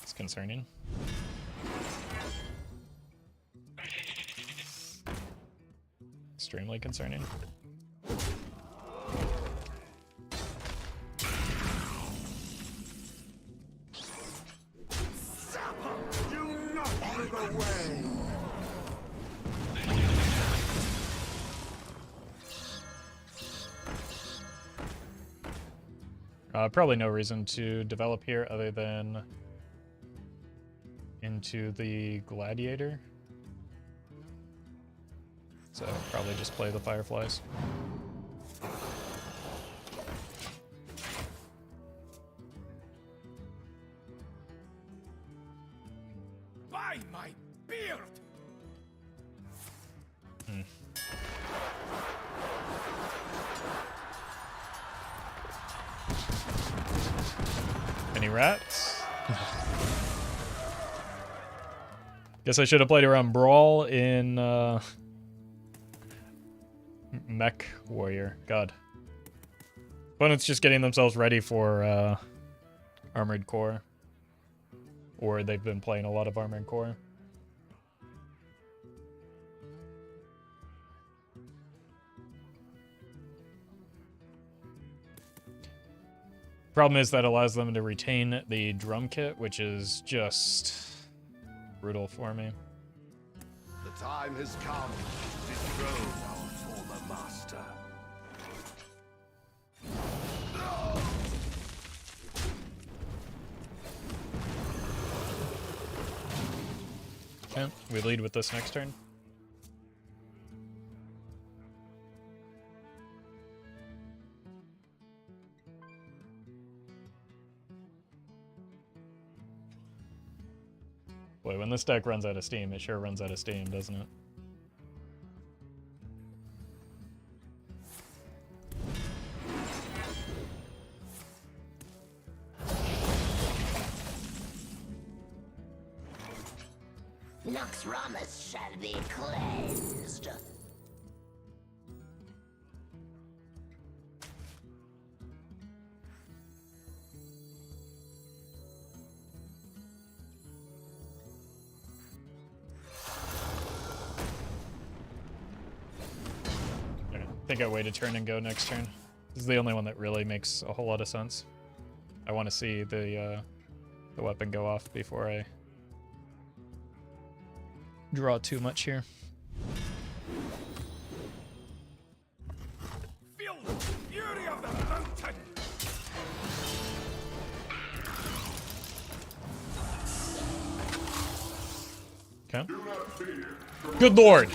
It's concerning. Extremely concerning. Probably no reason to develop here other than into the Gladiator. So probably just play the Fireflies. By my beard. Any rats? Guess I should have played around Brawl in Mech Warrior. God. Opponents just getting themselves ready for Armored Core. Or they've been playing a lot of Armored Core. Problem is that allows them to retain the drum kit, which is just brutal for me. The time has come to dethrone our former master. Okay, we lead with this next turn. Boy, when this deck runs out of steam, it sure runs out of steam, doesn't it? Nox Ramus shall be cleansed. I think I wait a turn and go next turn. This is the only one that really makes a whole lot of sense. I want to see the weapon go off before I draw too much here. Feel the fury of the mountain! Okay. Good lord!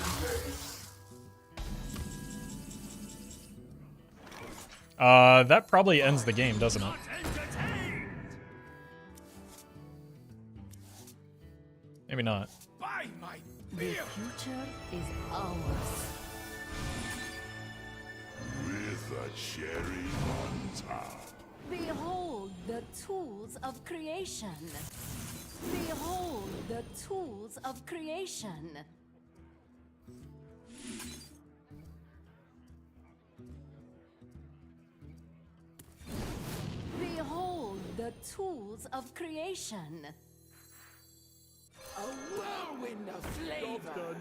That probably ends the game, doesn't it? Maybe not. By my The beard! future is ours. With a cherry on top. Behold the tools of creation. Behold the tools of creation. Behold the tools of creation. A whirlwind of flavor.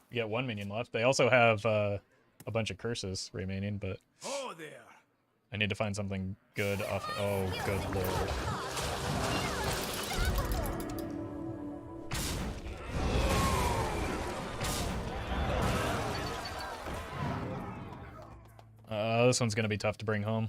You get one minion left. They also have a bunch of curses remaining, but Oh there! I need to find something good off. Oh, good lord. This one's gonna be tough to bring home.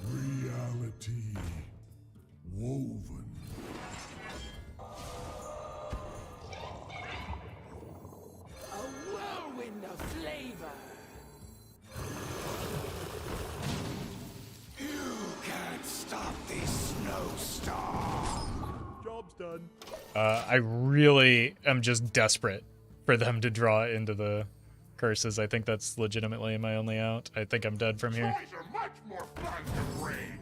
Reality woven. A whirlwind of flavor. You can't stop this snowstorm. Job's done. I really am just desperate for them to draw into the curses. I think that's legitimately my only out. I think I'm dead from here. Toys are much more fun to brave.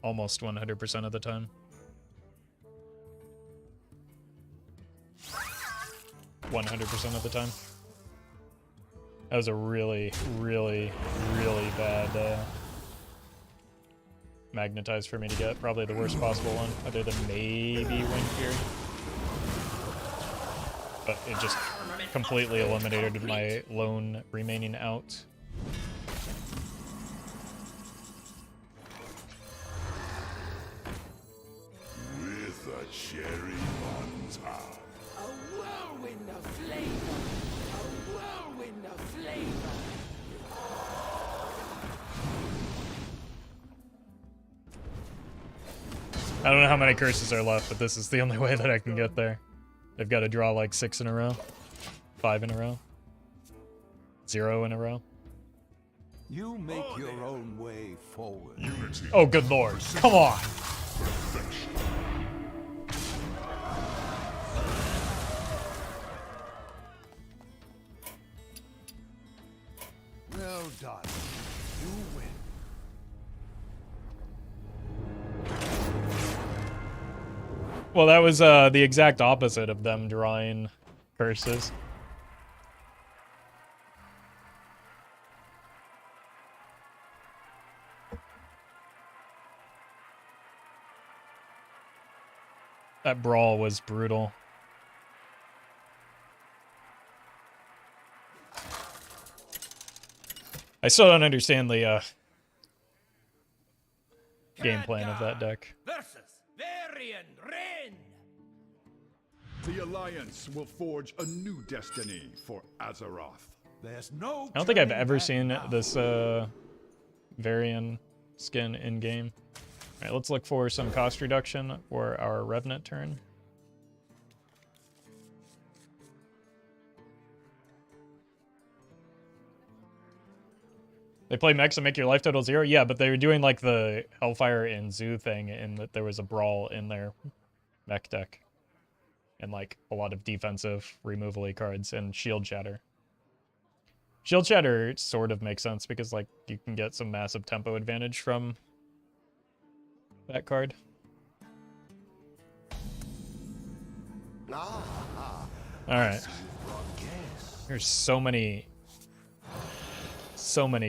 Almost 100% of the time. ,100% of the time. That was a really, really, really bad magnetize for me to get. Probably the worst possible one, other than maybe Wind Fury. But it just completely eliminated my lone remaining out. With a cherry on top. A whirlwind of flavor. A whirlwind of flavor. I don't know how many curses are left, but this is the only way that I can get there. They've got to draw like 6 in a row, 5 in a row, 0 in a row. You make your own way forward. Unity. Oh, good lord. Come on. Well done. You win. Well, that was the exact opposite of them drawing curses. That brawl was brutal. I still don't understand the game plan of that deck. Versus Varian Rain. The Alliance will forge a new destiny for Azeroth. There's no. I don't think I've turning ever back seen now. this Varian skin in game. All right, let's look for some cost reduction for our Revenant turn. They play mechs and make your life total 0? Yeah, but they were doing like the Hellfire and Zoo thing, and that there was a brawl in their mech deck. And like a lot of defensive removal-y cards and Shield Shatter. Shield Shatter sort of makes sense because like you can get some massive tempo advantage from that card. Alright. There's so many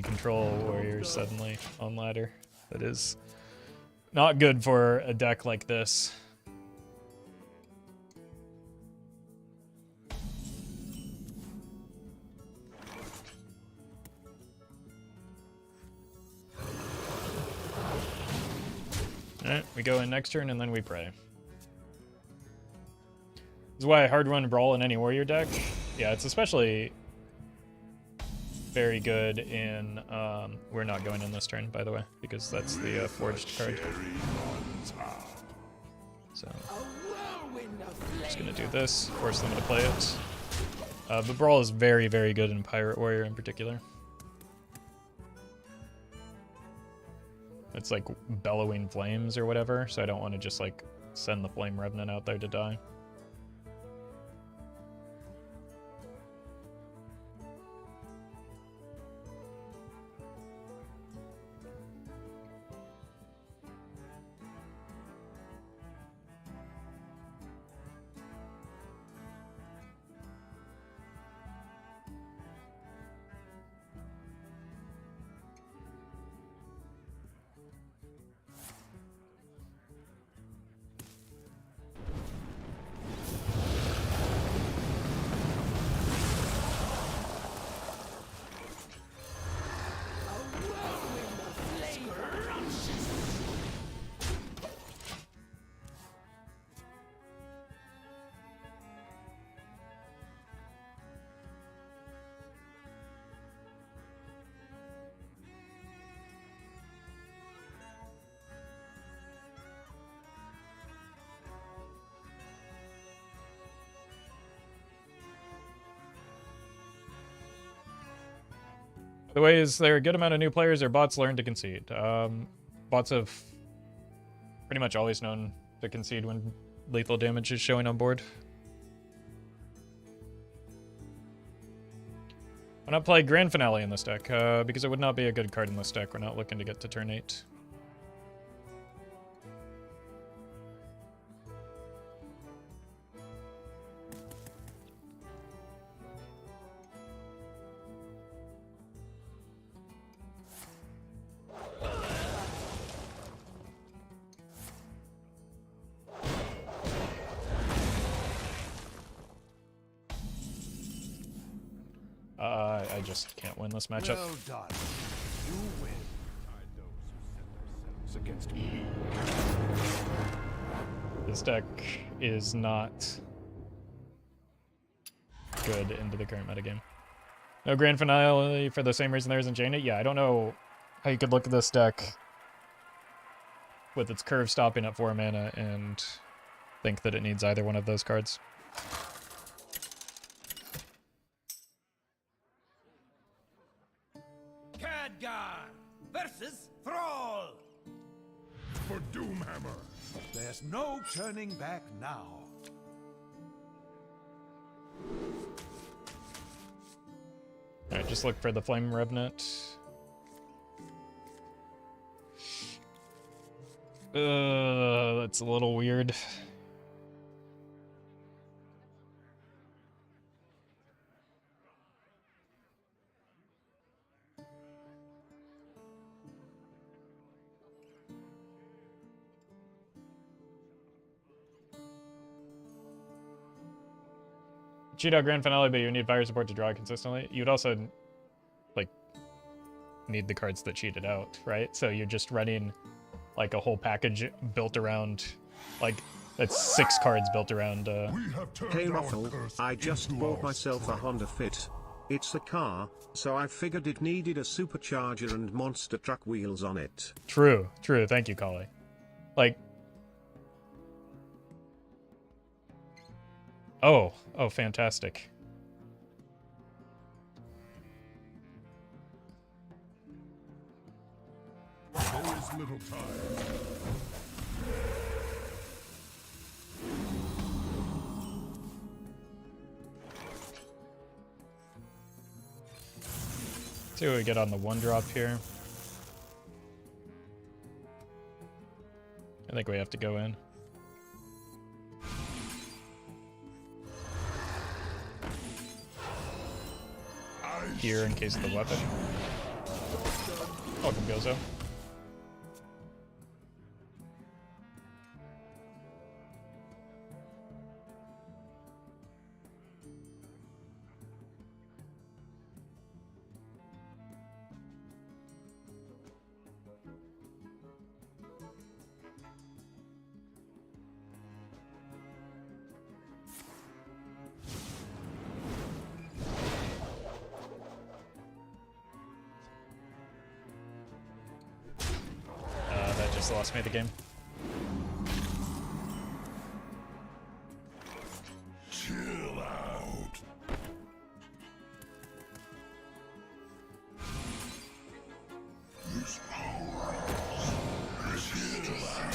control warriors suddenly on ladder. That is not good for a deck like this. Alright, we go in next turn and then we pray. This is why I hard run Brawl in any warrior deck. Yeah, it's especially very good in... we're not going in this turn, by the way, because that's the forged card. So, just gonna do this, force them to play it. But Brawl is very, very good in Pirate Warrior in particular. It's like bellowing flames or whatever, so I don't want to just like send the Flame Revenant out there to die. The way is there are a good amount of new players or bots learn to concede. Bots have pretty much always known to concede when lethal damage is showing on board. Why not play Grand Finale in this deck? Because it would not be a good card in this deck. We're not looking to get to turn 8. I just can't win this matchup. Well done. You win. Those who set themselves against me. This deck is not good into the current metagame. No Grand Finale for the same reason there isn't Jaina? Yeah, I don't know how you could look at this deck with its curve stopping at 4 mana and think that it needs either one of those cards. Khadgar. versus Thrall! For Doomhammer! There's no turning back now. Alright, just look for the Flame Revenant. That's a little weird. Cheat out Grand Finale, but you need fire support to draw consistently. You'd also, like, need the cards that cheat it out, right? So you're just running, like, a whole package built around, like, that's 6 cards built around, Hey Roffle, I just bought myself a Honda Fit. It's a car, so I figured it needed a supercharger and monster truck wheels on it. True, true. Thank you, Collie. Like, oh, fantastic. There is little time. See what we get on the 1-drop here. I think we have to go in. Here in case of the weapon. Welcome, Gozo. That just lost me the game. Chill out. This power is chill out.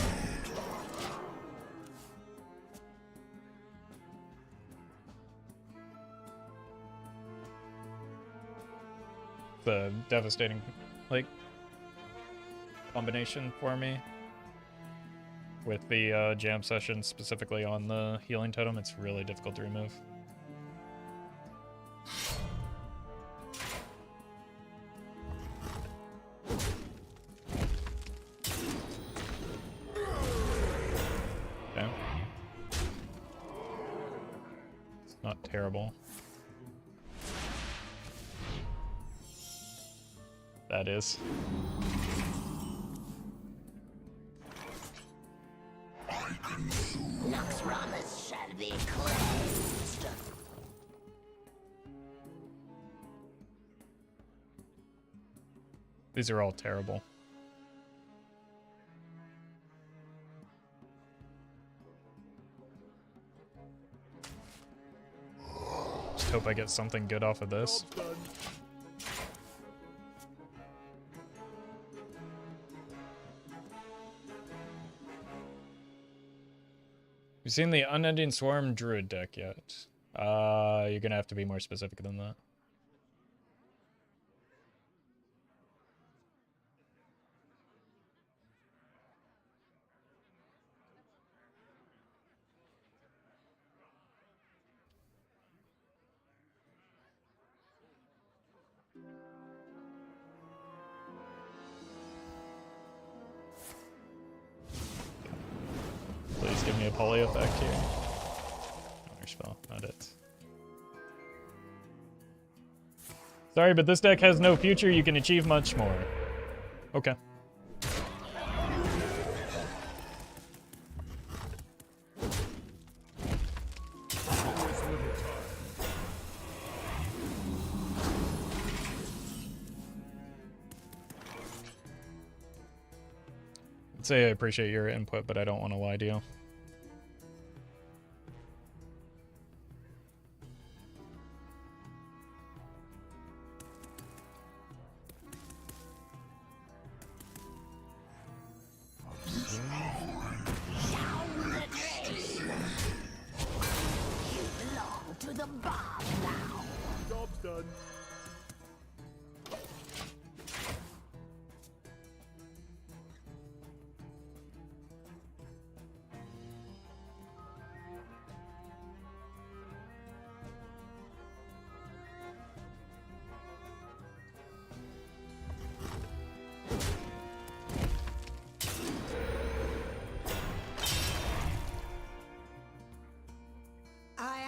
The devastating, like, combination for me with the jam session specifically on the healing totem. It's really difficult to remove. Okay. It's not terrible. That is. Noxramas shall be cleansed. These are all terrible. Just hope I get something good off of this. You seen the Unending Swarm Druid deck yet? You're gonna have to be more specific than that. Please give me a poly effect here. Counter spell, not it. Sorry, but this deck has no future. You can achieve much more. Okay. I'd say I appreciate your input, but I don't want to lie to you.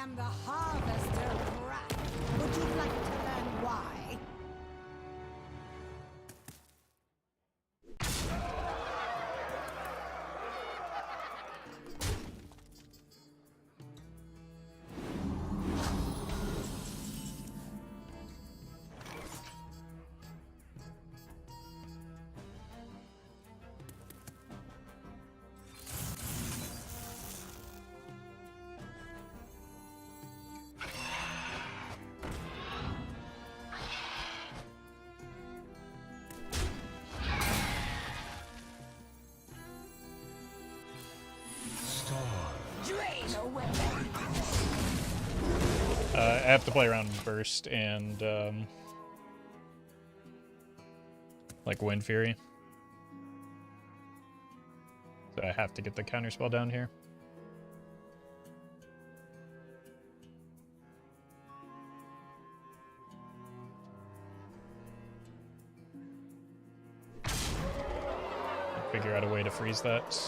am the harvester of wrath. Would you like to learn why? I have to play around Burst and like Wind Fury. So I have to get the counterspell down here. Figure out a way to freeze that.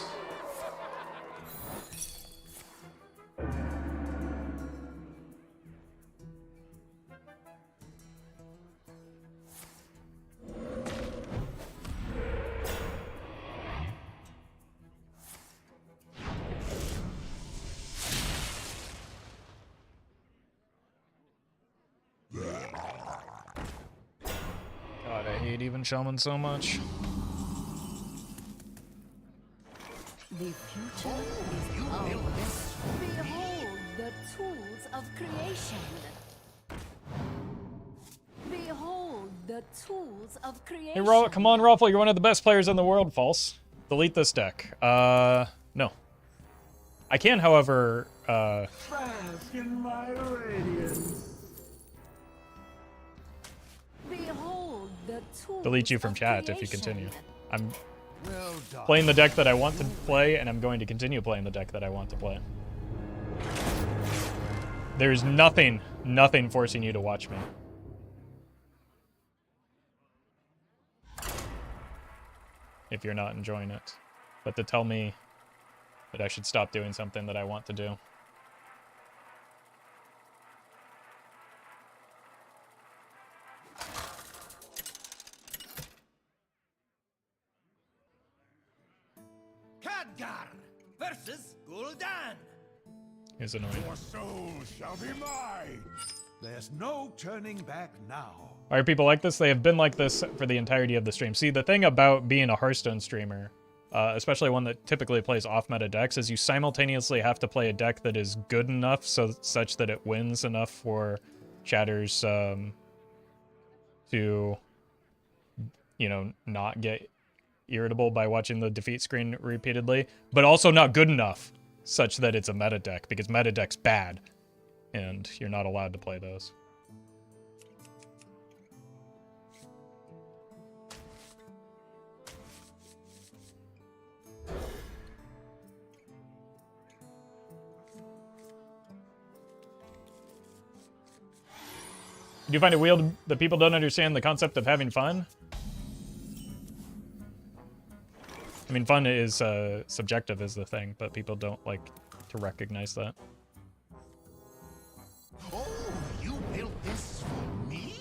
God, I hate even shaman so much. The future is ours. Behold the tools of creation. Behold the tools of creation. Hey, come on, Roffle, you're one of the best players in the world. False. Delete this deck. No. I can, however, Bask in my radiance. Behold the tools delete you from of chat if you creation. continue. I'm Well done. playing the deck that I want to play, and I'm going to continue playing the deck that I want to play. There's nothing forcing you to watch me. If you're not enjoying it. But to tell me that I should stop doing something that I want to do. Khadgar versus Gul'dan. Is annoying. Your soul shall be mine. There's no turning back now. Why are people like this? They have been like this for the entirety of the stream. See, the thing about being a Hearthstone streamer, especially one that typically plays off-meta decks, is you simultaneously have to play a deck that is good enough such that it wins enough for chatters to, you know, not get irritable by watching the defeat screen repeatedly, but also not good enough such that it's a meta deck, because meta deck's bad, and you're not allowed to play those. Do you find it weird that people don't understand the concept of having fun? I mean, fun is subjective is the thing, but people don't like to recognize that. Oh, you built this for me?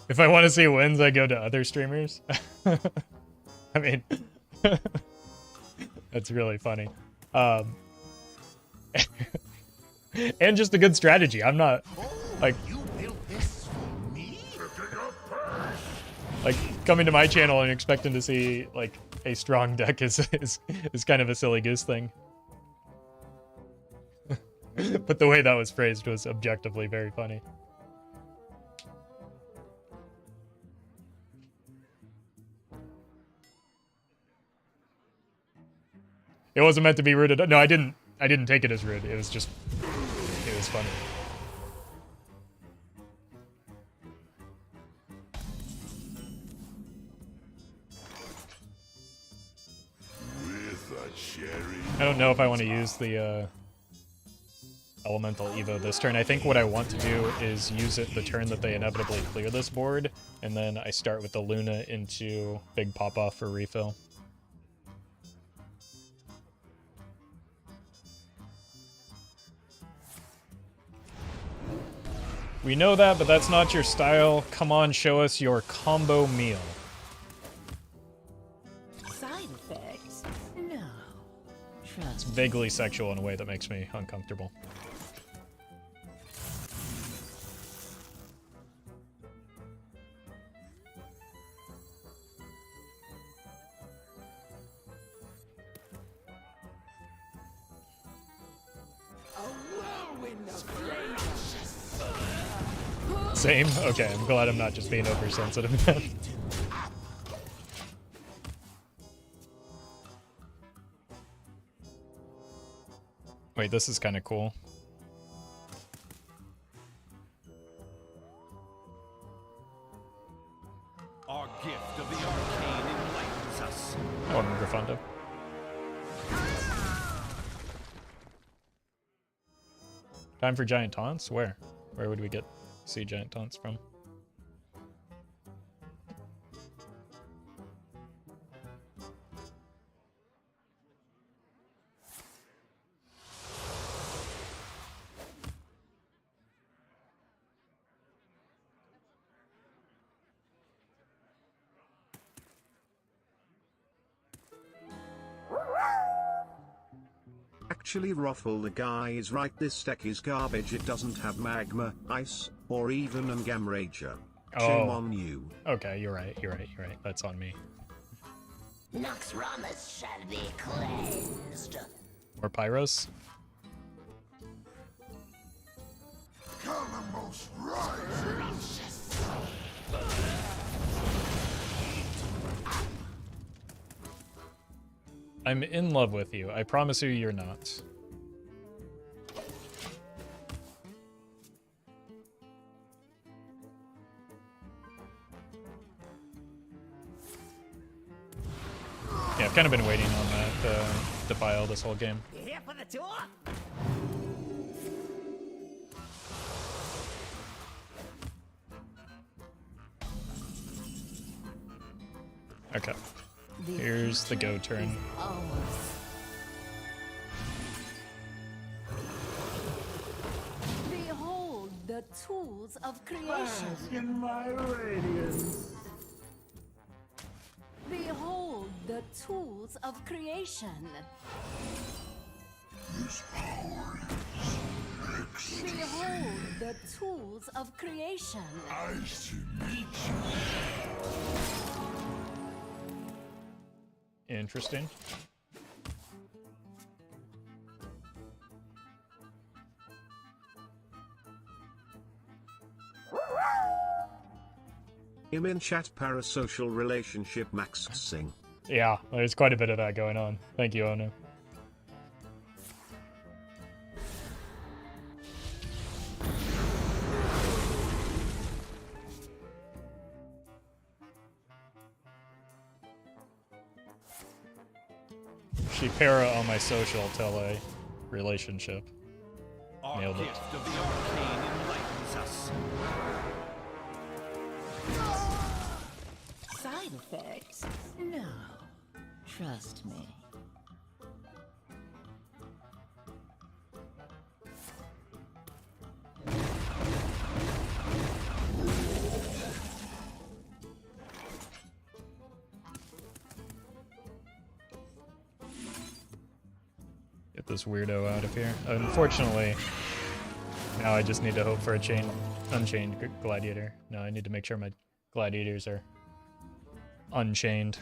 If I want to see wins, I go to other streamers. I mean, that's really funny. And just a good strategy. I'm not, like, You built this for me? like coming to my channel and expecting to see like a strong deck is kind of a silly goose thing. But the way that was phrased was objectively very funny. It wasn't meant to be rude. No, I didn't take it as rude. It was just, it was funny. I don't know if I want to use the Elemental Evo this turn. I think what I want to do is use it the turn that they inevitably clear this board, and then I start with the Luna into big pop-off for refill. We know that, but that's not your style. Come on, show us your combo meal. Side effects? No. It's Trust. vaguely sexual in a way that makes me uncomfortable. Same? Okay, I'm glad I'm not just being oversensitive. Wait, this is kind of cool. Our gift of the arcane enlightens us. Oh, I'm Grifundo. Time for giant taunts? Where? Where would we see giant taunts from? Actually, Roffle, the guy is right. This deck is garbage. It doesn't have magma, ice, or even Ungam Rager. Shame on you. Okay, you're right. You're right. You're right. That's on me. Nox Ramus shall be cleansed. More Pyros? Calamus rises. I'm in love with you. I promise you you're not. Yeah, I've kind of been waiting on that defile this whole game. You here for the tour? Okay. Here's the go turn. Behold the tools of creation. In my radiance. Behold the tools of creation. Behold the tools of creation. Interesting. I'm in chat. Parasocial relationship Max Sing. Yeah, there's quite a bit of that going on. Thank you, Ono. She para on my social till a relationship. Nailed it. Gift of the arcane enlightens us. Side effects? No. Trust me. Get this weirdo out of here. Unfortunately, now I just need to hope for a unchained gladiator. No, I need to make sure my gladiators are unchained.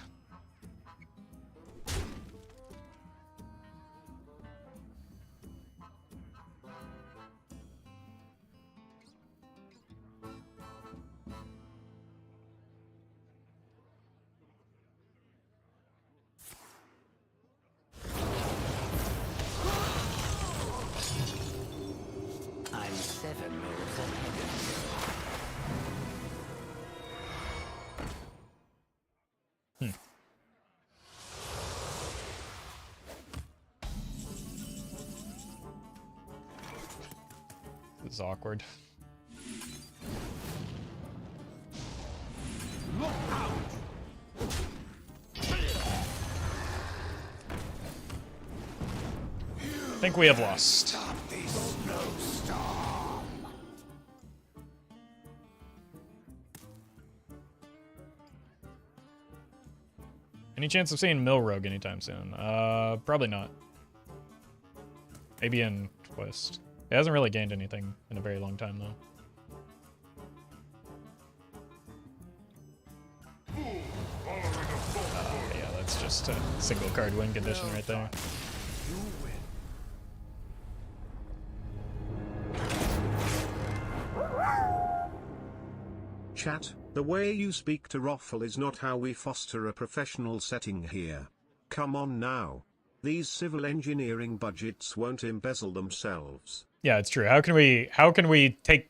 I'm 7 moves ahead of you. This is awkward. Look out! I think we have lost. Stop this snowstorm! Any chance of seeing Milrogue anytime soon? Probably not. Maybe in Twist. It hasn't really gained anything in a very long time, though. Yeah, that's just a single card win condition right there. Chat, the way you speak to Roffle is not how we foster a professional setting here. Come on now. These civil engineering budgets won't embezzle themselves. Yeah, it's true. How can we take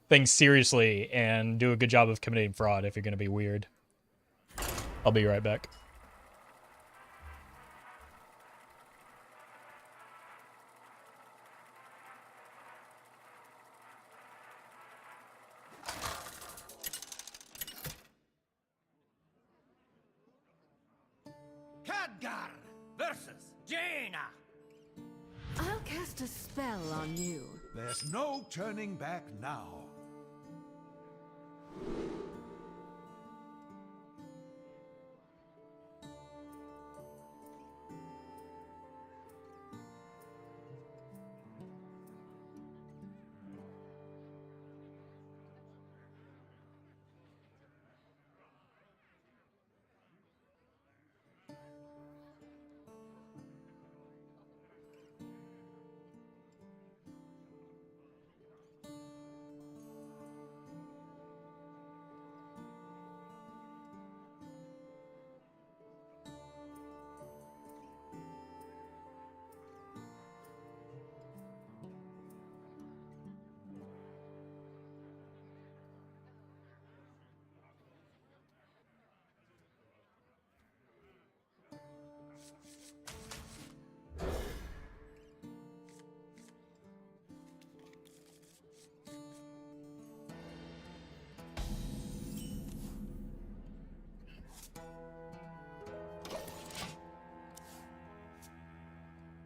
things seriously and do a good job of committing fraud if you're going to be weird? I'll be right back. Khadgar versus Jaina. I'll cast a spell on you. There's no turning back now.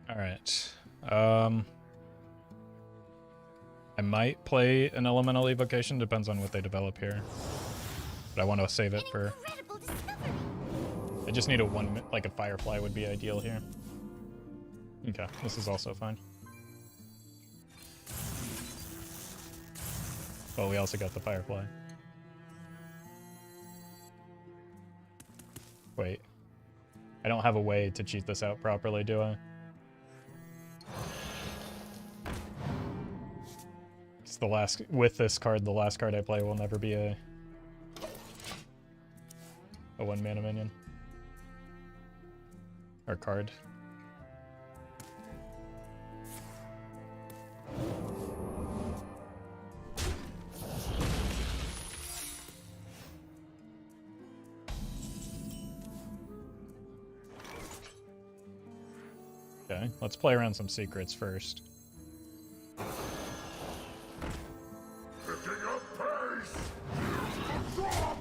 All right. I might play an elemental evocation. Depends on what they develop here. But I want to save it for. Incredible discovery. I just need a like a firefly would be ideal here. Okay, this is also fine. Well, we also got the firefly. Wait. I don't have a way to cheat this out properly, do I? It's the last, with this card, the last card I play will never be a 1-mana minion. Or card. Okay, let's play around some secrets first. Picking up pace! Here's the drop!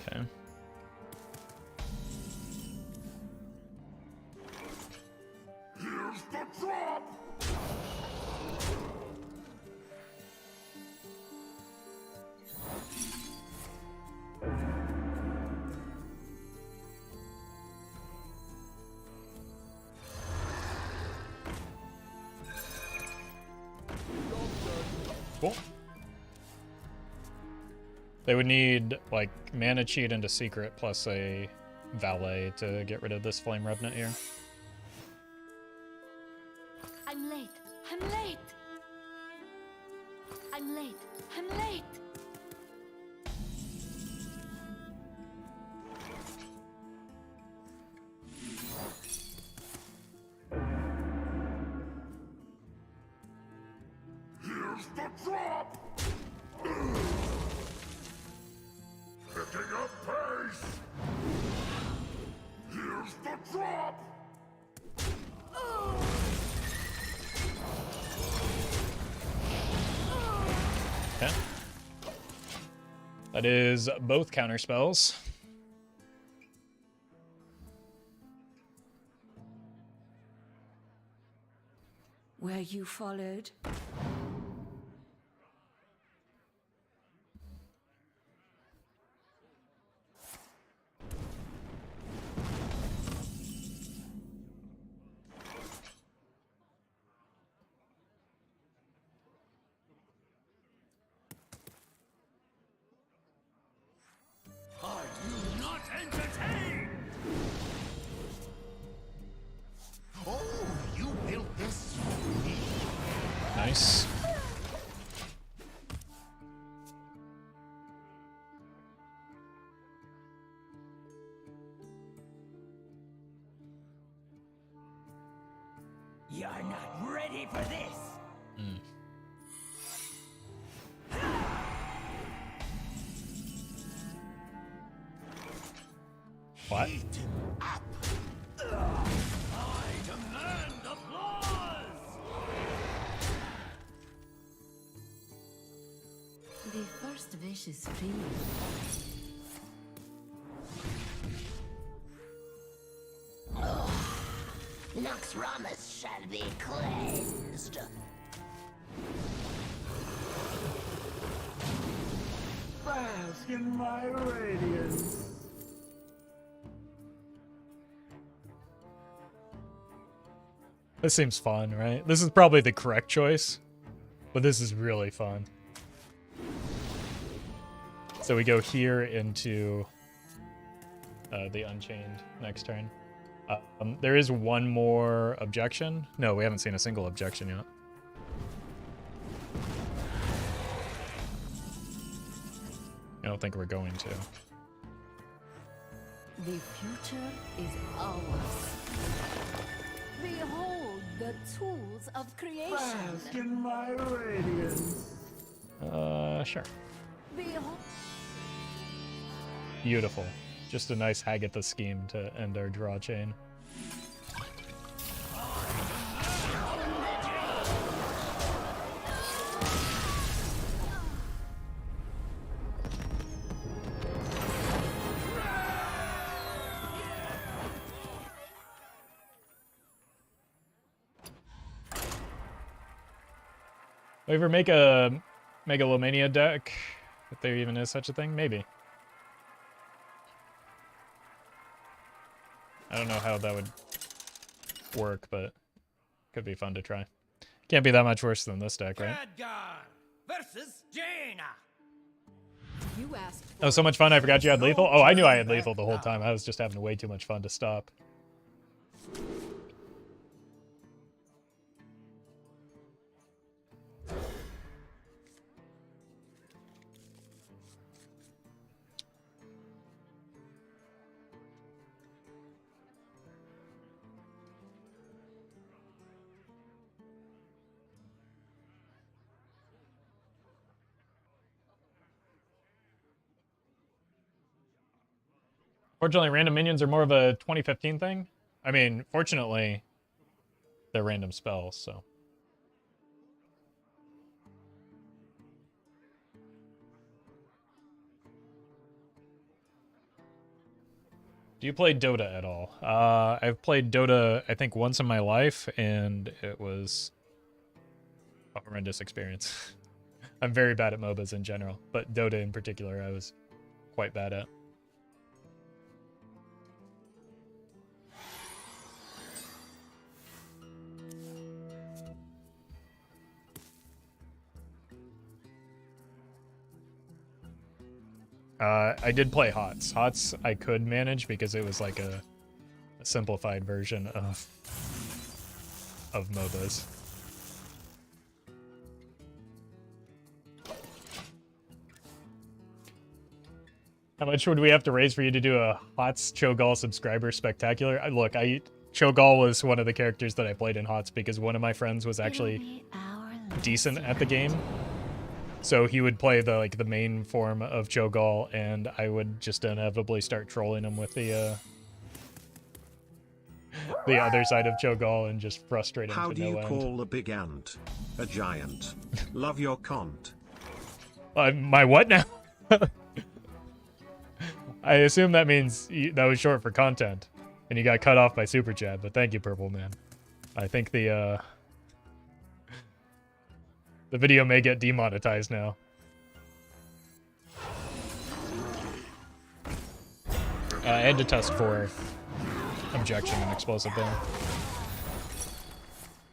Okay. Here's the drop! Cool. They would need, like, mana cheat into secret plus a valet to get rid of this flame revenant here. I'm late. I'm late. I'm late. I'm late. Here's the drop! Picking up pace! Here's the drop! Okay. That is both counter spells. Were you followed? I do not entertain! Oh, you built this for me? Nice. You're not ready for this! What? Up! I demand applause! The first wish is free. Nox Ramus shall be cleansed. Bask in my radiance. This seems fun, right? This is probably the correct choice, but this is really fun. So we go here into the Unchained next turn. There is one more objection. No, we haven't seen a single objection yet. I don't think we're going to. The future is ours. Behold the tools of creation. Bask in my radiance. Sure. Behold. Beautiful. Just a nice Hagatha scheme to end our draw chain. We ever make a Megalomania deck? If there even is such a thing? Maybe. I don't know how that would work, but could be fun to try. Can't be that much worse than this deck, right? Edgar versus Jaina. You asked. Oh, so much fun, I forgot you had lethal? Oh, I knew I had lethal the whole time. I was just having way too much fun to stop. Fortunately, random minions are more of a 2015 thing. I mean, fortunately, they're random spells, so. Do you play Dota at all? I've played Dota, I think, once in my life, and it was a horrendous experience. I'm very bad at MOBAs in general, but Dota in particular, I was quite bad at. I did play HOTS. HOTS I could manage because it was like a simplified version of MOBAs. How much would we have to raise for you to do a HOTS Cho'Gall subscriber spectacular? Look, Cho'Gall was one of the characters that I played in HOTS because one of my friends was actually decent at the game. So he would play the main form of Cho'Gall, and I would just inevitably start trolling him with the other side of Cho'Gall and just frustrate him How to do no you end. call a big ant a giant? Love your cont. My what now? I assume that means that was short for content, and you got cut off by Super Chat, but thank you, Purple Man. I think the video may get demonetized now. I had to test for objection and explosive ban.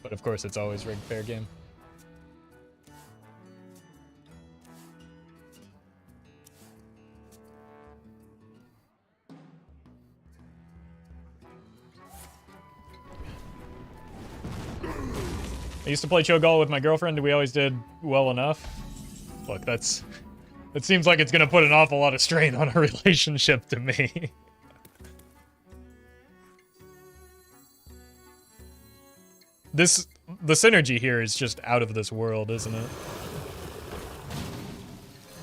But of course, it's always rigged fair game. I used to play Cho'Gall with my girlfriend, and we always did well enough. Look, it seems like it's gonna put an awful lot of strain on our relationship to me. The synergy here is just out of this world, isn't it?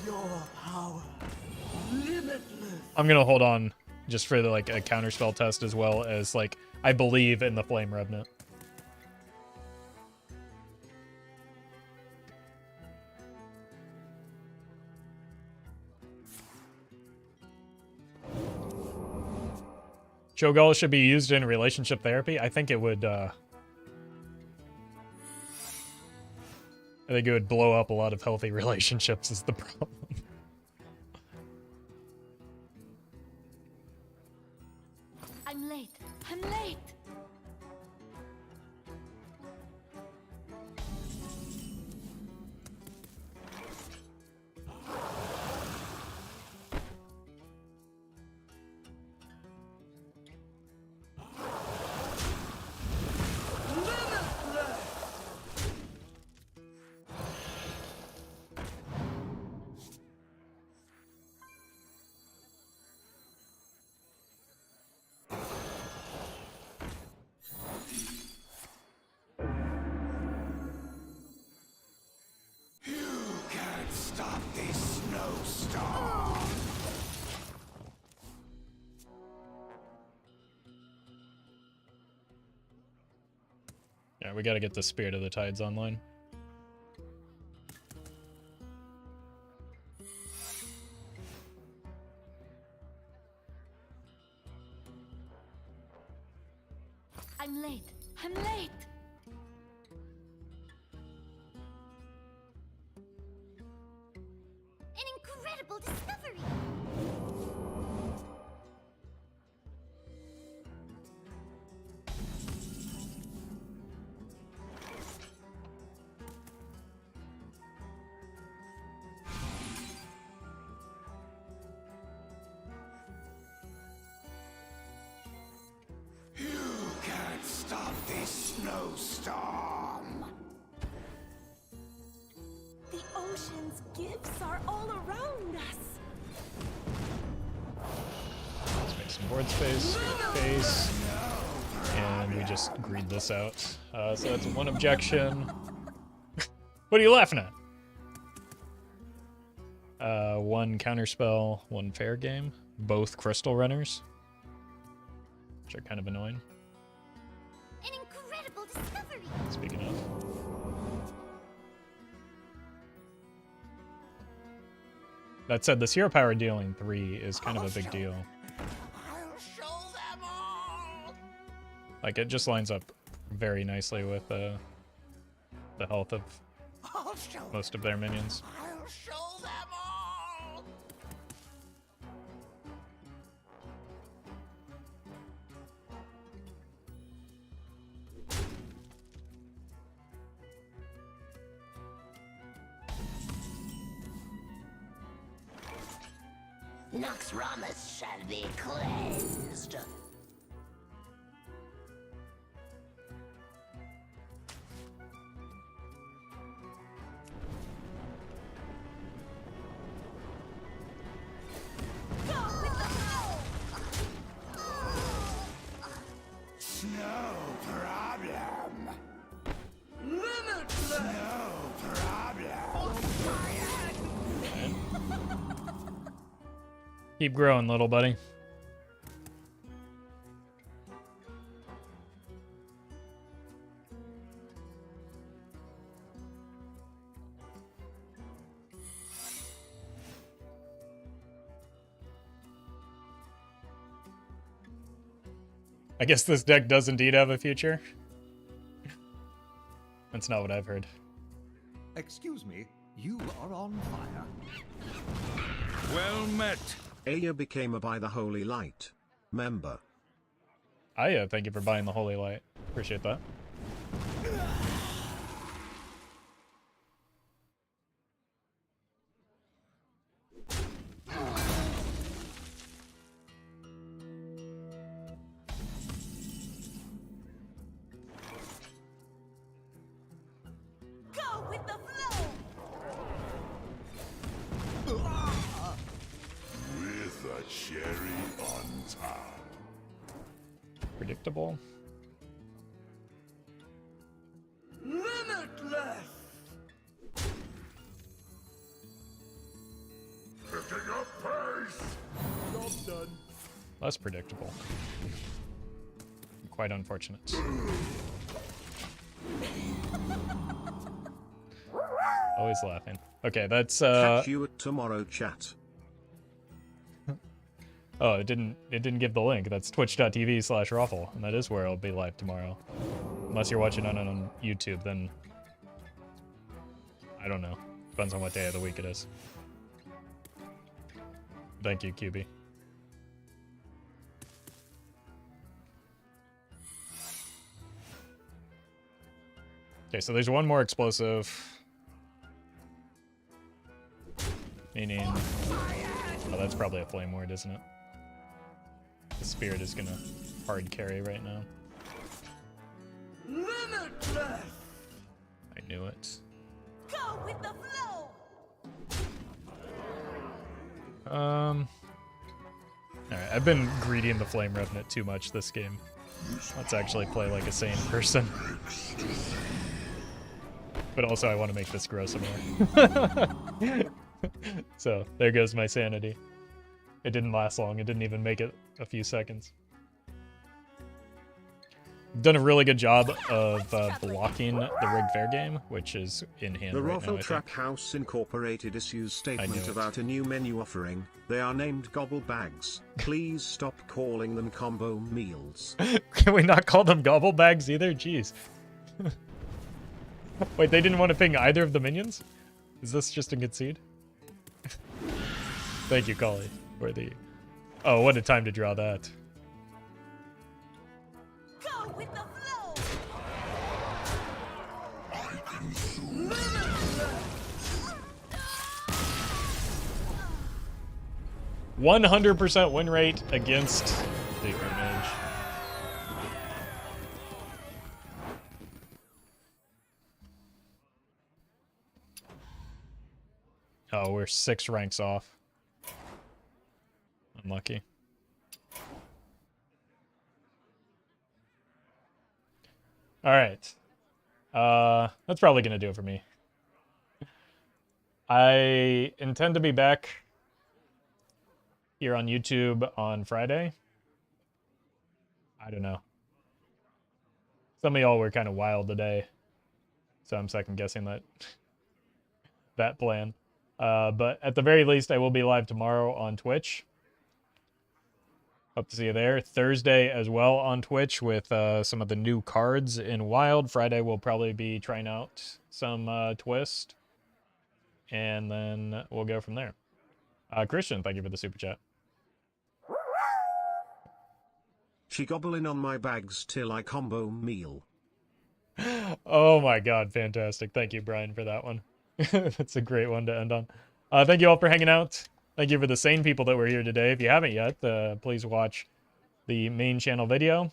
Your power, limitless. I'm gonna hold on just for a counterspell test, as well as I believe in the Flame Revenant. Cho'Gall should be used in relationship therapy. I think it would, I think it would blow up a lot of healthy relationships is the problem. I'm late. I'm late. Stop this snowstorm! Yeah, we gotta get the Spirit of the Tides online. I'm late. I'm late. An incredible discovery. You can't stop this snowstorm! The ocean's gifts are all around us. Let's make some board space, face, and we just greed this out. So that's one objection. What are you laughing at? One counterspell, one fair game. Both crystal runners, which are kind of annoying. An incredible discovery. Speaking of. That said, this hero power dealing 3 is kind of a big deal. I'll show them all! Like, it just lines up very nicely with the health of I'll show most of their minions. I'll show them all! Nox Ramus shall be cleansed. No problem. Limitless. No Keep growing, little buddy. I guess this deck does indeed have a future. That's not what I've heard. Excuse me, you are on fire. Well met. Aya became a By the Holy Light member. Aya, thank you for buying the Holy Light. Appreciate that. Go with the flow. With a cherry on top. Predictable. Limitless! Picking up pace. Job done. Less predictable. Quite unfortunate. Always laughing. Okay, that's Catch you at tomorrow, chat. oh, it didn't give the link. That's twitch.tv/Roffle, and that is where I'll be live tomorrow. Unless you're watching on YouTube, then I don't know. Depends on what day of the week it is. Thank you, QB. Okay, so there's one more explosive. Meaning... oh, that's probably a Flame Ward, isn't it? The Spirit is gonna hard carry right now. Limitless! I knew it. Go with the flow. Alright, I've been greedy in the Flame Revenant too much this game. Let's actually play like a sane person. But also I want to make this grow some more. So, there goes my sanity. It didn't last long, it didn't even make it a few seconds. Done a really good job of blocking the Rigged Fair game, which is in hand The right now, Roffle I Track think. House Incorporated issues I knew statement it. about a new menu offering. They are named gobble bags. Please stop calling them combo meals. Can we not call them gobble bags either? Jeez. Wait, they didn't want to ping either of the minions? Is this just a concede? Thank you, Collie, for the... oh, what a time to draw that. Go with the flow. 100% win rate against the Mage. Oh, we're 6 ranks off. Unlucky. Alright. That's probably gonna do it for me. I intend to be back here on YouTube on Friday. I don't know. Some of y'all were kind of wild today, so I'm second guessing that plan. But at the very least, I will be live tomorrow on Twitch. Hope to see you there. Thursday as well on Twitch with some of the new cards in Wild. Friday we'll probably be trying out some Twist. And then we'll go from there. Christian, thank you for the super chat. She gobbling on my bags till I combo meal. Oh my god, fantastic. Thank you, Brian, for that one. That's a great one to end on. Thank you all for hanging out. Thank you for the sane people that were here today. If you haven't yet, please watch the main channel video.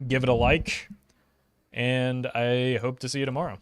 Give it a like. And I hope to see you tomorrow.